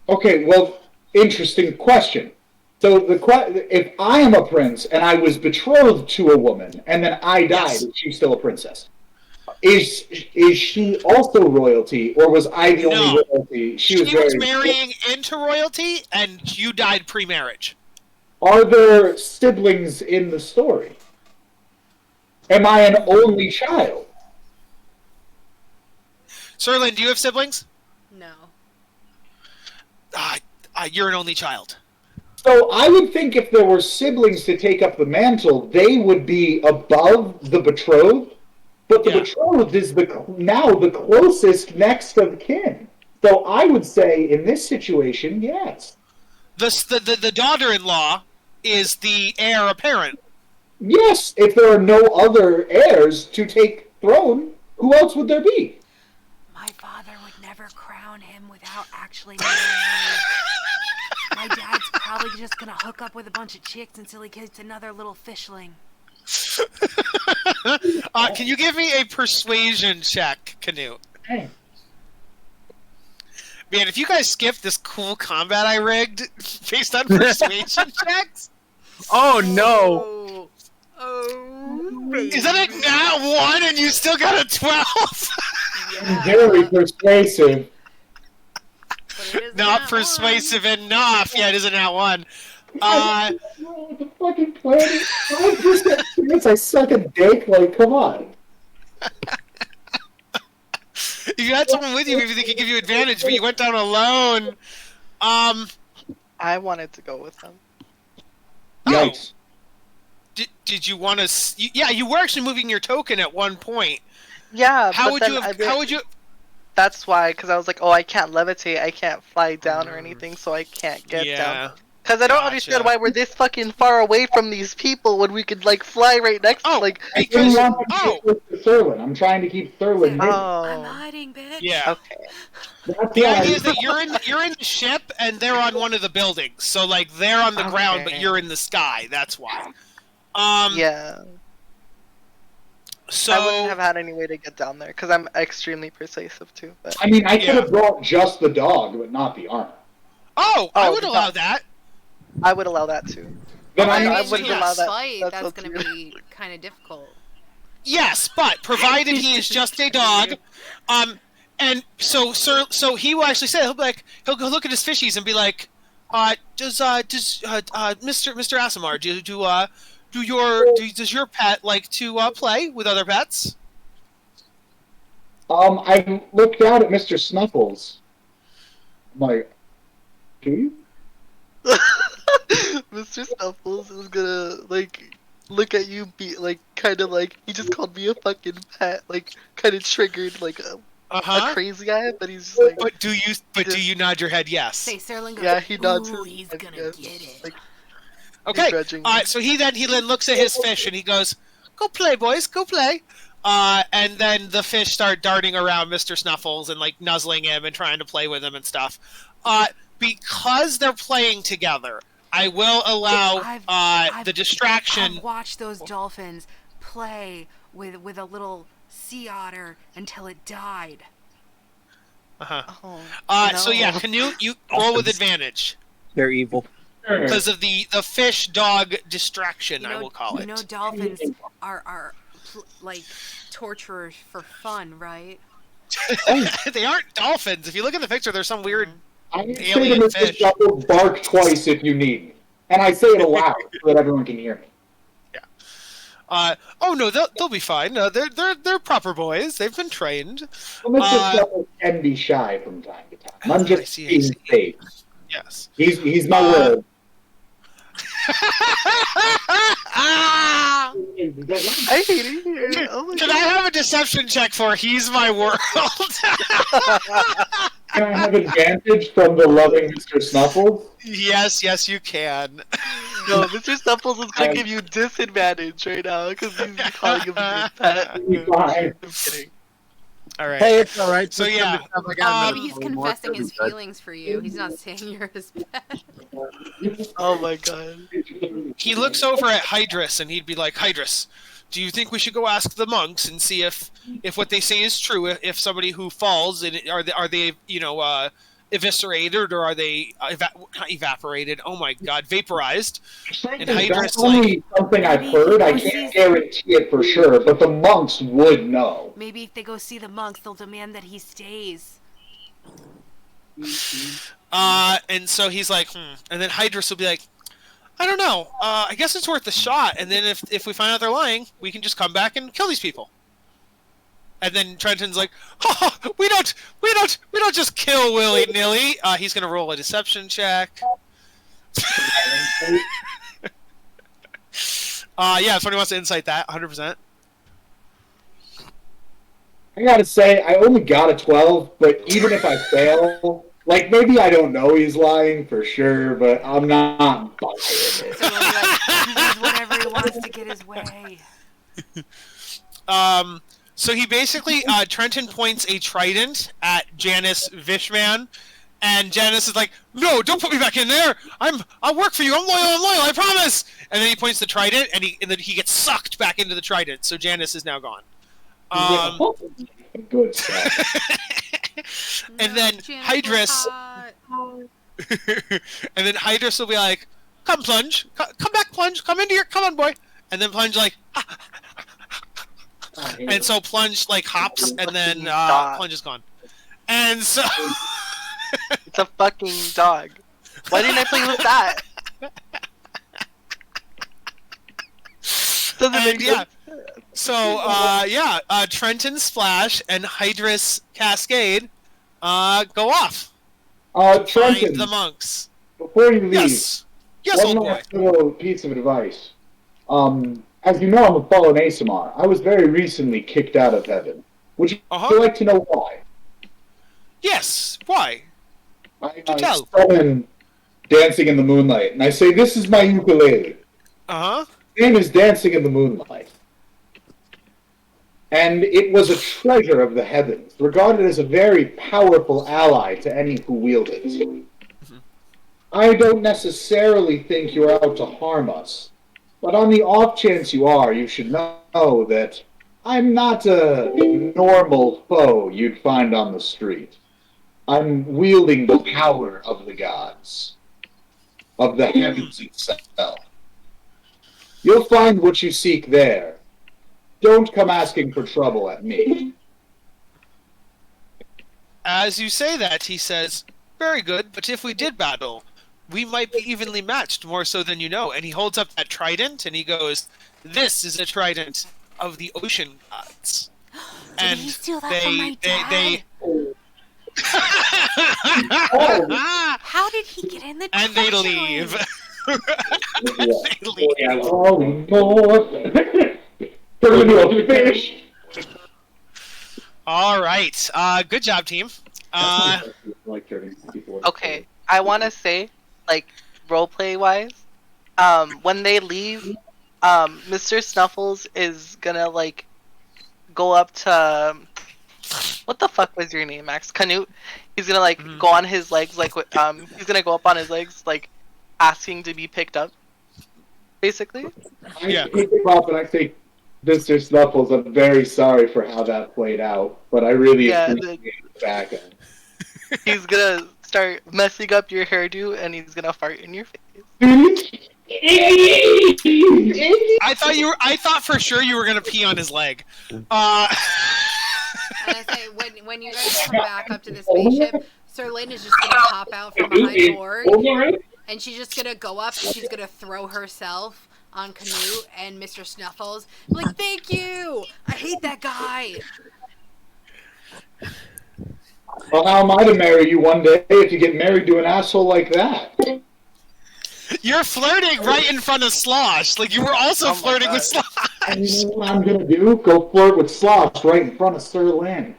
Okay, well, interesting question. So if I am a prince and I was betrothed to a woman and then I died, Yes. is she still a princess? Is she also royalty, or was I the only No. royalty? She was She was very. marrying into royalty, and you died pre-marriage. Are there siblings in the story? Am I an only child? Serlin, do you have siblings? No. You're an only child. So I would think if there were siblings to take up the mantle, they would be above the betrothed. But the Yeah. betrothed is now the closest next of kin. So I would say in this situation, yes. The daughter-in-law is the heir apparent. Yes, if there are no other heirs to take throne, who else would there be? My father would never crown him without actually marrying me. My dad's probably just gonna hook up with a bunch of chicks until he gets another little fishling. Can you give me a persuasion check, Canute? Hey. Man, if you guys skip this cool combat I rigged based on persuasion checks, Oh no! Baby. is that a nat 1 and you still got a 12? Yeah. Very persuasive. But it is Not nat persuasive enough. Yeah, it is a nat 1. The fucking planet. 5% chance I suck a dick. Like, come on. If you had someone with you, maybe they could give you advantage, but you went down alone. I wanted to go with them. Yikes. Did you want to? Yeah, you were actually moving your token at one point. Yeah, How but would then you have? How would you? That's why, because I was like, oh, I can't levitate, I can't fly down or anything, so I can't get down. Because I don't Gotcha. understand why we're this fucking far away from these people when we could like fly right next to like. I Because really want to get with Serlin. I'm trying to keep Serlin hidden. I'm Oh, hiding, bitch. yeah. okay. That's The why idea is that you're in the ship and they're on one of the buildings, so like they're on the ground, but Okay. you're in the sky. That's why. Yeah. So I wouldn't have had any way to get down there because I'm extremely persuasive too. But I mean, I could Yeah. have brought just the dog, but not the armor. I Oh, would the allow dog. that. I would allow that too. Then I I'm mean, I not. wouldn't to allow that. fight, That's that's so gonna cute. be kind of difficult. Yes, but provided he is just a dog, and so he will actually say he'll be like he'll go look at his fishies and be like, does Mr. Asimar does your pet like to play with other pets? I looked out at Mr. Snuffles. I'm like, do you? Mr. Snuffles is gonna like look at you, be like kind of like he just called me a fucking pet, like kind of triggered like a crazy guy, but he's just like But do you nod your head yes? Say, Serling goes, yeah, he nods. ooh, his he's head, gonna yes. get it. Like, Okay. begrudgingly. So he then looks at his fish and he goes, "Go play, boys, go play." And then the fish start darting around Mr. Snuffles and like nuzzling him and trying to play with him and stuff. Because they're playing together, I will allow the distraction. I've watched those dolphins play with a little sea otter until it died. oh, So yeah, Canute, you roll with advantage They're evil. because of the fish dog distraction. I will call You it. know, dolphins are like torturers for fun, right? They aren't dolphins. If you look at the picture, there's some weird. I would say to Alien Mr. fish. Snuffles, bark twice if you need me. And I say it aloud so that everyone can hear me. Oh no, they'll be fine. They're proper boys. They've been trained. Well, Mr. Snuffles can be shy from time to time. I'm I just see, I being see. safe. Yes. He's my word. Ah! I hate it here. Oh my Can I have a deception check for he's my world? Can I have advantage from the loving Mr. Snuffles? yes, you can. No, Mr. Snuffles is gonna give you disadvantage right now because he's calling him your pet. Fine. I'm kidding. All right. Hey, it's all right. So, Just yeah, come to stuff I got Maybe he's another one. confessing his Good. feelings for you. He's not saying you're his pet. Oh my god. He looks over at Hydrus and he'd be like, Hydrus, do you think we should go ask the monks and see if what they say is true? If somebody who falls and are they eviscerated, or are they not evaporated? Oh my god, vaporized. And That's Hydra's only something I've Maybe heard. I he can't sees- guarantee it for sure, but the monks would know. Maybe if they go see the monks, they'll demand that he stays. and so he's like, and then Hydrus will be like, I don't know. I guess it's worth a shot. And then if we find out they're lying, we can just come back and kill these people. And then Trenton's like, oh, we don't just kill willy nilly. He's gonna roll a deception check. Yeah, if somebody wants to insight that, 100%. I gotta say, I only got a 12, but even if I fail, like, maybe I don't know he's lying for sure, but I'm not buying it. So they'll be like, he does whatever he wants to get his way. So he basically, Trenton points a trident at Janice Vishman, and Janice is like, no, don't put me back in there! I'll work for you, I'm loyal, I promise! And then he points the trident, and then he gets sucked back into the trident, so Janice is now gone. Good stuff. And then Hydrus, and then Hydrus will be like, come Plunge, come back Plunge, come into here, come on boy! And then Plunge like, and so Plunge like hops, and then Plunge is gone. And so It's a fucking dog. Why didn't I play with that? Doesn't and make yeah, sense. so Trenton Splash and Hydrus Cascade go off. Find Trenton, the monks. before you leave, Yes, one old boy. last little piece of advice. As you know, I'm a fallen Asimar. I was very recently kicked out of heaven. Would you like to know why? Yes. Why? I tell. summon Dancing in the Moonlight, and I say, this is my ukulele. His name is Dancing in the Moonlight. And it was a treasure of the heavens, regarded as a very powerful ally to any who wield it. I don't necessarily think you're out to harm us, but on the off chance you are, you should know that I'm not a normal foe you'd find on the street. I'm wielding the power of the gods, of the heavens itself. You'll find what you seek there. Don't come asking for trouble at me. As you say that, he says, very good, but if we did battle, we might be evenly matched, more so than you know. And he holds up that trident, and he goes, this is a trident of the ocean gods. Did he steal that from my dad? How did he get in the and they treasure leave. room? They leave. Oh, Lord. Turn into a fish. All right. Good job, team. Okay, I want to say, like, roleplay wise, when they leave, Mr. Snuffles is gonna, like, go up to, what the fuck was your name, Max? Canute? He's gonna, like, go on his legs, like, he's gonna go up on his legs, like, asking to be picked up, basically. I pick him up and I say, Mr. Snuffles, I'm very sorry for how that played out, but I really appreciate the back end. He's gonna start messing up your hairdo, and he's gonna fart in your face. I thought for sure you were gonna pee on his leg. And I say, when you guys come back up to the spaceship, Sirlane is just gonna pop out from behind board, and she's just gonna go up and she's gonna throw herself on Canute and Mr. Snuffles. Like, thank you! I hate that guy! Well, how am I to marry you one day if you get married to an asshole like that? You're flirting right in front of Slosh. Like, you were also flirting with Slosh. And you know what I'm gonna do? Go flirt with Slosh right in front of Sir Lynn.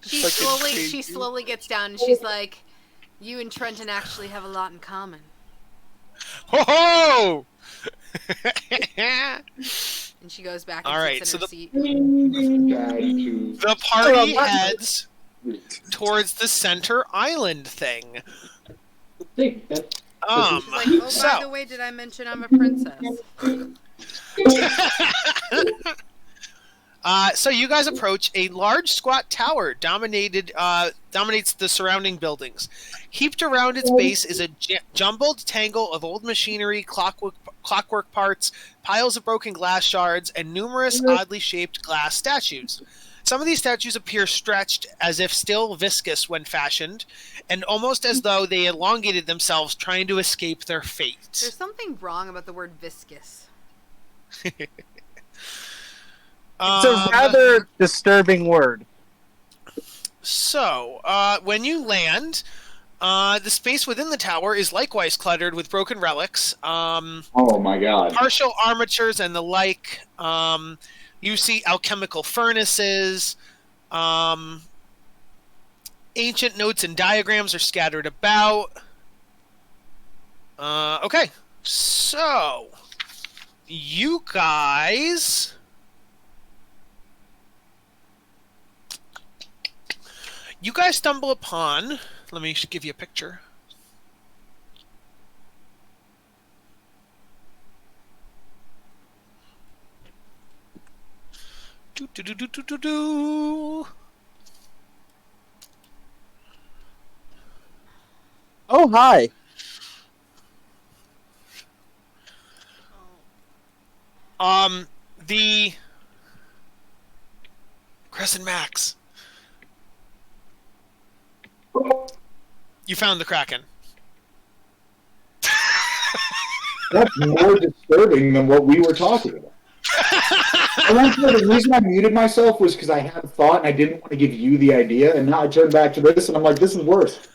She slowly gets down and she's like, you and Trenton actually have a lot in common. Ho-ho! And she goes back and sits in her seat. The party heads towards the center island thing. She's like, oh, by the way, did I mention I'm a princess? So you guys approach a large, squat tower dominates the surrounding buildings. Heaped around its base is a jumbled tangle of old machinery, clockwork parts, piles of broken glass shards, and numerous oddly shaped glass statues. Some of these statues appear stretched as if still viscous when fashioned, and almost as though they elongated themselves trying to escape their fate. There's something wrong about the word viscous. It's a rather disturbing word. So, when you land, the space within the tower is likewise cluttered with broken relics, Oh my god. partial armatures, and the like. You see alchemical furnaces. Ancient notes and diagrams are scattered about. Okay, so you guys. You guys stumble upon. Let me give you a picture. Do. Oh, hi. The Crescent Max. You found the Kraken. That's more disturbing than what we were talking about. The reason I muted myself was because I had a thought and I didn't want to give you the idea, and now I turn back to this and I'm like, this is worse.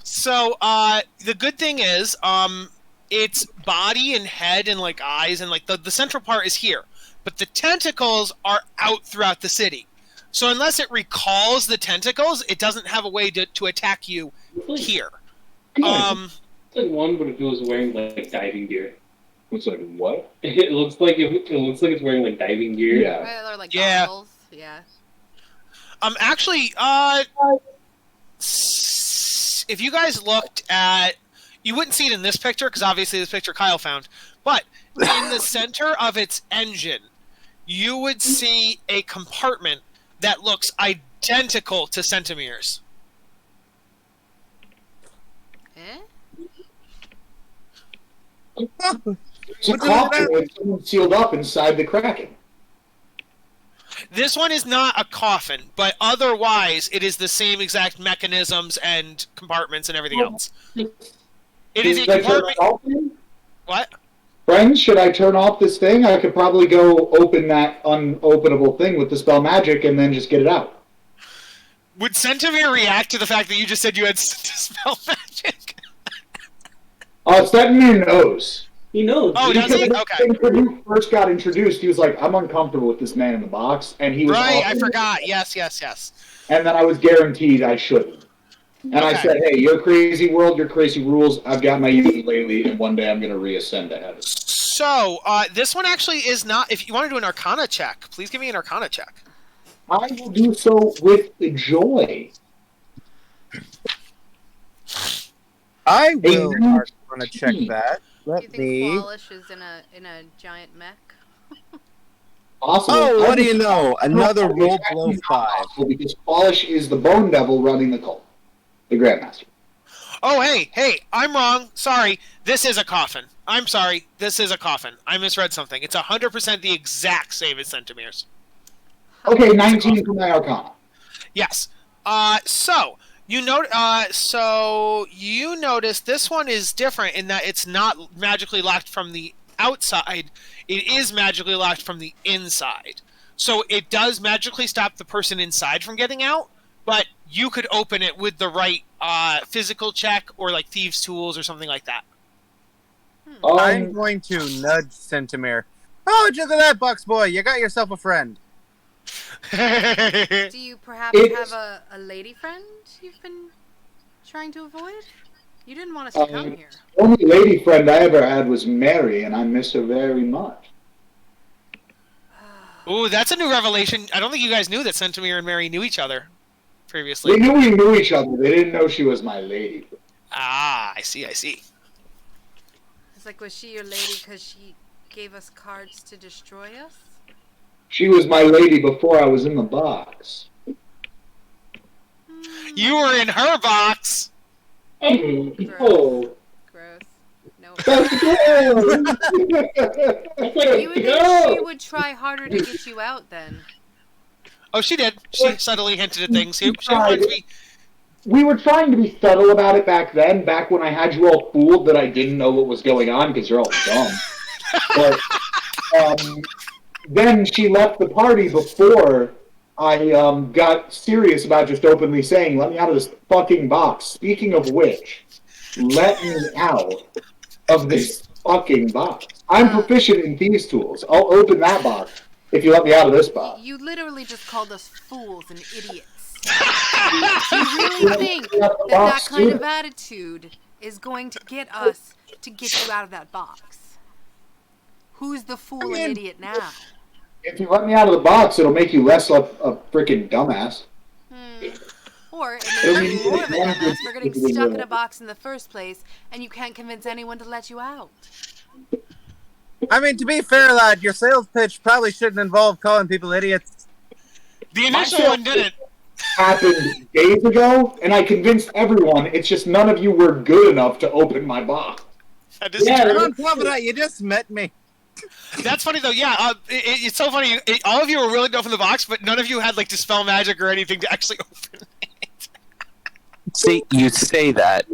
So, the good thing is, its body and head and like eyes and like the central part is here, but the tentacles are out throughout the city. So unless it recalls the tentacles, it doesn't have a way to attack you here. It's like one, but if it was wearing like diving gear. It's like, what? It looks like it's wearing like diving gear. Yeah. Right, or like Yeah. goggles. Yeah. Actually, if you guys looked at, you wouldn't see it in this picture because obviously this picture Kyle found, but in the center of its engine, you would see a compartment that looks identical to Centimere's. Eh? It's a coffin with someone sealed up inside the Kraken. This one is not a coffin, but otherwise it is the same exact mechanisms and compartments and everything else. It is a Should I turn compartment. it off then? What? Friends, should I turn off this thing? I could probably go open that unopenable thing with the spell magic and then just get it out. Would Centimere react to the fact that you just said you had spell magic? Centimere knows. He knows. Oh, does he? Okay. When you first got introduced, he was like, I'm uncomfortable with this man in the box. And he was Right, I awesome. forgot. Yes. And then I was guaranteed I shouldn't. And I Okay. said, hey, your crazy world, your crazy rules, I've got my ukulele, and one day I'm going to reascend to heaven. So, this one actually is not. If you want to do an Arcana check, please give me an Arcana check. I will do so with joy. I will Amen. want to check that. Do you Let think me. Kwalish is in a giant mech? Awesome. Oh, what do you know? Another No, roll it's below actually 5. not possible because Polish is the Bone Devil running the cult. The Grandmaster. Oh, hey, I'm wrong. Sorry, this is a coffin. I'm sorry, this is a coffin. I misread something. It's 100% the exact same as Centimere's. Okay, 19 for my Arcana. Yes. So you notice this one is different in that it's not magically locked from the outside. It is magically locked from the inside. So it does magically stop the person inside from getting out, but you could open it with the right physical check or like thieves' tools or something like that. I'm going to nudge Centimere. Oh, look at that, Bucks boy! You got yourself a friend. Do you perhaps It's- have a lady friend you've been trying to avoid? You didn't want us to come here. The only lady friend I ever had was Mary, and I miss her very much. Ooh, that's a new revelation. I don't think you guys knew that Centimere and Mary knew each other previously. They knew we knew each other. They didn't know she was my lady. Ah, I see. It's like, was she your lady because she gave us cards to destroy us? She was my lady before I was in the box. You were in her box. Oh, Gross. No. that's good. You would think she would try harder to get you out then. Oh, she did. She subtly hinted at things. She tried. wanted to be. We were trying to be subtle about it back then, back when I had you all fooled that I didn't know what was going on because you're all dumb. But then she left the party before I got serious about just openly saying, let me out of this fucking box. Speaking of which, let me out of this fucking box. I'm proficient in these tools. I'll open that box if you let me out of this box. You literally just called us fools and idiots. Do you really think that kind of attitude is going to get us to get you out of that box? Who's the fool and idiot now? If you let me out of the box, it'll make you less of a freaking dumbass. Or it makes you more of a dumbass for getting stuck in a box in the first place, and you can't convince anyone to let you out. I mean, to be fair, lad, your sales pitch probably shouldn't involve calling people idiots. The initial one didn't. Happened days ago, and I convinced everyone. It's just none of you were good enough to open my box. That is And true. on top of that, you just met me. That's funny though. Yeah, it's so funny. All of you were willing to open the box, but none of you had like dispel magic or anything to actually open it. See, you say that.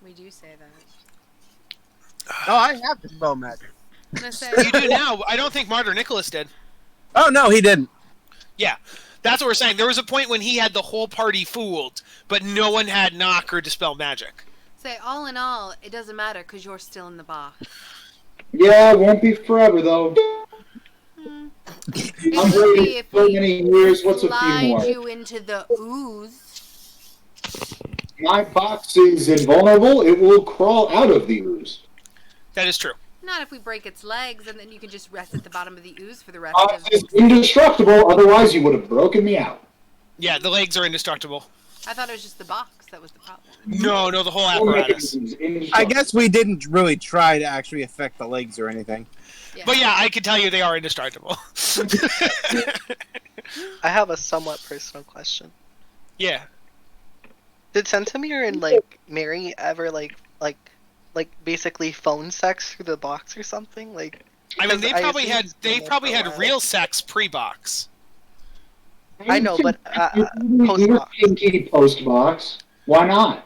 We do say that. Oh, I have to spell magic. I'm gonna say, You do now. I don't think Martyr Nicholas did. Oh, no, he didn't. Yeah, that's what we're saying. There was a point when he had the whole party fooled, but no one had knock or dispel magic. say, all in all, it doesn't matter because you're still in the box. Yeah, it won't be forever though. It I'm would be waiting if so we many years. What's a few slide more? you into the ooze. My box is invulnerable. It will crawl out of the ooze. That is true. Not if we break its legs, and then you can just rest at the bottom of the ooze for the rest Box of is indestructible. Otherwise, you would have broken me out. Yeah, the legs are indestructible. I thought it was just the box that was the problem. No, the whole apparatus. I guess we didn't really try to actually affect the legs or anything. Yeah. But yeah, I can tell you they are indestructible. I have a somewhat personal question. Yeah. Did Centimere and like Mary ever like basically phone sex through the box or something? Like, I mean, they because probably assume had it's been there for a while. real sex pre-box. I know, but You're post-box. kinky post-box. Why not?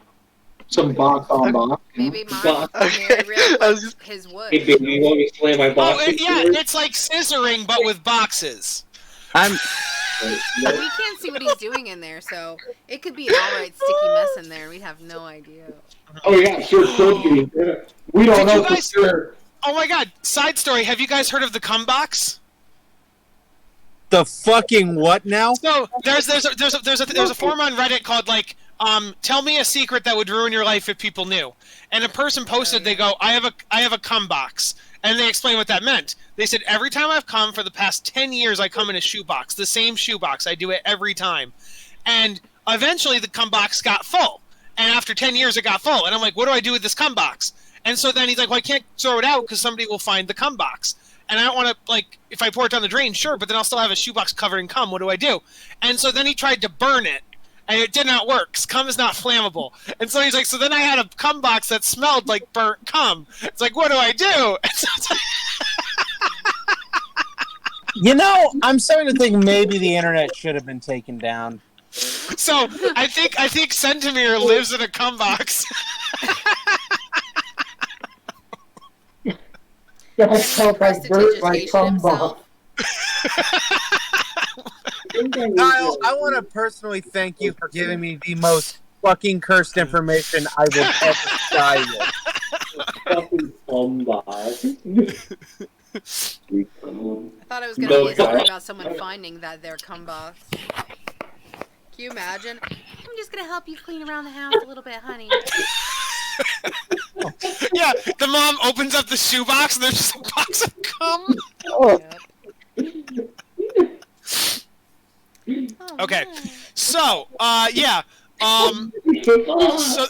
Some box on box. Maybe Box. Okay. really I was likes his wood. Hey, baby, you want me to slam my box? Yeah, it's like scissoring but with boxes. I'm. We can't see what he's doing in there, so it could be an alright sticky mess in there. We'd have no idea. Oh yeah, sure could be. We don't Did know you for guys- sure. Oh my god, side story, have you guys heard of the cum box? The fucking what now? So there's a forum on Reddit called like tell me a secret that would ruin your life if people knew. And a person posted, they go, I have a cum box. And they explain what that meant. They said, every time I've come for the past 10 years, I come in a shoebox, the same shoebox. I do it every time. And eventually the cum box got full. And after 10 years, it got full. And I'm like, what do I do with this cum box? And so then he's like, well, I can't throw it out because somebody will find the cum box. And I don't want to, like, if I pour it down the drain, sure, but then I'll still have a shoebox covered in cum. What do I do? And so then he tried to burn it. And it did not work, because cum is not flammable. And so he's like, so then I had a cum box that smelled like burnt cum. It's like, what do I do? You know, I'm starting to think maybe the internet should have been taken down. So I think Centimere lives in a cum box. That's how I burnt my Prestidigitation cum himself. box. Kyle, I want to personally thank you for giving me the most fucking cursed information I will ever die with. Fucking box. I thought it was going to be a story about someone finding that their cum box. Can you imagine? I'm just going to help you clean around the house a little bit, honey. Yeah, the mom opens up the shoebox and there's just a box of cum. Yep. Oh, Okay, no. so, yeah. So,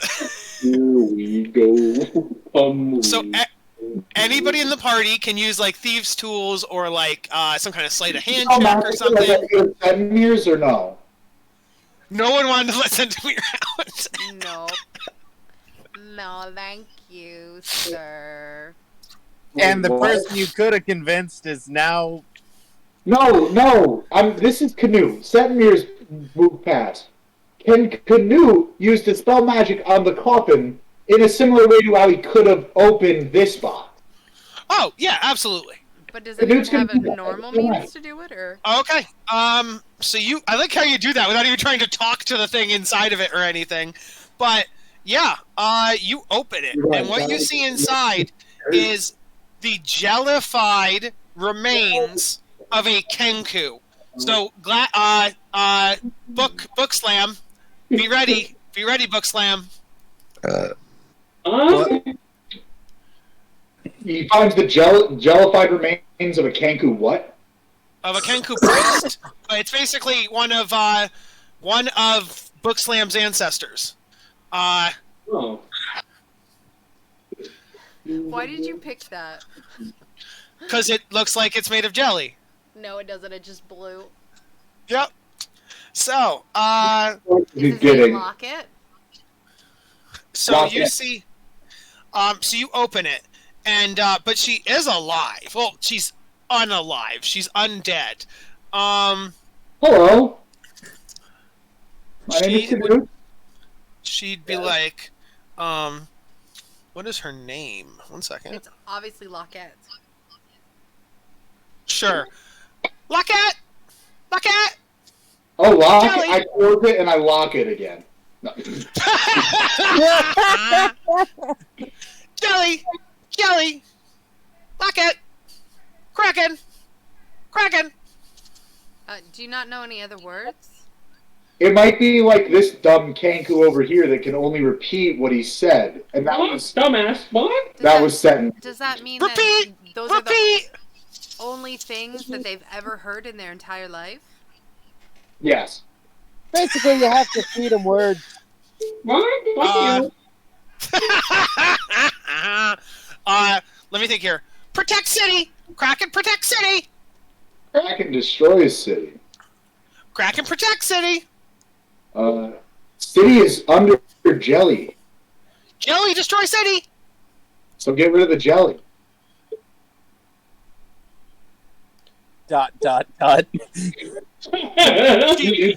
Here we go. So anybody in the party can use like thieves' tools or like some kind of sleight of hand Oh, check or magic, something. like 7 years or no? No one wanted to listen to me out. No. No, thank you, sir. And the What? person you could have convinced is now. No. This is Canoe. 7 years moved past. Can Canoe use dispel magic on the coffin in a similar way to how he could have opened this box? Oh yeah, absolutely. But does The anyone dude's gonna have a do that. normal You're means right. to do it, or? Okay. So I like how you do that without even trying to talk to the thing inside of it or anything. But yeah, you open it, You're right. and what you see inside is the jellified remains of a kenku. So, book slam. Be ready, book slam. He finds the jellified remains of a Kenku what? Of a kenku priest. But it's basically one of Book Slam's ancestors. Oh. Why did you pick that? Because it looks like it's made of jelly. No, it doesn't. It just blew. Yep. So, He's Is it a getting. locket? so Lock you it. see, so you open it, and but she is alive. Well, she's unalive. She's undead. Hello. My name is She Canoe. she'd be like, what is her name? One second. It's obviously locket. Sure. Locket! Locket! Oh, lock Jelly. it. I close it and I lock it again. No. Jelly! Jelly! Locket! Kraken! Kraken! Do you not know any other words? It might be like this dumb Kenku over here that can only repeat what he said, and that What? was Dumbass. What? that was sentence. Does that mean Repeat! that those are the Repeat! only things that they've ever heard in their entire life? Yes. Basically, you have to feed them words. What? Fuck you. Let me think here. Protect city! Kraken protect city! Kraken destroys city. Kraken protect city! City is under jelly, Jelly destroy city! so get rid of the jelly. Dot. You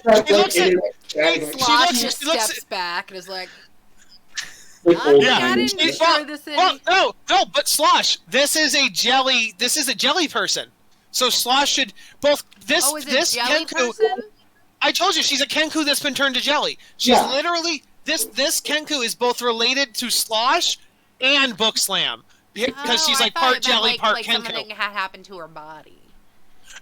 tried She looks at- Slosh looks- just she looks steps back and is like, Yeah. I didn't She- destroy the city. Well, no, but Slosh, this is a jelly person. So Slosh should both this Oh, is it this jelly Kenku. person? I told you she's a Kenku that's been turned to jelly. She's Yeah. literally this Kenku is both related to Slosh and Book Slam because Oh, she's I like thought part it meant jelly, part like Kenku. something had happened to her body.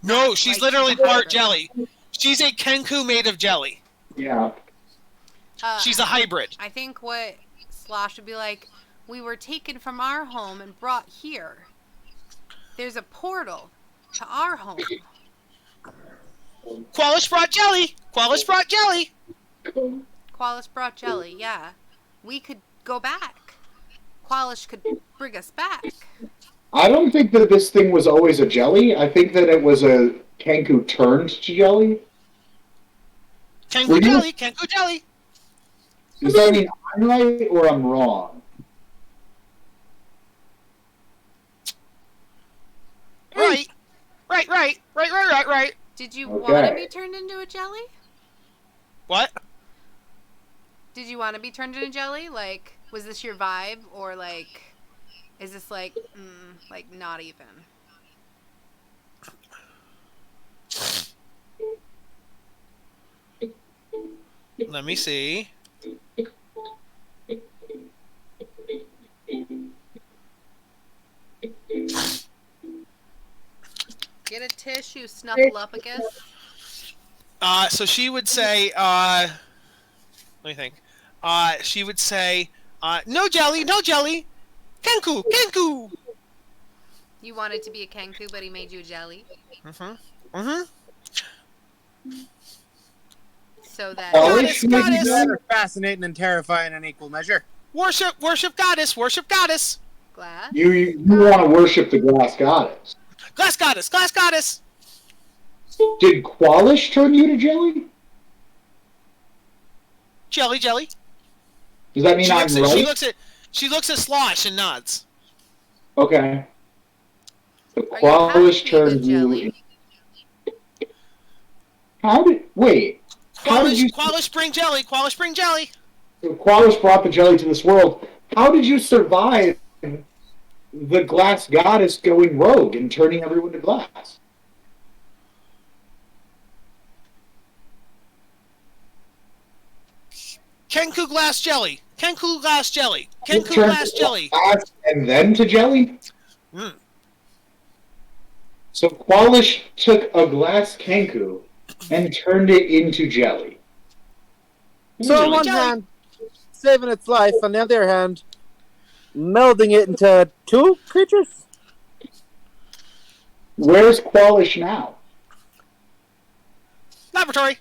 No, she's like literally she's a part hybrid. jelly. She's a Kenku made of jelly. Yeah. She's a hybrid. I think what Slosh would be like, we were taken from our home and brought here. There's a portal to our home. Kwalish brought jelly. Kwalish brought jelly. Qualish brought jelly, yeah. We could go back. Qualish could bring us back. I don't think that this thing was always a jelly. I think that it was a Kenku turned to jelly. Were Kenku you- jelly. Kenku jelly. Does that mean I'm right or I'm wrong? Right. Right. Did you Okay. want to be turned into a jelly? What? Did you want to be turned into jelly? Like, was this your vibe? Or, like, is this, like, not even? Let me see. Get a tissue, snuffleupagus. So she would say, let me think. She would say, no jelly, Kenku, Kenku. You wanted to be a Kenku, but he made you a jelly. So that... Oh, Goddess, goddess. They're fascinating and terrifying in equal measure. Worship goddess. Worship goddess. Glass. You want to worship the glass goddess. Glass goddess. Glass goddess. Did Kwalish turn you to jelly? Jelly. Jelly. Does that mean She I'm looks at. right? She looks at Slosh and nods. Okay. So Are you happy Kwalish to turned you. jelly? How did wait? How did you? Kwalish bring jelly. Kwalish bring jelly. So Kwalish brought the jelly to this world. How did you survive the glass goddess going rogue and turning everyone to glass? Kenku glass jelly. Kenku glass jelly. You Kenku turned glass to jelly. glass and then to jelly? Mm. So Kwalish took a glass Kenku and turned it into jelly. So on Jelly, one jelly. hand, saving its life, on the other hand, melding it into two creatures? Where's Kwalish now? Laboratory.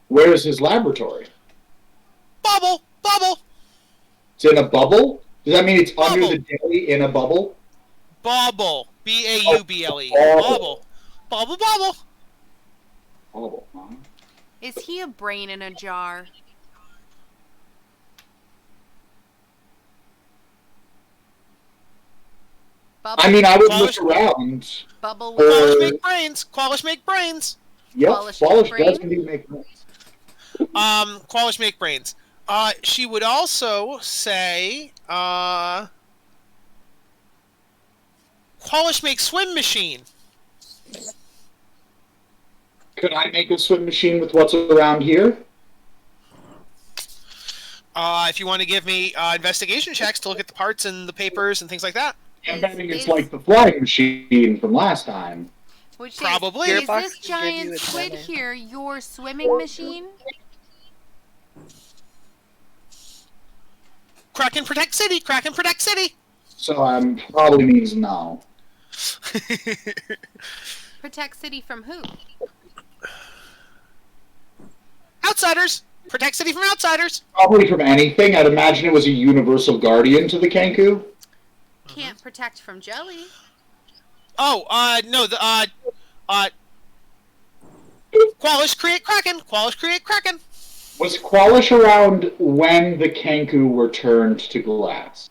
Where's his laboratory? Bubble. Bubble. It's in a bubble? Does that mean it's under Bubble. the jelly in a bubble? Bubble. Bauble. Bubble. Bubble. Bubble. Bubble, huh? Is he a brain in a jar? Bubble. I mean, I would Kwalish- look around. Bubble with Kwalish make brains. Kwalish make brains. Yep, Kwalish Kwalish brain? does indeed make sense. Kwalish make brains. She would also say, Kwalish make swim machine. Could I make a swim machine with what's around here? If you want to give me investigation checks to look at the parts and the papers and things like that. I'm betting it's like the flying machine from last time. Which Probably. Is Gearbox this can give you giant squid advantage. here your swimming machine? Kraken protect city. Kraken protect city. So probably means no. Protect city from who? Outsiders. Protect city from outsiders. Probably from anything. I'd imagine it was a universal guardian to the Kenku. Can't protect from jelly. Oh, no, Kwalish create Kraken. Kwalish create Kraken. Was Kwalish around when the Kenku were turned to glass?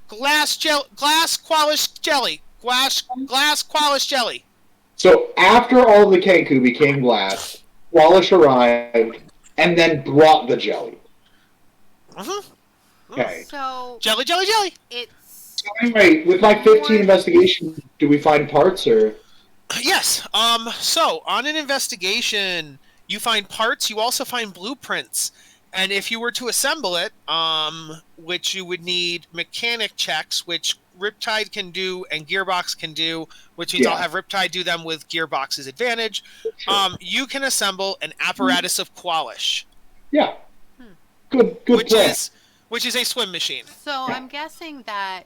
Glass Kwalish jelly. Glass Kwalish jelly. So after all the Kenku became glass, Kwalish arrived and then brought the jelly. Okay. So Jelly, jelly, jelly. it's So anyway, with my 15 investigation, do we find parts or? Yes. So on an investigation, you find parts. You also find blueprints, and if you were to assemble it, which you would need mechanic checks, which Riptide can do and Gearbox can do, which means I'll have Riptide do them with Gearbox's advantage. Sure. You can assemble an apparatus of Kwalish. Yeah. Good Which is a swim machine. so I'm guessing that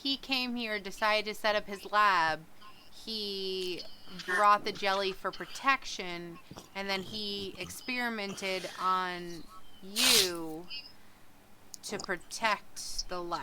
he came here, decided to set up his lab. He brought the jelly for protection, and then he experimented on you to protect the lab.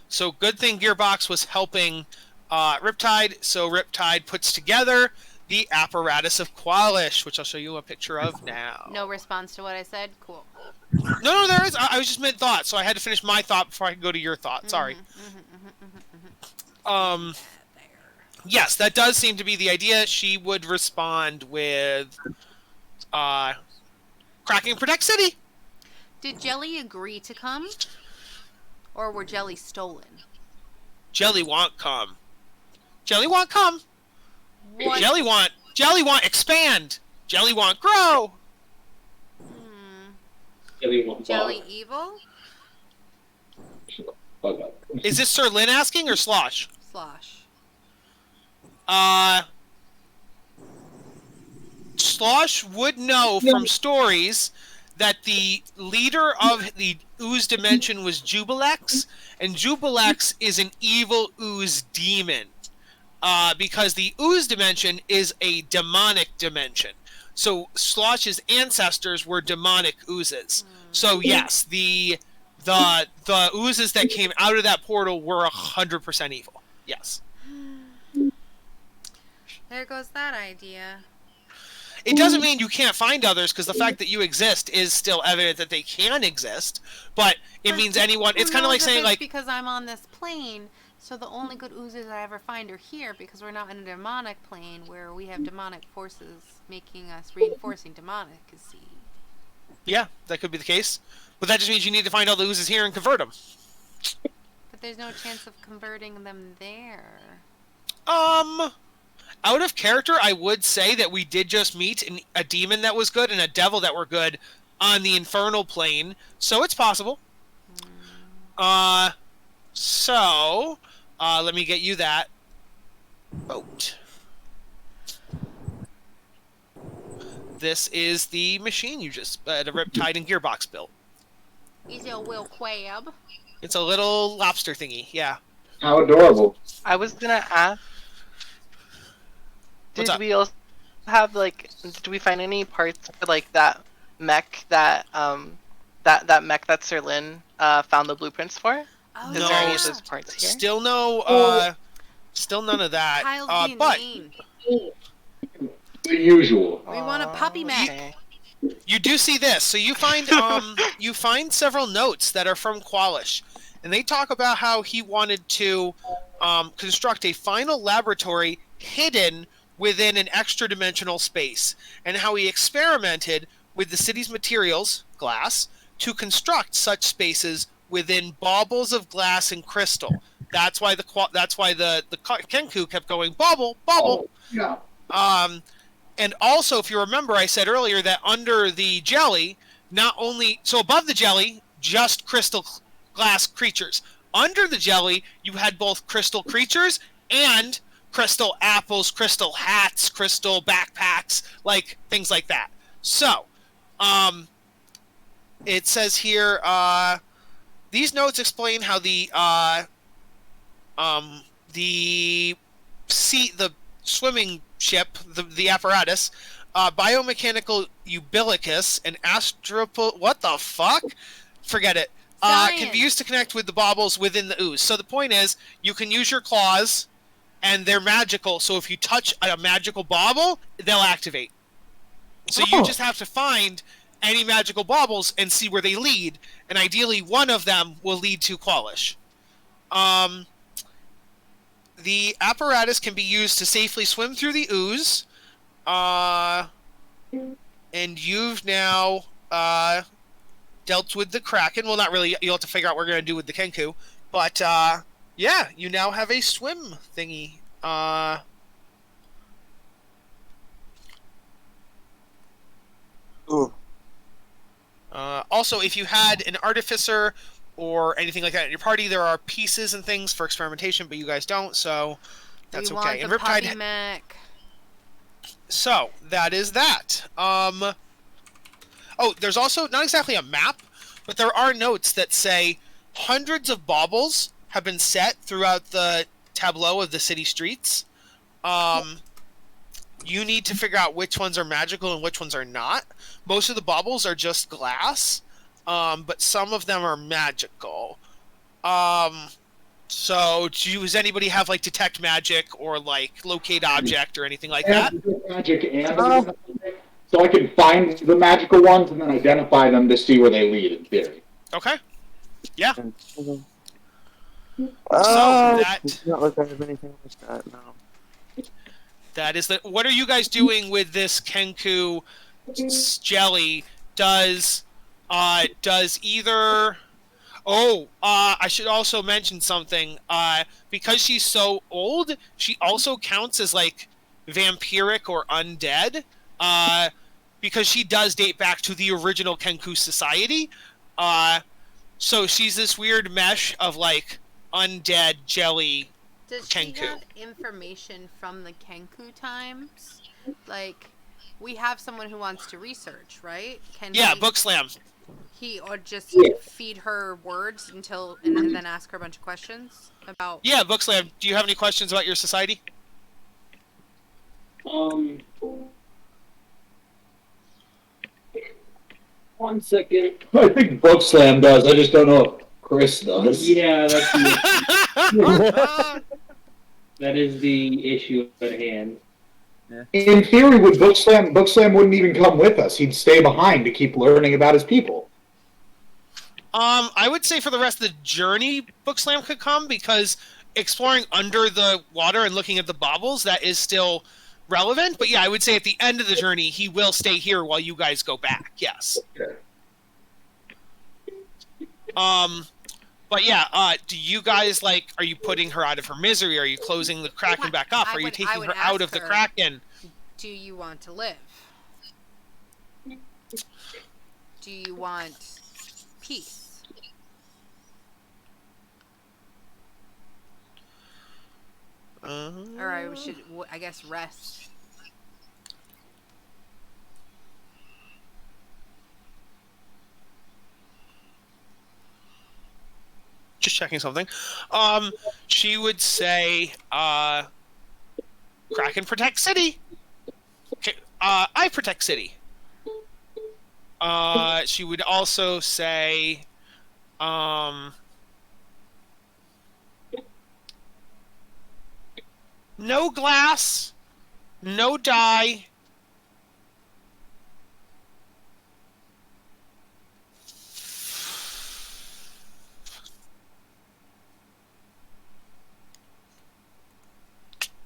So good thing Gearbox was helping Riptide, so Riptide puts together the apparatus of Kwalish, which I'll show you a picture of now. No response to what I said? Cool. No, there is. I was just mid-thought, so I had to finish my thought before I could go to your thought. Sorry. Yes, that does seem to be the idea. She would respond with Cracking Protect City. Did Jelly agree to come? Or were Jelly stolen? Jelly want come. Jelly want come. What? Jelly want expand. Jelly want grow. Jelly evil? Is this Sir Lin asking or Slosh? Slosh. Slosh would know from stories that the leader of the ooze dimension was Jubilex, and Jubilex is an evil ooze demon. Because the ooze dimension is a demonic dimension. So Slosh's ancestors were demonic oozes. So yes, the oozes that came out of that portal were 100% evil. Yes. There goes that idea. It doesn't mean you can't find others, because the fact that you exist is still evident that they can exist. But it means anyone. It's kind of like saying, like, because I'm on this plane, so the only good oozes I ever find are here, because we're not in a demonic plane where we have demonic forces making us reinforcing demonic. See. Yeah, that could be the case. But that just means you need to find all the oozes here and convert them. But there's no chance of converting them there. Out of character, I would say that we did just meet a demon that was good and a devil that were good on the infernal plane, so it's possible. Let me get you that boat. This is the machine you just the Riptide and Gearbox built. He's a Will Quab. It's a little lobster thingy, yeah. How adorable. I was gonna ask. What's Did up? we also have did we find any parts for that mech that that mech that Sir Lin found the blueprints for? Oh, Is No, there any of s- those parts here? Still no, still none of that. Kyle's But name. The usual. We want a puppy mech. Okay. you do see this. So you find you find several notes that are from Kwalish, and they talk about how he wanted to construct a final laboratory hidden within an extra-dimensional space, and how he experimented with the city's materials, glass, to construct such spaces within baubles of glass and crystal. That's why the Kenku kept going bauble, bauble. Yeah. And also, if you remember, I said earlier that under the jelly, above the jelly, just crystal glass creatures. Under the jelly, you had both crystal creatures and crystal apples, crystal hats, crystal backpacks, like things like that. So, it says here, these notes explain how the swimming ship, the apparatus, biomechanical umbilicus, and what the fuck? Forget it. Can be used to connect with the baubles within the ooze. So the point is, you can use your claws, and they're magical, so if you touch a magical bauble, they'll activate. So you just have to find any magical baubles and see where they lead, and ideally one of them will lead to Kwalish. The apparatus can be used to safely swim through the ooze, and you've now dealt with the Kraken. Well, not really. You'll have to figure out what we're going to do with the Kenku, but yeah, you now have a swim thingy. Ooh. Also, if you had an artificer or anything like that in your party, there are pieces and things for experimentation, but you guys don't, so that's we okay. Want And the puppy Riptide. mech. So that is that. Oh, there's also not exactly a map, but there are notes that say hundreds of baubles have been set throughout the tableau of the city streets. You need to figure out which ones are magical and which ones are not. Most of the baubles are just glass, but some of them are magical. So does anybody have like detect magic or like locate object or anything like that? Magic and so I can find the magical ones and then identify them to see where they lead in theory. Okay. Yeah. So that- does not look like I have anything like that. No. That is the. What are you guys doing with this Kenku jelly? Does either? Oh, I should also mention something. Because she's so old, she also counts as like vampiric or undead. Because she does date back to the original Kenku society. So she's this weird mesh of like undead jelly. Does Kenku. she have information from the Kenku times? Like, we have someone who wants to research, right? Can Yeah, he, book slam. he or just Yeah. feed her words until and then ask her a bunch of questions about? Yeah, book slam. Do you have any questions about your society? One second. I think Book Slam does. I just don't know if Chris does. Yeah, that's that is the issue at hand. In theory, with Book Slam wouldn't even come with us. He'd stay behind to keep learning about his people. I would say for the rest of the journey, book slam could come because exploring under the water and looking at the baubles, that is still relevant. But yeah, I would say at the end of the journey, he will stay here while you guys go back. Yes. Okay. But yeah, do you guys are you putting her out of her misery? Are you closing the Kraken back up? Are you taking her out of the Kraken? Do you want to live? Do you want peace? Or I should, I guess, rest. Just checking something. She would say, Kraken protect city. Okay, I protect city. She would also say, no glass, no dye.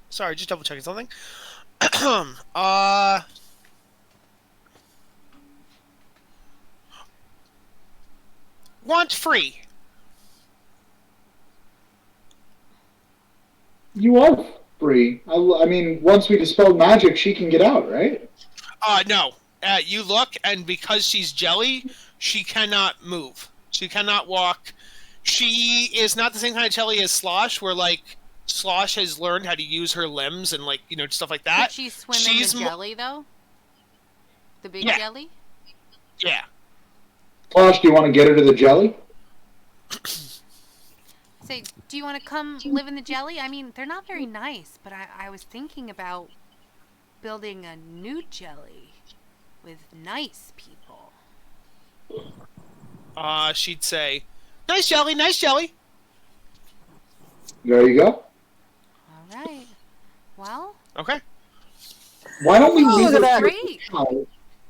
Sorry, just double checking something. Want free. You are free. I mean, once we dispel magic, she can get out, right? No. You look, and because she's jelly, she cannot move. She cannot walk. She is not the same kind of jelly as Slosh, where, Slosh has learned how to use her limbs and, stuff like that. Could she swim in the jelly, though? The big jelly? Yeah. Flash, do you want to get her to the jelly? Say, do you want to come live in the jelly? I mean, they're not very nice, but I was thinking about building a new jelly with nice people. She'd say, nice jelly, nice jelly. There you go. All right. Well. Okay. Why don't we leave her here Great. for now?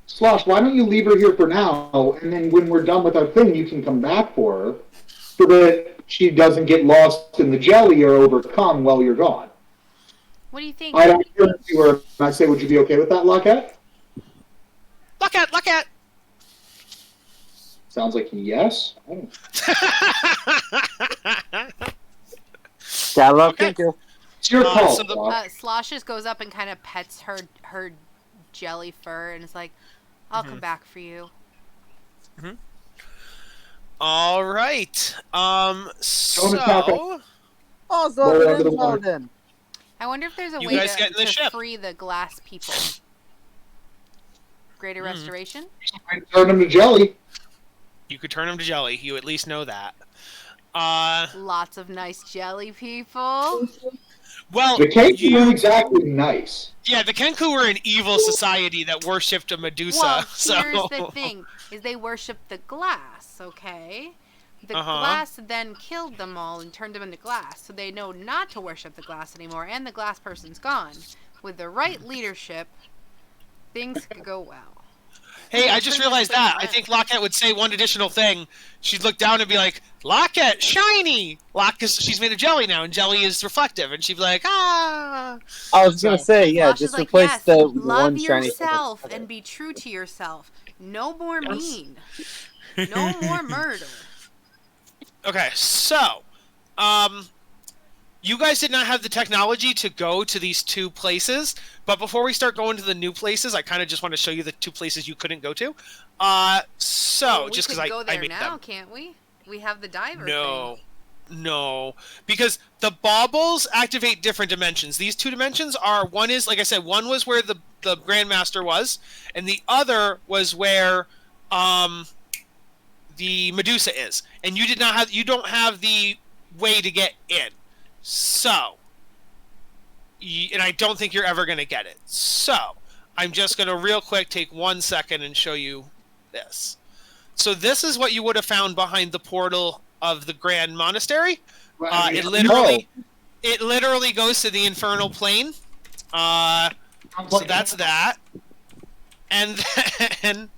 Slosh, why don't you leave her here for now, and then when we're done with our thing, you can come back for her, so that she doesn't get lost in the jelly or overcome while you're gone. What do you think? I don't hear her, and I say, would you be okay with that, Lockett? Lockett! Sounds like yes. Oh. Thank you. It's your call. Slosh just goes up and kind of pets her jelly fur and is like, I'll come back for you. Mm-hmm. All right. So... Also, then. I wonder if there's a You way guys get in the to ship. free the glass people. Greater restoration? Turn him to jelly. You could turn him to jelly. You at least know that. Lots of nice jelly people. Well, The Kenku weren't exactly nice. Yeah, the Kenku were an evil society that worshipped a Medusa. Well, so here's the thing, is they worship the glass, okay? The glass then killed them all and turned them into glass, so they know not to worship the glass anymore, and the glass person's gone. With the right leadership, things could go well. Hey, I just realized that. I think Lockett would say one additional thing. She'd look down and be like, Lockett, shiny! Because she's made of jelly now, and jelly is reflective. And she'd be like, ah! I was going to say, yeah, Slosh just is like, replace yes, the love one shiny yourself and be true to yourself. No more mean. No more murder. Okay, so, you guys did not have the technology to go to these two places, but before we start going to the new places, I kind of just want to show you the two places you couldn't go to. We Just because could go I there made now, them. can't we? We have the diver No. thing. No, because the baubles activate different dimensions. These two dimensions are, one is, like I said, one was where the Grandmaster was, and the other was where the Medusa is. And you don't have the way to get in. So, and I don't think you're ever going to get it. So, I'm just going to real quick take 1 second and show you this. So this is what you would have found behind the portal of the Grand Monastery. It literally goes to the infernal plane. So that's that. And then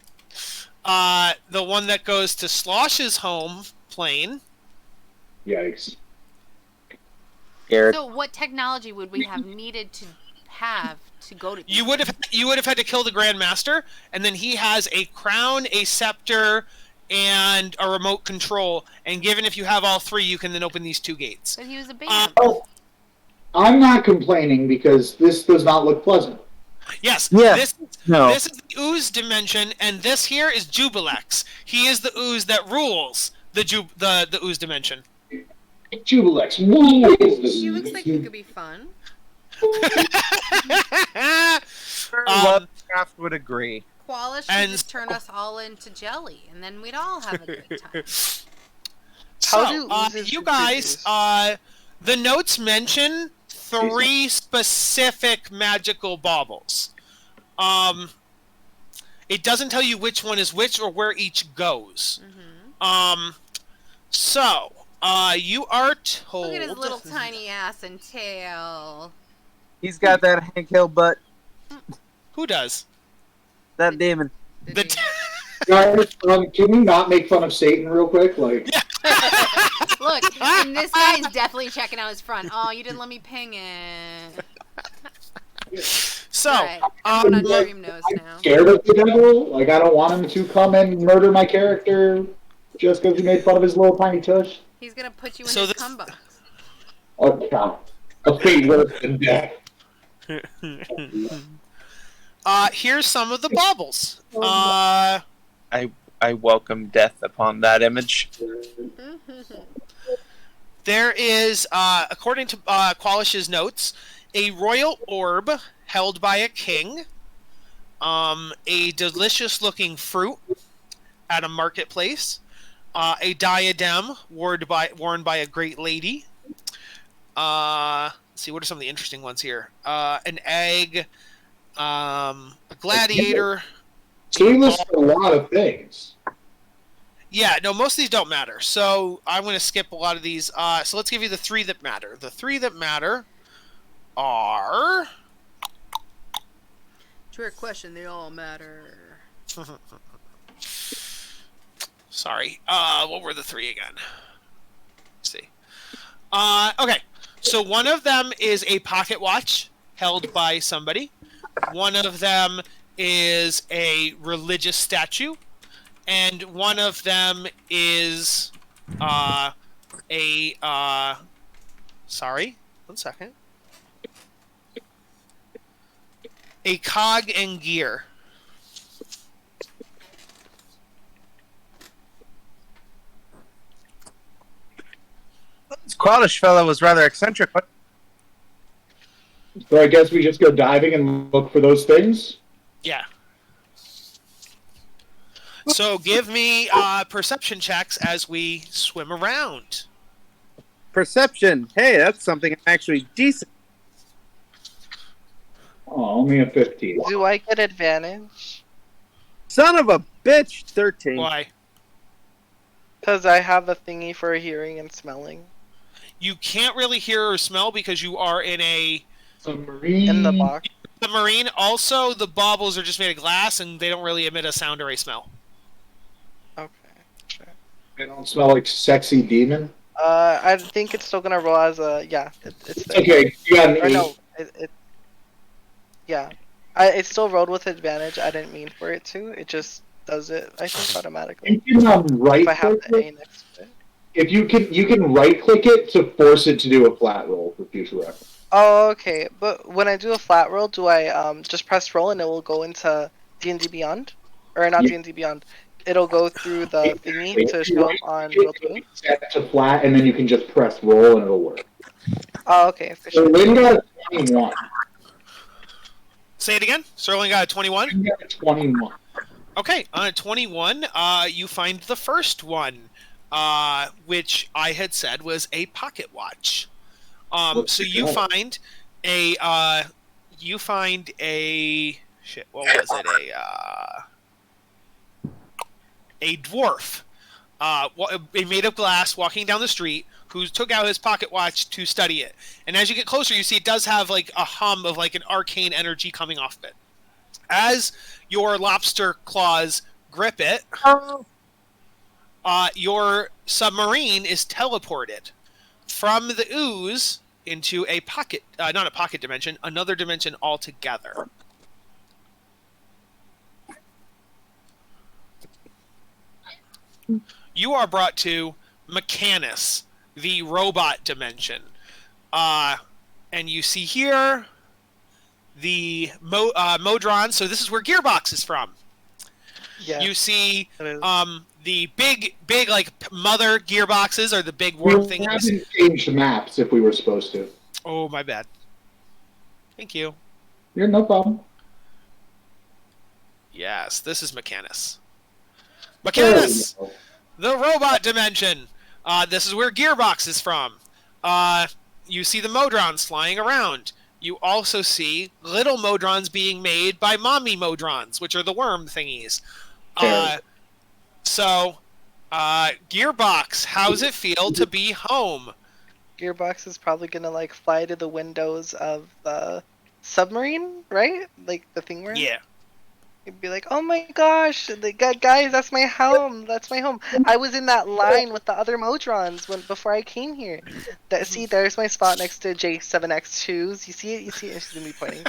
the one that goes to Slosh's home plane. Yikes. So what technology would we have needed to have to go to? You would have had to kill the Grand Master, and then he has a crown, a scepter, and a remote control. And given if you have all three, you can then open these two gates. But he was a baby. I'm not complaining because this does not look pleasant. Yes. Yeah. This is the ooze dimension, and this here is Jubilex. He is the ooze that rules the ooze dimension. Jubilex. She looks like he could be fun. Lovecraft would agree. Kwalish should just turn us all into jelly, and then we'd all have a good time. So, you guys, the notes mention 3 specific magical baubles. It doesn't tell you which one is which or where each goes. So, you are told... Look at his little tiny ass and tail. He's got that Hank Hill butt. Who does? That demon. Guys, can we not make fun of Satan real quick? Like, Look, and this guy is definitely checking out his front. Oh, you didn't let me ping it. So, right. I'm on Dream Nose now. scared of the devil? Like, I don't want him to come and murder my character just because he made fun of his little tiny tush. He's gonna put you in his cum box. Oh, God. A fate worse than death. Here's some of the baubles. I welcome death upon that image. There is, according to Kwalish's notes, a royal orb held by a king, a delicious-looking fruit at a marketplace, a diadem worn by a great lady. Let's see, what are some of the interesting ones here? An egg, a gladiator. So he lists a lot of things. Yeah, no, most of these don't matter. So I'm going to skip a lot of these. So let's give you the 3 that matter. The 3 that matter are... Trick question, they all matter. Sorry. What were the 3 again? Let's see. Okay. So one of them is a pocket watch held by somebody. One of them is a religious statue. And one of them is sorry, 1 second. A cog and gear. This Kwalish fellow was rather eccentric. So I guess we just go diving and look for those things? Yeah. So give me perception checks as we swim around. Perception. Hey, that's something actually decent. Oh, only a 15. Do I get advantage? Son of a bitch, 13. Why? Because I have a thingy for hearing and smelling. You can't really hear or smell because you are in a submarine. In the box. Submarine. Also, the baubles are just made of glass and they don't really emit a sound or a smell. Okay, sure. They don't smell like sexy demon? I think it's still gonna roll as a... Yeah, it's there. Okay, you got an 8. No, yeah. It still rolled with advantage. I didn't mean for it to. It just does it, I think, automatically. You can right if I have click the it. A next to it. If you can right click it to force it to do a flat roll for future reference. Oh, okay. But when I do a flat roll, do I just press roll and it will go into D&D Beyond? Or not Yeah. D&D Beyond. it'll go through the thingy to show up on Build-A-Boot? Set to flat, and then you can just press roll and it'll work. Oh, okay, for So sure. Lynn got a 21. Say it again. Sterling got a 21. Lynn got a 21. Okay, on a 21, you find the first one, which I had said was a pocket watch. So you find a shit. What was it? A dwarf, made of glass, walking down the street, who took out his pocket watch to study it. And as you get closer, you see it does have like a hum of like an arcane energy coming off of it. As your lobster claws grip it, your submarine is teleported from the ooze into a pocket, not a pocket dimension, another dimension altogether. You are brought to Mechanus, the robot dimension. And you see here the Modron. So this is where Gearbox is from. Yeah. You see it is. the big like mother gearboxes are the big worm We thingies. haven't changed maps if we were supposed to. Oh, my bad. Thank you. You're no problem. Yes, this is Mechanus. There we Mechanus! go. The robot dimension. This is where Gearbox is from. You see the Modrons flying around. You also see little Modrons being made by mommy Modrons, which are the worm thingies. Gearbox, how's it feel to be home? Gearbox is probably gonna like fly to the windows of the submarine, right? Like the thing we're in? Yeah. He'd be like, "Oh my gosh, guys, that's my home. That's my home. I was in that line with the other Modrons before I came here. See, there's my spot next to J7X2s. You see it? You see it? She's gonna be pointing.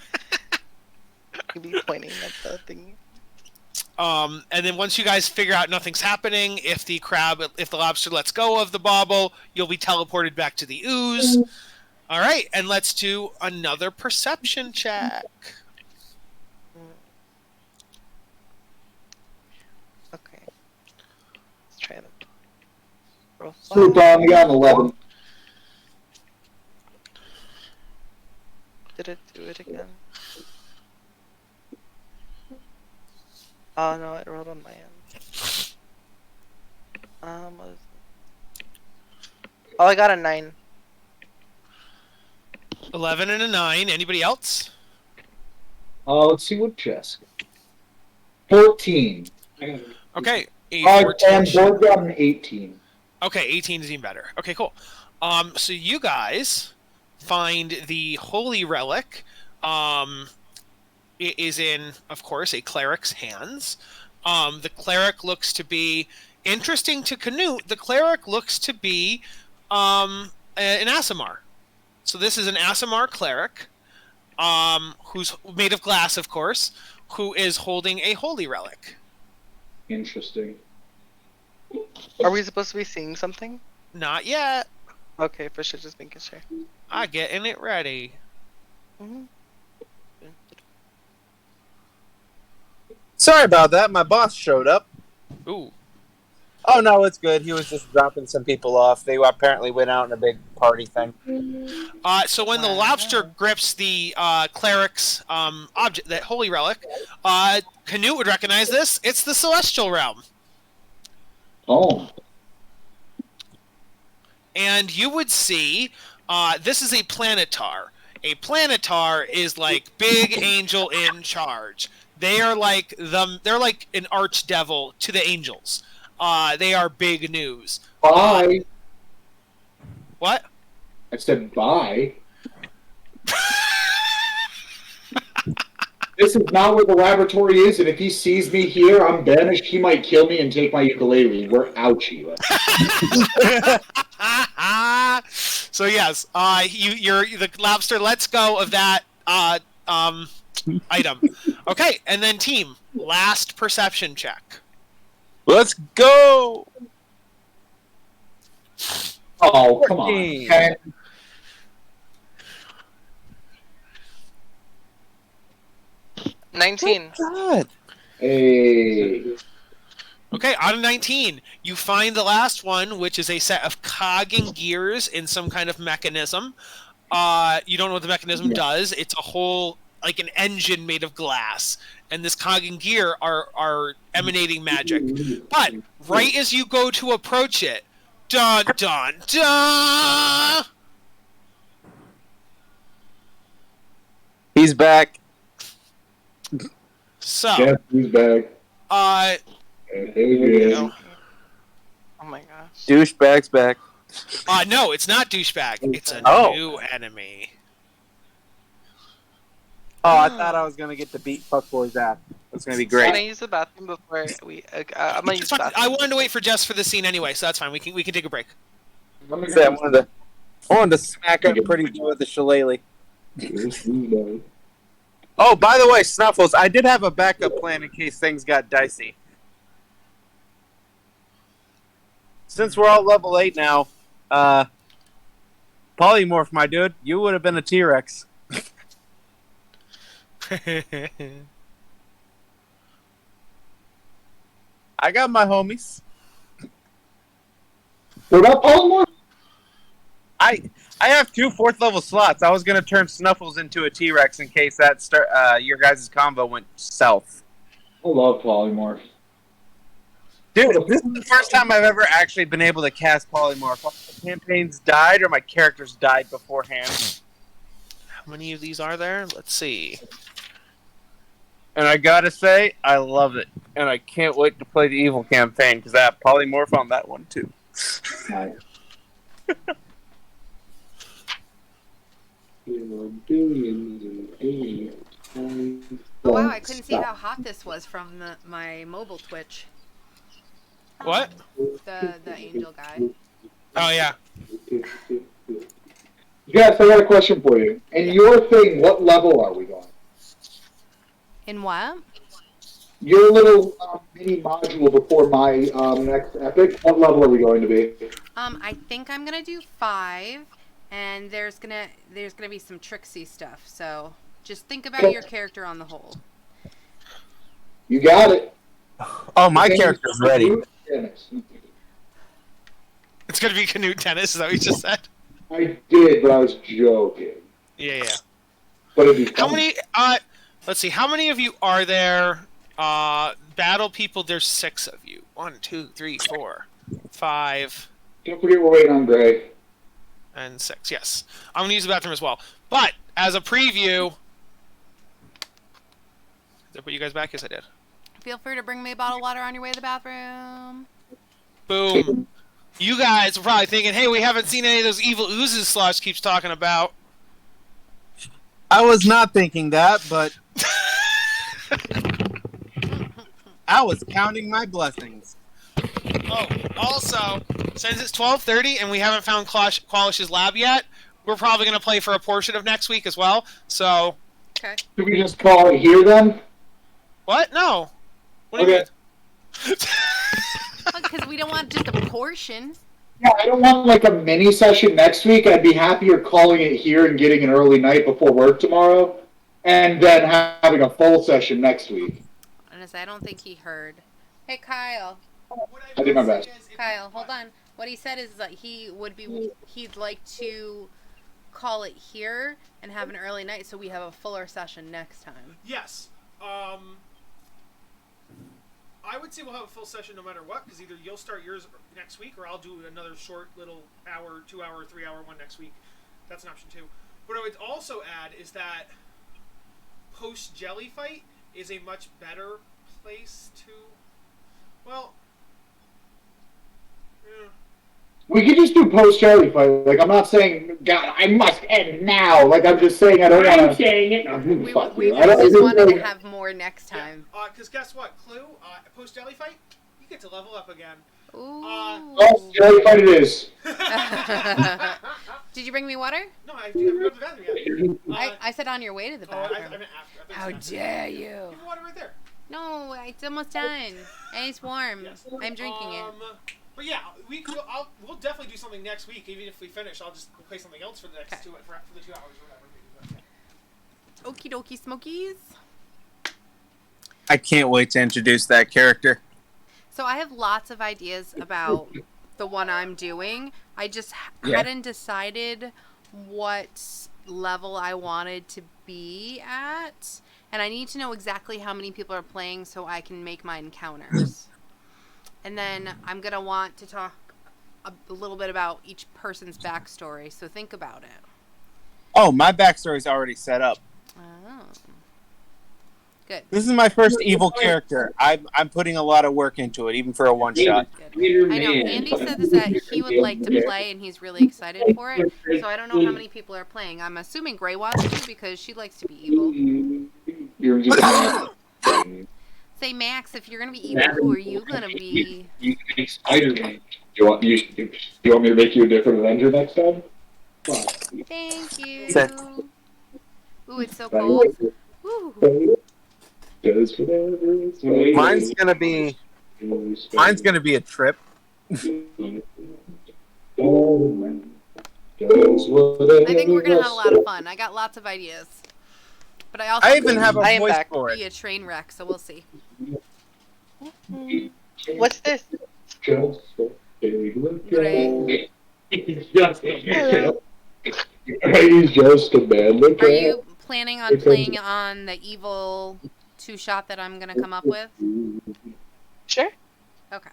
She'll be pointing at the thing. And then once you guys figure out nothing's happening, if the lobster lets go of the bauble, you'll be teleported back to the ooze. All right, and let's do another perception check. Okay. Let's try to roll So Dom, you got an 11. Did it do it again? Oh no, it rolled on my end. What is it? Oh, I got a 9. 11 and a 9. Anybody else? Let's see what Jess. 14. Okay. A And 14. Borg got an 18. Okay, 18 is even better. Okay, cool. So you guys find the holy relic. It is in, of course, a cleric's hands. The cleric looks to be interesting to Canute. The cleric looks to be an Aasimar. So this is an Aasimar cleric, who's made of glass, of course, who is holding a holy relic. Interesting. Are we supposed to be seeing something? Not yet. Okay, for sure, just making sure. I'm getting it ready. Mm-hmm. Sorry about that. My boss showed up. Ooh. Oh no, it's good. He was just dropping some people off. They apparently went out in a big party thing. So when the lobster grips the cleric's object, that holy relic, Canute would recognize this. It's the celestial realm. Oh. And you would see, this is a planetar. A planetar is like big angel in charge. They are like they're like an archdevil to the angels. They are big news. Bye. What? I said bye. This is not where the laboratory is, and if he sees me here, I'm banished. He might kill me and take my ukulele. We're ouchie. So yes, the lobster lets go of that item. Okay, and then team, last perception check. Let's go. Oh, come on. 14. Okay. $19. God. Hey. Okay, out of 19, you find the last one, which is a set of cogging gears in some kind of mechanism. You don't know what the mechanism does. It's a whole, like an engine made of glass. And this cogging gear are emanating magic. But right as you go to approach it, dun dun dun! He's back. So, Yeah, he's back. there you go. Oh my gosh. Douchebag's back. No, it's not douchebag. It's a Oh. new enemy. Oh, I thought I was gonna get to beat Fuckboy's ass. That's gonna be Can I great. use the bathroom before we? I'm gonna use It's the fine. bathroom. I wanted to wait for Jess for the scene anyway, so that's fine. We can take a break. Say I wanted to smack up pretty good with the shillelagh. Oh, by the way, Snuffles, I did have a backup plan in case things got dicey. Since we're all level 8 now, Polymorph, my dude, you would have been a T-Rex. I got my homies. What about polymorph? I have 2 4th level slots. I was gonna turn Snuffles into a T-Rex in case that your guys' combo went south. I love polymorph. Dude, this is the first time I've ever actually been able to cast Polymorph. All my campaigns died or my characters died beforehand. How many of these are there? Let's see. And I gotta say, I love it. And I can't wait to play the evil campaign because I have Polymorph on that one too. Nice. Oh wow, I couldn't see how hot this was from my mobile Twitch. What? The angel guy. Oh yeah. Yes, I got a question for you. In your thing, what level are we going? In what? Your little mini module before my next epic, what level are we going to be? I think I'm gonna do 5, and there's gonna be some tricksy stuff. So just think about your character on the whole. You got it. Oh, my character's ready. It's gonna be Canute Tennis, is that what you just said? I did, but I was joking. Yeah. But it'd be fun. How many let's see, how many of you are there? Battle people, there's 6 of you. 1, 2, 3, 4, 5, Don't forget we're waiting on Gray. and 6. Yes. I'm gonna use the bathroom as well. But as a preview, did I put you guys back? Yes, I did. Feel free to bring me a bottle of water on your way to the bathroom. Boom. You guys are probably thinking, hey, we haven't seen any of those evil oozes Slosh keeps talking about. I was not thinking that, but I was counting my blessings. Oh, also, since it's 12:30 and we haven't found Kwalish's lab yet, we're probably going to play for a portion of next week as well. So, Okay. Should we just call it here then? what? No. What do you mean? Because we don't want just a portion. Yeah, I don't want like a mini session next week. I'd be happier calling it here and getting an early night before work tomorrow, and then having a full session next week. Honestly, I don't think he heard. Hey, Kyle. I did my best. Kyle, hold on. What he said is that he'd like to call it here and have an early night so we have a fuller session next time. Yes. I would say we'll have a full session no matter what, because either you'll start yours next week or I'll do another short little hour, 2 hour, 3 hour one next week. That's an option too. What I would also add is that post Jelly Fight is a much better place to, well, yeah. We could just do post Charlie fight. Like, I'm not saying, God, I must end now. Like, I'm just saying I don't want to. I'm saying it. We just wanted to have more next time. Because guess what, Clue, post Jelly Fight, you get to level up again. Ooh. Oh, Charlie fight it is. Did you bring me water? No, I haven't gone to the bathroom yet. I said on your way to the I bathroom. meant after. How dare you? You have water right there. No, it's almost done. And it's warm. Yes. I'm drinking it. But yeah, we'll definitely do something next week. Even if we finish, I'll just play something else for the next for the 2 hours or whatever. Okie dokie smokies. I can't wait to introduce that character. So I have lots of ideas about the one I'm doing. I just Yeah. hadn't decided what level I wanted to be at. And I need to know exactly how many people are playing so I can make my encounters. And then I'm going to want to talk a little bit about each person's backstory. So think about it. Oh, my backstory's already set up. Oh. Good. This is my first evil character. I'm putting a lot of work into it, even for a one shot. Good. I know Andy says that he would like to play and he's really excited for it. So I don't know how many people are playing. I'm assuming Gray wants to because she likes to be evil. You're just Say, Max, if you're gonna be evil, who are you gonna be? You can make Spider-Man. you want me to make you a different Avenger next time? Thank you. Say- Ooh, it's so cold. Ooh. Mine's gonna be a trip. I think we're gonna have a lot of fun. I got lots of ideas, but I also I even have a I am voice back. for be it. a train wreck, so we'll see. What's this? Great. Hello. He's just a man. Look Are at you planning on playing on the evil two-shot that I'm gonna come up with? Sure. Okay.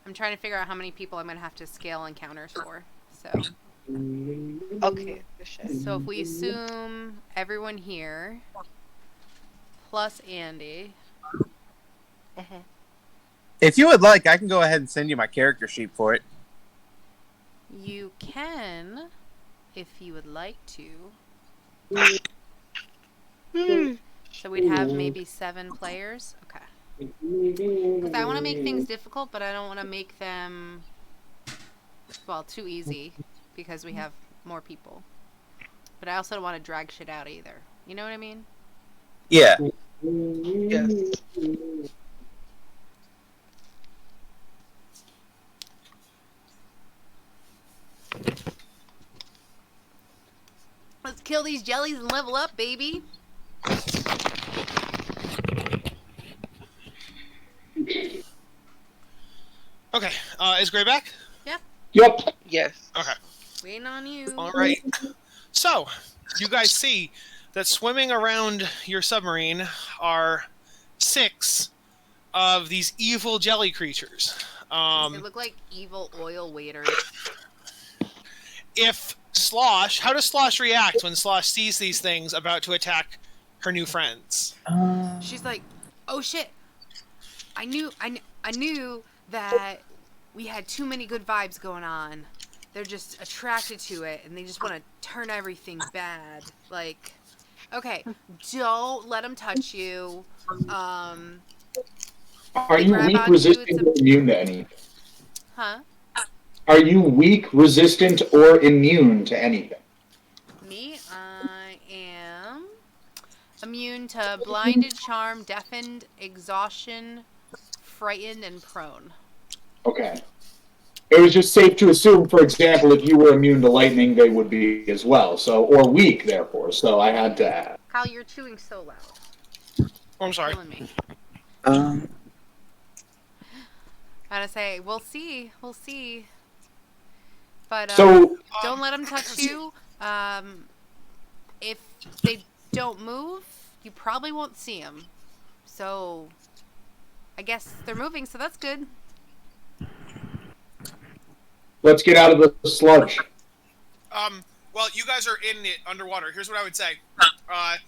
I'm trying to figure out how many people I'm gonna have to scale encounters for. Okay. Shit. So if we assume everyone here plus Andy. Mhm. If you would like, I can go ahead and send you my character sheet for it. You can, if you would like to. So we'd have maybe 7 players. Okay. Because I want to make things difficult, but I don't want to make them, well, too easy because we have more people. But I also don't want to drag shit out either. You know what I mean? Yeah. Yes. Let's kill these jellies and level up, baby. Okay, is Gray back? Yep. Yes. Okay. Waiting on you. All right. So, you guys see that swimming around your submarine are 6 of these evil jelly creatures. They look like evil oil waiters. If Slosh, how does Slosh react when Slosh sees these things about to attack her new friends? She's like, "Oh shit! I knew that we had too many good vibes going on. They're just attracted to it, and they just want to turn everything bad. Like, okay, don't let them touch you. Are They you grab weak, onto you, resistant, it's a- or immune to anything? Huh? Are you weak, resistant, or immune to anything? Me? I am immune to blinded, charm, deafened, exhaustion, frightened, and prone. Okay. It was just safe to assume, for example, if you were immune to lightning, they would be as well. So, or weak, therefore. So I had to add. Kyle, you're chewing so loud. Oh, I'm sorry. Killing me. Um, I gotta say, we'll see. We'll see. But So, don't let them touch you. If they don't move, you probably won't see them. So, I guess they're moving, so that's good. let's get out of the sludge. Well, you guys are in it underwater. Here's what I would say. I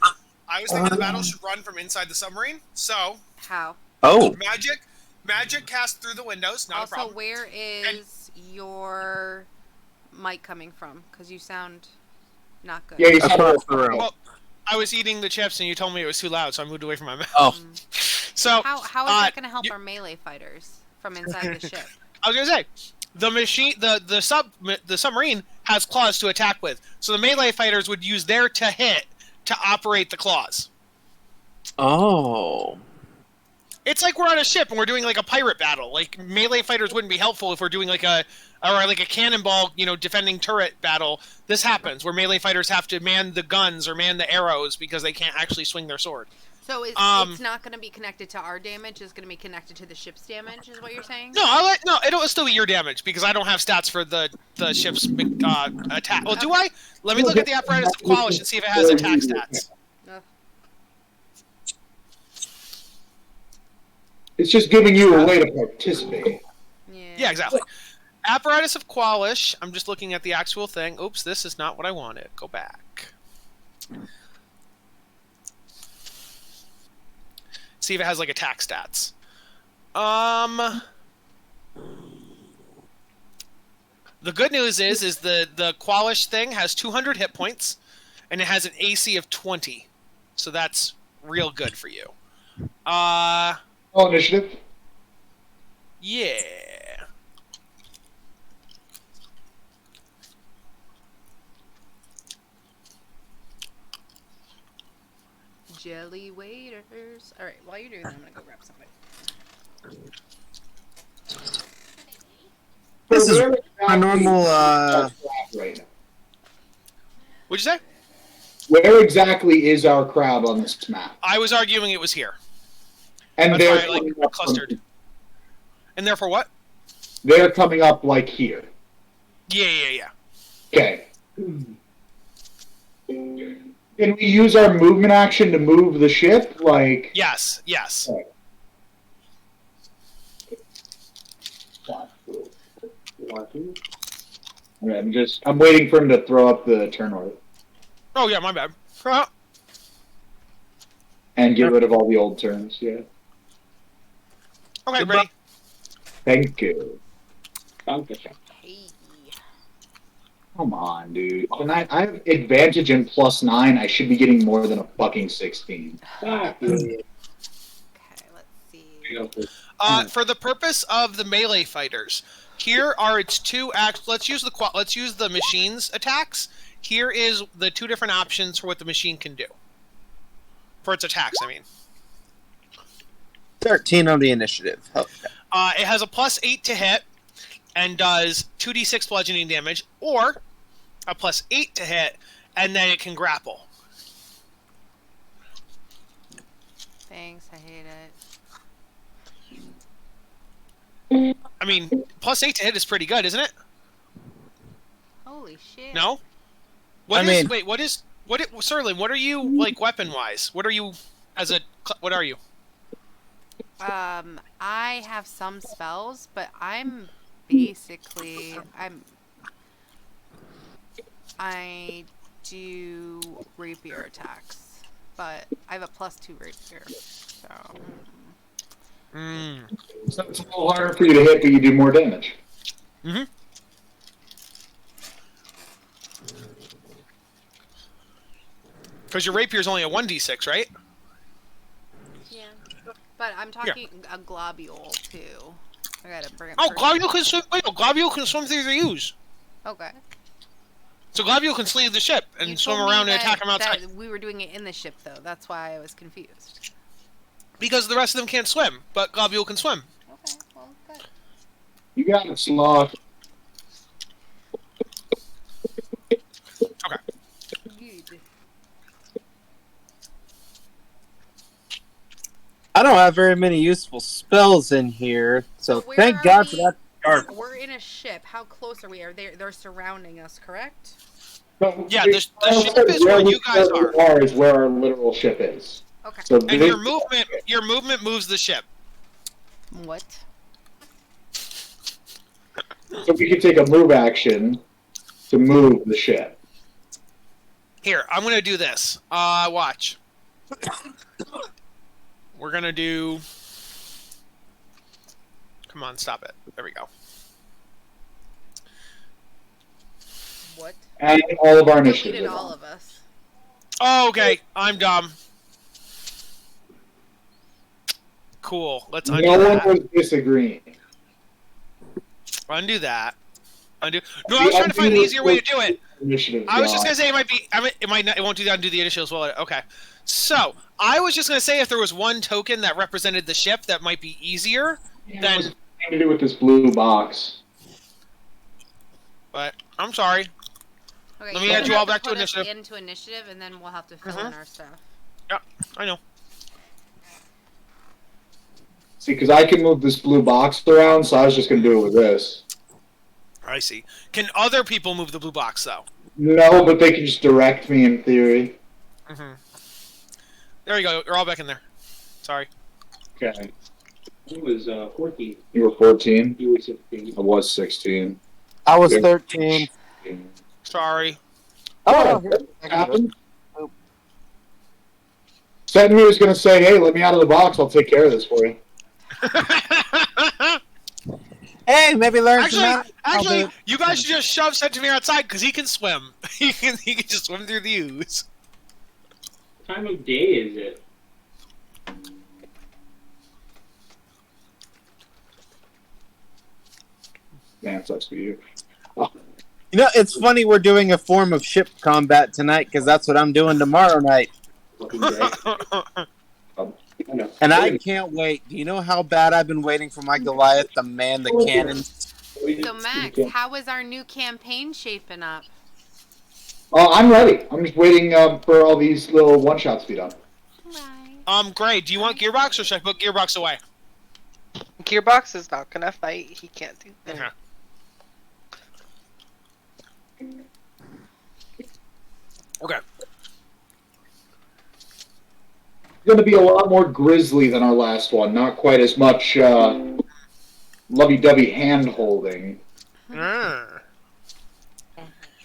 was thinking the battle should run from inside the submarine. So, How? Oh, magic cast through the windows, not a Also, problem. where is your mic coming from? Because you sound not good. Yeah, he's across the room. Well, I was eating the chips and you told me it was too loud, so I moved away from my mouth. Oh. So, How is that going to help our melee fighters from inside the ship? I was gonna say, the submarine has claws to attack with, so the melee fighters would use their to hit to operate the claws. oh. It's like we're on a ship and we're doing like a pirate battle. Like melee fighters wouldn't be helpful if we're doing like a cannonball, defending turret battle. This happens where melee fighters have to man the guns or man the arrows because they can't actually swing their sword. So it's not going to be connected to our damage. It's going to be connected to the ship's damage. Is what you're saying? No, it'll still be your damage because I don't have stats for the ship's attack. Well, do I? Let me look at the apparatus of Qualish and see if it has attack stats. It's just giving you a way to participate. Yeah, exactly. Apparatus of Qualish. I'm just looking at the actual thing. Oops, this is not what I wanted. Go back. See if it has like attack stats. The good news is the Qualish thing has 200 hit points, and it has an AC of 20, so that's real good for you. Initiative. Yeah. Jelly waiters. All right, while you're doing that, I'm gonna go grab something. This is a normal. Right now. What'd you say? Where exactly is our crab on this map? I was arguing it was here. And That's they're why I like clustered. And therefore what? They're coming up like here. Yeah. Okay. Can we use our movement action to move the ship? Like. Yes. Okay. Alright, I'm waiting for him to throw up the turn order. Oh yeah, my bad. And get rid of all the old turns, yeah. Okay, ready. Thank you. Hey. Come on, dude. And I have advantage in +9. I should be getting more than a fucking 16. Okay, let's see. For the purpose of the melee fighters, here are its two acts. Let's use the machine's attacks. Here is the two different options for what the machine can do. For its attacks, I mean. 13 on the initiative. Okay. It has a +8 to hit and does 2d6 bludgeoning damage, or a +8 to hit, and then it can grapple. Thanks, I hate it. I mean, +8 to hit is pretty good, isn't it? Holy shit. No? Serling, what are you, like, weapon-wise? What are you, what are you? I have some spells, but I'm basically, I do rapier attacks, but I have a +2 rapier, so. So it's a little harder for you to hit, but you do more damage. Mm-hmm. Because your rapier is only a 1d6, right? Yeah. But I'm talking a globule, too. I gotta bring it. Oh, globule can swim. Wait, no, globule can swim through the ooze. Okay. So globule can sleeve the ship and swim around and attack them outside. We were doing it in the ship, though. That's why I was confused. Because the rest of them can't swim, but globule can swim. Okay, well, good. You got it, Sloth. Okay. Good. I don't have very many useful spells in here, so thank God for that. We're in a ship. How close are we? They're surrounding us, correct? Yeah, the ship is where you guys are. Is where our literal ship is. Okay. So and your movement moves the ship. What? So we could take a move action to move the ship. Here, I'm gonna do this. Watch. We're gonna do. Come on, stop it. There we go. What? And all of our initiative. Deleted all of us. Oh, okay. I'm dumb. Cool. Let's undo that. No one was disagreeing. Undo that. Undo. No, I was trying to find an easier way to do it. I was just gonna say it might be. It won't do that. Undo the initial as well. Okay. So I was just gonna say if there was one token that represented the ship that might be easier. Then. Nothing to do with this blue box. But I'm sorry. Okay, Let me add you all back to initiative. Into initiative, and then we'll have to fill in our stuff. Yeah, I know. Because I can move this blue box around, so I was just going to do it with this. I see. Can other people move the blue box though? No, but they can just direct me in theory. Mm-hmm. There you go. You're all back in there. Sorry. Okay. He was 14. You were 14? He was 16. I was 16. I was Yeah. 13. Sorry. Oh, What happened? Sentinel was going to say, hey, let me out of the box. I'll take care of this for you. hey, maybe learn some math. Actually, you guys should just shove Centimere outside because he can swim. he can just swim through the ooze. What time of day is it? Man, sucks for you. You know, it's funny we're doing a form of ship combat tonight because that's what I'm doing tomorrow night. Fucking day. I know. And I can't wait. Do you know how bad I've been waiting for my Goliath to man the cannons? So Max, how is our new campaign shaping up? I'm ready. I'm just waiting for all these little one-shots to be done. Right. Gray, do you want Gearbox or should I put Gearbox away? Gearbox is not gonna fight. He can't do that. Okay. Okay. It's going to be a lot more grisly than our last one. Not quite as much lovey-dovey hand-holding. Mm.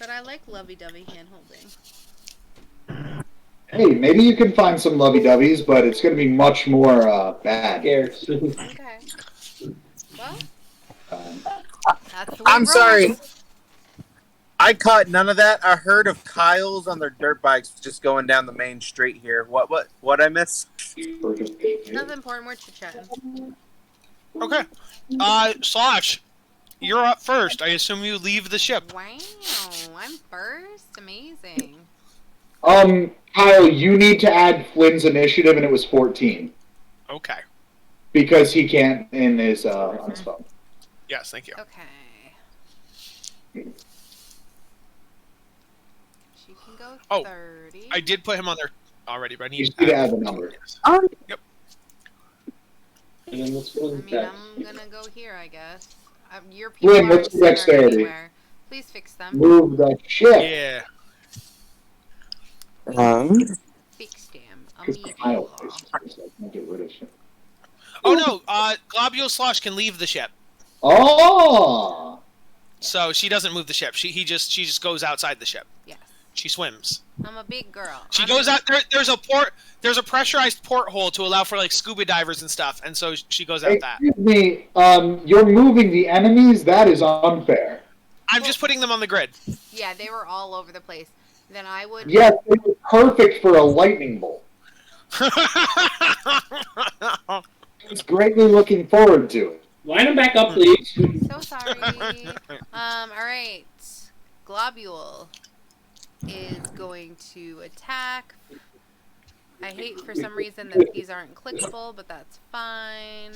But I like lovey-dovey hand-holding. Hey, maybe you can find some lovey-doveys, but it's going to be much more bad. Scares. Okay. Well, that's the way I'm it sorry. rolls. I caught none of that. I heard of Kyle's on their dirt bikes just going down the main street here. What I miss? Nothing important. We're chit-chatting. Okay. Slash, you're up first. I assume you leave the ship. Wow, I'm first. Amazing. Kyle, you need to add Flynn's initiative, and it was 14. Okay. Because he can't on his phone. Yes, thank you. Okay. She can go 30. I did put him on there already, but I You need just need to add the number. Yep. And then let's go I to mean, that. I'm gonna go here, I guess. Your people Flynn, aren't what's your centered dexterity? anywhere. Please fix them. Move the ship. Yeah. Fix them. Because Kyle plays first, I can't get rid of shit. Oh no, Globule Slosh can leave the ship. Oh! So she doesn't move the ship. She just goes outside the ship. Yes. She swims. I'm a big girl. She goes out there's a pressurized porthole to allow for like scuba divers and stuff, and so she goes out that. Excuse me, you're moving the enemies? That is unfair. I'm just putting them on the grid. Yeah, they were all over the place. Then I would. Yes, it was perfect for a lightning bolt. I was greatly looking forward to it. Line them back up, please. So sorry. Alright. Globule is going to attack. I hate for some reason that these aren't clickable, but that's fine.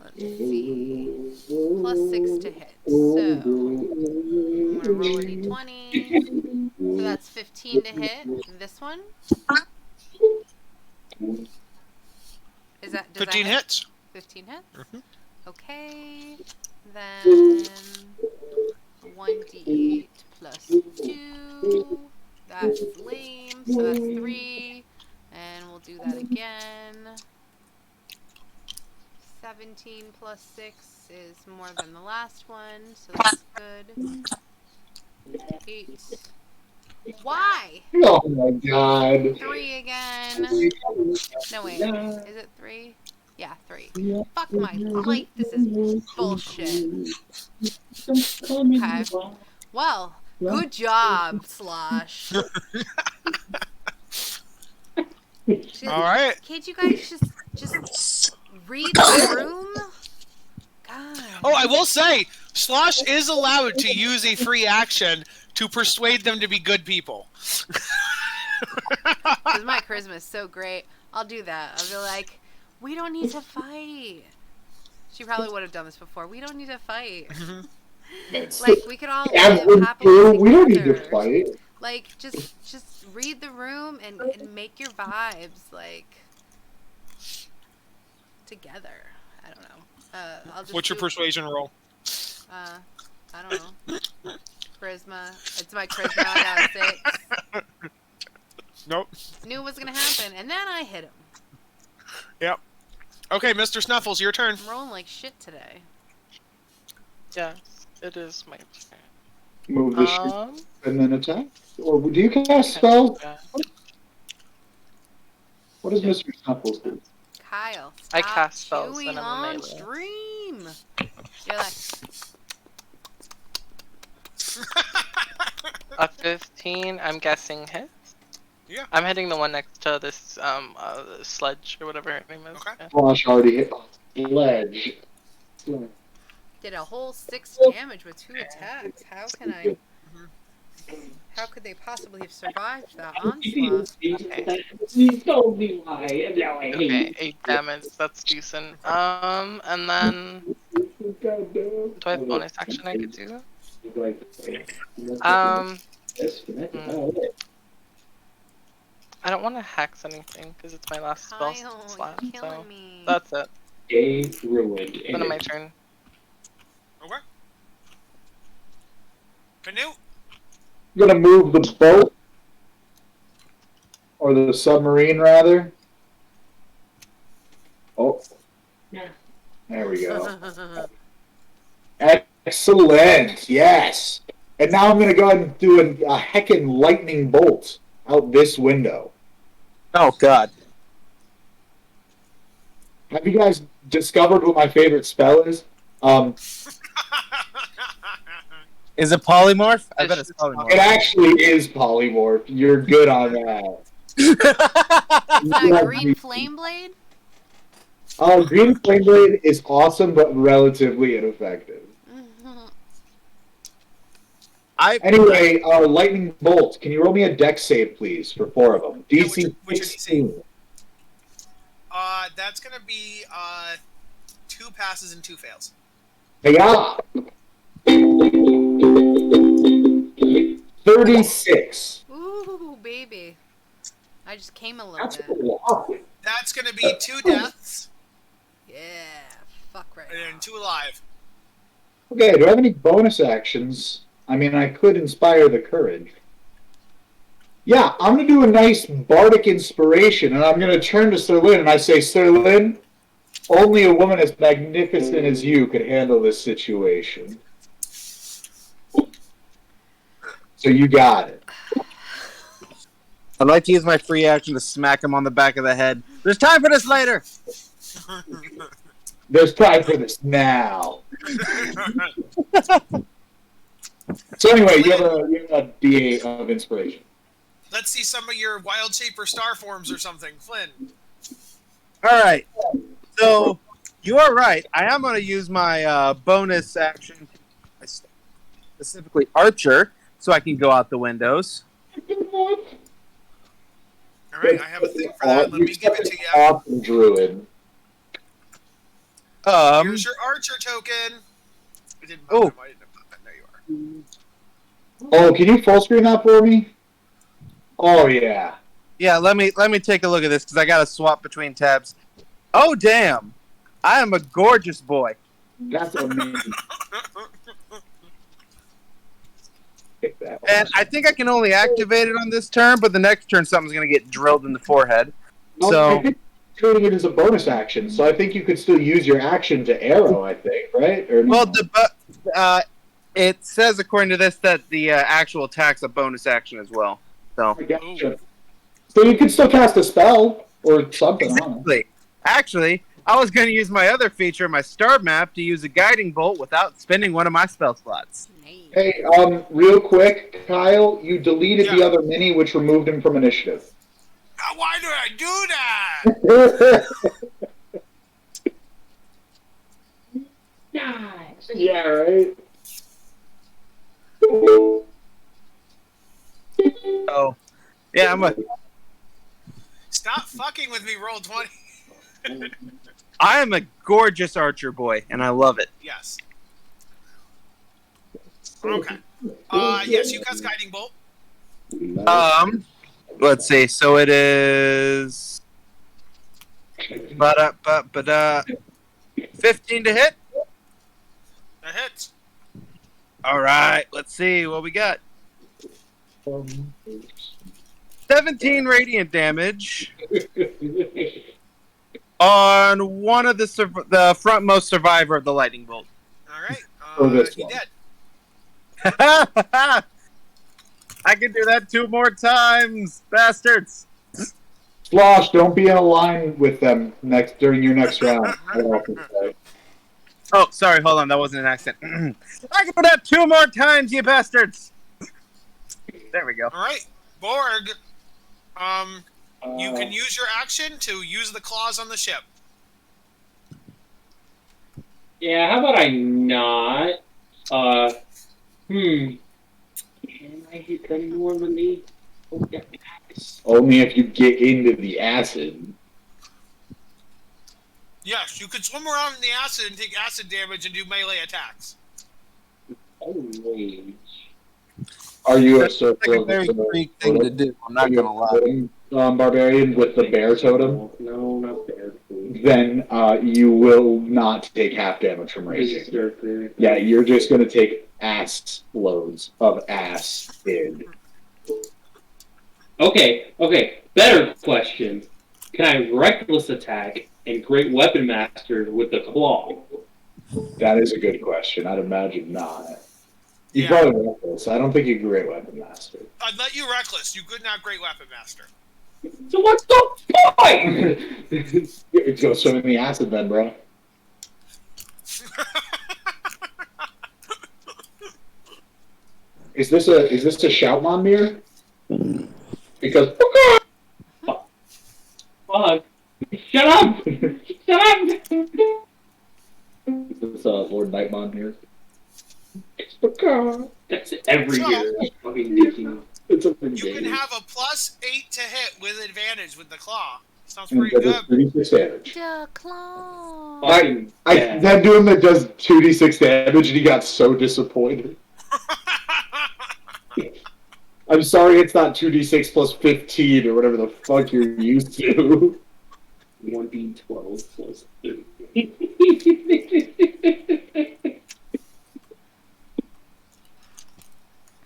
Let's see. +6 to hit. So I'm gonna roll a d20. So that's 15 to hit. This one? Does 15 that hits. 15 hits? Mhm. Okay. Then 1d8 plus 2. That's lame. So that's 3. And we'll do that again. 17 plus 6 is more than the last one, so that's good. 8. Why? Oh my god. 3 again. No, wait. Is it 3? Yeah, 3. Fuck my life. This is bullshit. Okay. Well, good job, Slosh. All right. Can't you guys just read the room? God. Oh, I will say, Slosh is allowed to use a free action to persuade them to be good people. Because my charisma is so great. I'll do that. I'll be like, we don't need to fight. She probably would have done this before. We don't need to fight. Like, we could all live happily We don't need to together. fight. Like, just read the room and make your vibes. Like, together. I don't know. I'll just What's your do, persuasion roll? I don't know. Charisma. It's my charisma. I got a 6. Nope. Knew it was gonna happen, and then I hit him. Yep. Okay, Mr. Snuffles, your turn. I'm rolling like shit today. Yes, it is my turn. Move the shit and then attack? Or do you cast spells? Yeah. What does Mr. Snuffles do? Kyle, I stop cast spells chewing and I'm a on melee. stream. You're like, A 15, I'm guessing hits. Yeah. I'm hitting the one next to this sledge or whatever her name is. Okay. Yeah. Flash already hit Ledge. did a whole 6 damage with 2 attacks. How could they possibly have survived that onslaught? Okay. You told me why, and now I hate Okay, 8 damage, that's decent. And then you. Goddamn. do I have bonus action I could do? Um. I don't want to hex anything because it's my last spell Kyle, slot. you're So killing me. that's it. Game ruined. Then on my turn. Okay. Canoe. I'm gonna move the boat. Or the submarine, rather. Oh. There we go. Excellent. Yes. And now I'm gonna go ahead and do a heckin' lightning bolt out this window. Oh God. Have you guys discovered what my favorite spell is? Is it polymorph? I bet it's It polymorph. actually is polymorph. You're good on that. Is that green flame blade? Green Flame Blade is awesome, but relatively ineffective. Anyway, Lightning Bolt. Can you roll me a dex save, please, for 4 of them? Yeah, DC which is 16. That's gonna be 2 passes and 2 fails. Yeah. 36. Ooh, baby. I just came a little That's bit. a lot. That's gonna be 2 deaths Yeah, fuck right and now. 2 alive. Okay, do I have any bonus actions? I mean, I could inspire the courage. Yeah, I'm going to do a nice bardic inspiration, and I'm going to turn to Sir Lin, and I say, Sir Lin, only a woman as magnificent as you could handle this situation. So you got it. I'd like to use my free action to smack him on the back of the head. There's time for this later. There's time for this now. So anyway, you have a D8 of inspiration. Let's see some of your wild shape or star forms or something. Flynn. All right. So you are right. I am going to use my bonus action, specifically Archer, so I can go out the windows. All right, I have a thing for that. Let me give it to you. Awesome druid. Here's your Archer token. I didn't pop it. Why didn't I pop it? There you are. Oh, can you full screen that for me? Oh yeah. Yeah, let me take a look at this because I got to swap between tabs. Oh damn! I am a gorgeous boy. That's amazing. And I think I can only activate it on this turn, but the next turn something's going to get drilled in the forehead. No, So I think treating it as a bonus action, so I think you could still use your action to arrow. I think, right? Or no? well, it says according to this that the actual attack's a bonus action as well. So I gotcha. So you could still cast a spell or something. I don't know. exactly. Actually, I was going to use my other feature, my star map, to use a guiding bolt without spending one of my spell slots. Hey, real quick, Kyle, you deleted the other mini, which removed him from initiative. Why do I do that? Yeah, right. Oh, yeah, Stop fucking with me, roll 20. I am a gorgeous archer boy, and I love it. Yes. Okay. Yes, you cast Guiding Bolt. Let's see. So it is But 15 to hit. That hits. All right, let's see what we got. 17 radiant damage on one of the frontmost survivor of the lightning bolt. All right. Or this He one. dead. I can do that 2 more times, bastards. Slosh, don't be in a line with them during your next round. Oh, sorry, hold on, that wasn't an accent. I can do that 2 more times, you bastards. There we go. All right, Borg. You can use your action to use the claws on the ship. Yeah, how about I not? Can I hit them normally? Only if you get into the acid. Yes, you could swim around in the acid and take acid damage and do melee attacks. Rage. Are you a That's like circle a very of freak thing to do. I'm not gonna lie. Barbarian with the bear totem? No, not bear. Then you will not take half damage from raging. Yeah, you're just going to take ass loads of acid. Okay. Better question. Can I reckless attack and great weapon master with the claw? That is a good question. I'd imagine not. You Yeah. probably reckless. I don't think you can great weapon master. I'd let you reckless. You could not great weapon master. So what's the point? Go swim in the acid then, bro. Is this a Shoutmon mirror? Because Fuck. Shut up! Shut up! is this Lord Nightmon mirror? That's every year. That's fucking ridiculous. It's a You can have a +8 to hit with advantage with the claw. Sounds and pretty it does good. 36 damage. The claw. Fucking I bad. had to him that does 2d6 damage, and he got so disappointed. I'm sorry, it's not 2d6 plus 15 or whatever the fuck you're used to. 1d12 plus 3.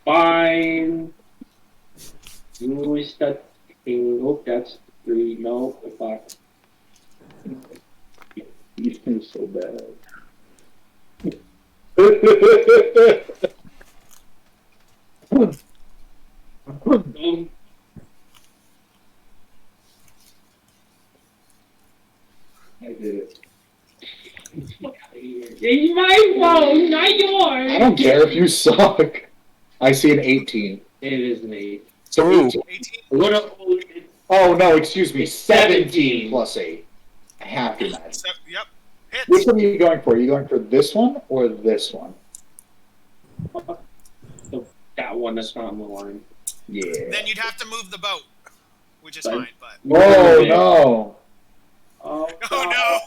Fine. You is that thing? Nope, that's 3. No, 5. He's been so bad. I did it. It's my phone, not yours. I don't care if you suck. I see an 18. It is an 8. So Ooh. 18. 18. What? Oh no, excuse me. It's 17 17. plus 8. Half your match. Yep. Hits. Which one are you going for? Are you going for this one or this one? That one that's not on the line. Yeah. Then you'd have to move the boat, which is fine, but... Oh no. Oh, Oh no!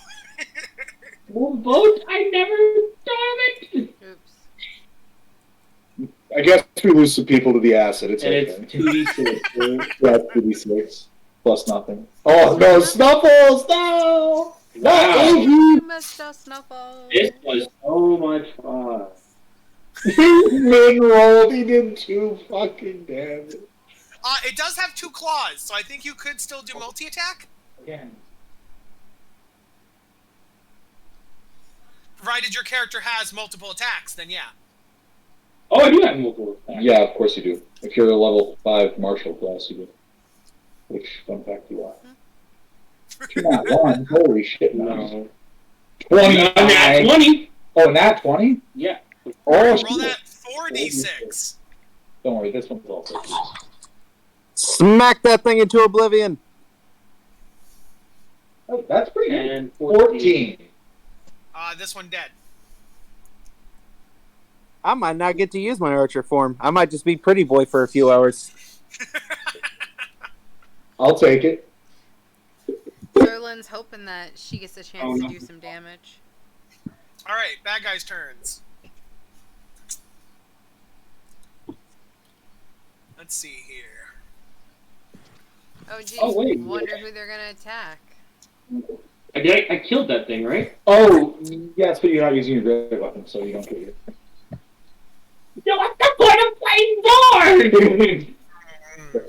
Well, vote. I never thought of it. Oops. I guess we lose some people to the acid. It's And okay. it's 2d6. Yeah, 2d6 plus nothing. Oh no, Snuffles! No! Wow. No! Mr. Snuffle. This was so much fun. He min-rolled. He did 2 fucking damage. It does have 2 claws, so I think you could still do multi-attack. Again. Provided your character has multiple attacks, then yeah. Oh, I do have multiple attacks. Yeah, of course you do. If you're a level 5 martial class, you do. Which, fun fact, you are. You're not 1. Holy shit, no. 29. 29. 20. Oh, nat 20? Yeah. Oh, Roll shit. that 4d6. Don't worry, this one's also. Smack that thing into oblivion. Oh, that's pretty good. And 14. This one dead. I might not get to use my archer form. I might just be pretty boy for a few hours. I'll take it. Zerlin's hoping that she gets a chance Oh, no. to do some damage. Alright, bad guys' turns. Let's see here. Oh, geez. Oh, wait. Wonder who they're gonna attack. I killed that thing, right? Oh, yes, but you're not using your great weapon, so you don't get your. No, what's the point of playing board?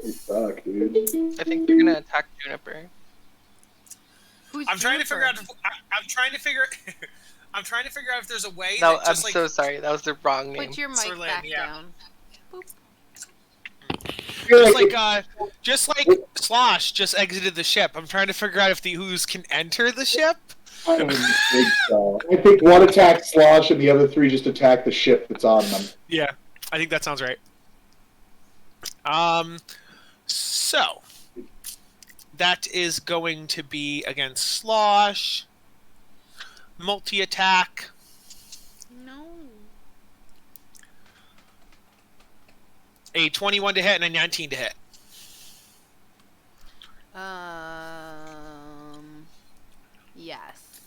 You suck, dude. I think they're gonna attack Juniper. Who's I'm trying to figure Juniper? out. I'm trying to figure. I'm trying to figure out if there's a way No, that I'm just like so sorry. That was the wrong name. Put your mic Sir Lin, back yeah. down. Boop. just like Slosh just exited the ship. I'm trying to figure out if the ooze can enter the ship. I don't think so. I think one attacks Slosh and the other three just attack the ship that's on them. Yeah, I think that sounds right. So that is going to be against Slosh. Multi-attack. No. A 21 to hit and a 19 to hit. Yes.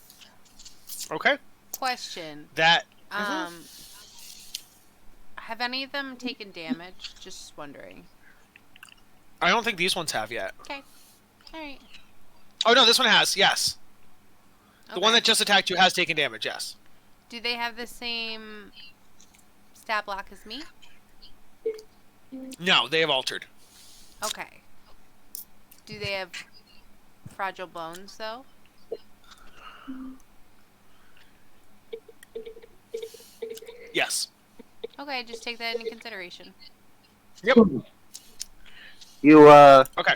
Okay. Question. That. Have any of them taken damage? Just wondering. I don't think these ones have yet. Okay. All right. Oh no, this one has. Yes. The one Okay. that just attacked you has taken damage. Yes. Do they have the same stat block as me? No, they have altered. Okay. Do they have fragile bones though? Yes. Okay, just take that into consideration. Yep. You Okay.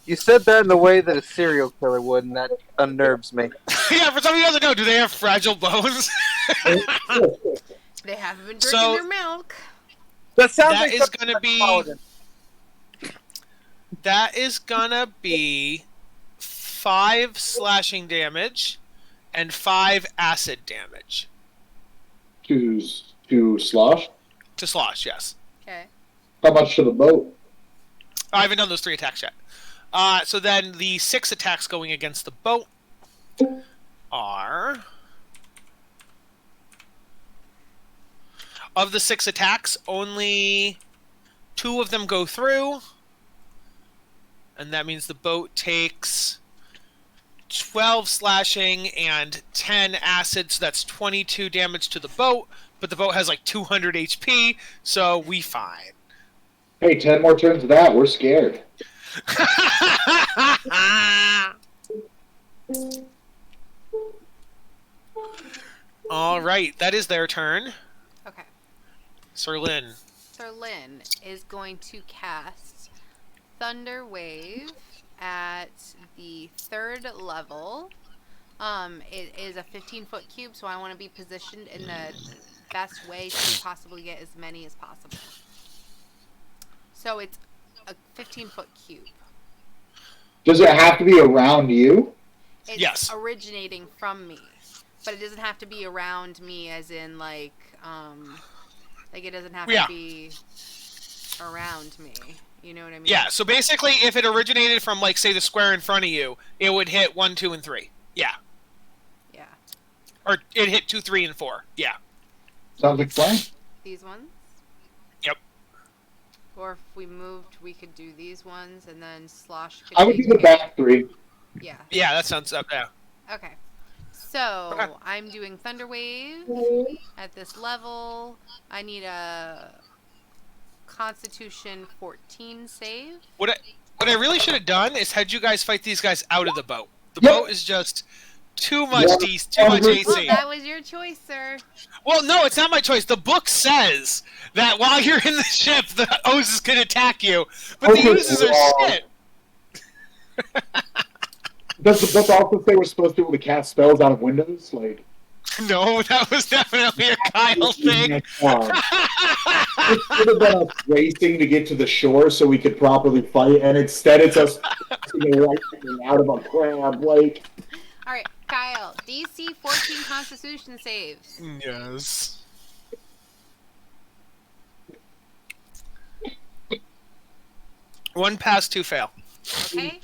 you said that in the way that a serial killer would, and that unnerves me. Yeah, for some of you doesn't know, do they have fragile bones? They haven't been drinking So- their milk. That sounds That like is something gonna like be- Paladin. That is gonna be 5 slashing damage and 5 acid damage To Slosh. to Slosh. Yes. Okay. How much to the boat? I haven't done those 3 attacks yet. So then the 6 attacks going against the boat are... Of the 6 attacks, only 2 of them go through. And that means the boat takes 12 slashing and 10 acid, so that's 22 damage to the boat. But the boat has like 200 HP, so we fine. Hey, 10 more turns of that, we're scared. All right, that is their turn. Okay. Sir Lin. Sir Lin is going to cast Thunder Wave at the 3rd level. It is a 15-foot cube, so I want to be positioned in the best way to possibly get as many as possible. So it's a 15-foot cube. Does it have to be around you? It's Yes. originating from me, but it doesn't have to be around me, as in like it doesn't have Yeah. to be around me. You know what I mean? Yeah, so basically, if it originated from, like, say, the square in front of you, it would hit 1, 2, and 3. Yeah. Yeah. Or it hit 2, 3, and 4. Yeah. Sounds like fun. These ones. Yep. Or if we moved, we could do these ones, and then Slosh could I would do take the back 3. Yeah. Yeah, that sounds up there. Okay. So Okay. I'm doing Thunder Wave at this level. I need a Constitution 14 save. What I really should have done is had you guys fight these guys out of the boat. The Yep. boat is just too much Yep. too much Well, AC. that was your choice, sir. Well, no, it's not my choice. The book says that while you're in the ship, the oozes can attack you, but the Okay, oozes are well- shit. Does the book also say we're supposed to be able to cast spells out of windows? Like, No, that was definitely a Kyle thing. it should have been us racing to get to the shore so we could properly fight, and instead it's us right out of a crab. Like, All right, Kyle. DC 14 Constitution saves. Yes. One pass, 2 fail. Okay.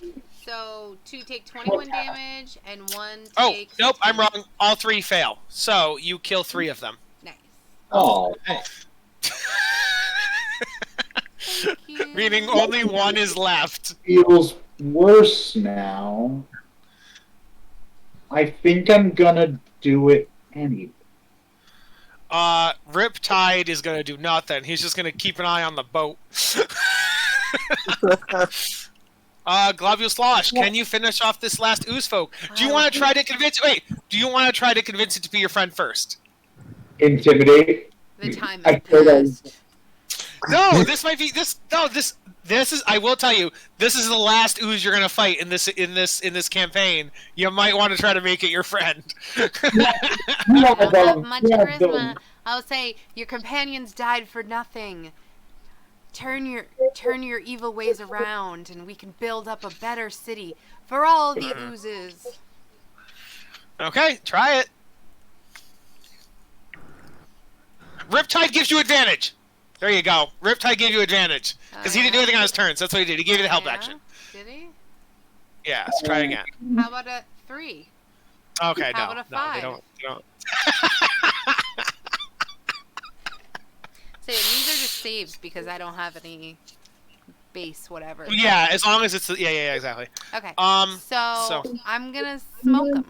So 2 take 21 damage, and 1 Oh, takes. nope, I'm wrong. All 3 fail. So you kill 3 of them. Nice. oh, Thank you. Meaning only 1 is left. feels worse now. I think I'm gonna do it anyway. Riptide is gonna do nothing. He's just gonna keep an eye on the boat. Globule Slosh, can you finish off this last ooze folk? Do you want to try to convince? Wait, do you want to try to convince it to be your friend first? Intimidate. The time I has told him. passed. No, this might be this. No, this is. I will tell you, this is the last ooze you're gonna fight in this campaign. You might want to try to make it your friend. You I have, don't have much you have charisma. the- I'll say your companions died for nothing. Turn your evil ways around, and we can build up a better city for all the oozes. Okay, try it. Riptide gives you advantage. There you go. Riptide gave you advantage because he didn't do anything on his turn. So that's what he did. He gave you the help action. Did he? Yeah, let's try again. How about a 3? Okay, How no, about a no, 5? they don't. So these are just saves because I don't have any base, whatever. Yeah, as long as it's yeah, exactly. Okay. So I'm gonna smoke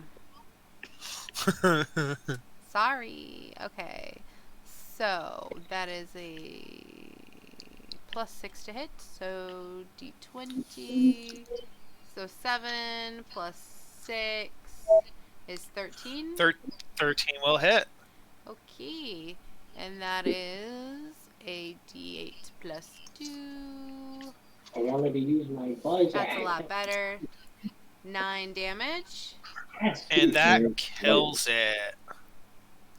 them. Sorry. Okay. So that is a +6 to hit. So d20. So 7 + 6 is 13. 13 will hit. Okay. And that is a d8 + 2. I wanted to use my buzz. That's a lot better. 9 damage. And that kills it.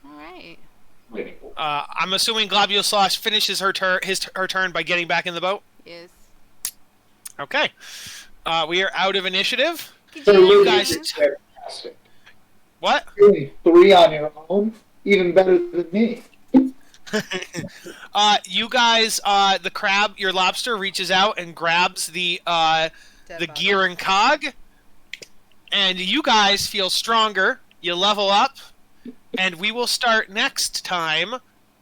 Alright. I'm assuming Globule Slosh finishes her turn by getting back in the boat. Yes. Okay. We are out of initiative. Good You job, guys. James. Fantastic. What? Doing 3 on your own, even better than me. You guys, the crab, your lobster, reaches out and grabs the gear and cog, and you guys feel stronger. You level up, and we will start next time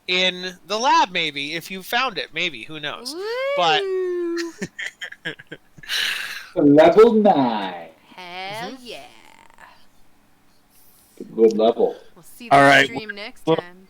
in the lab. Maybe if you found it, maybe who knows? But Woo! Level 9. Hell yeah. Good level. We'll see All the right. stream next Well- time.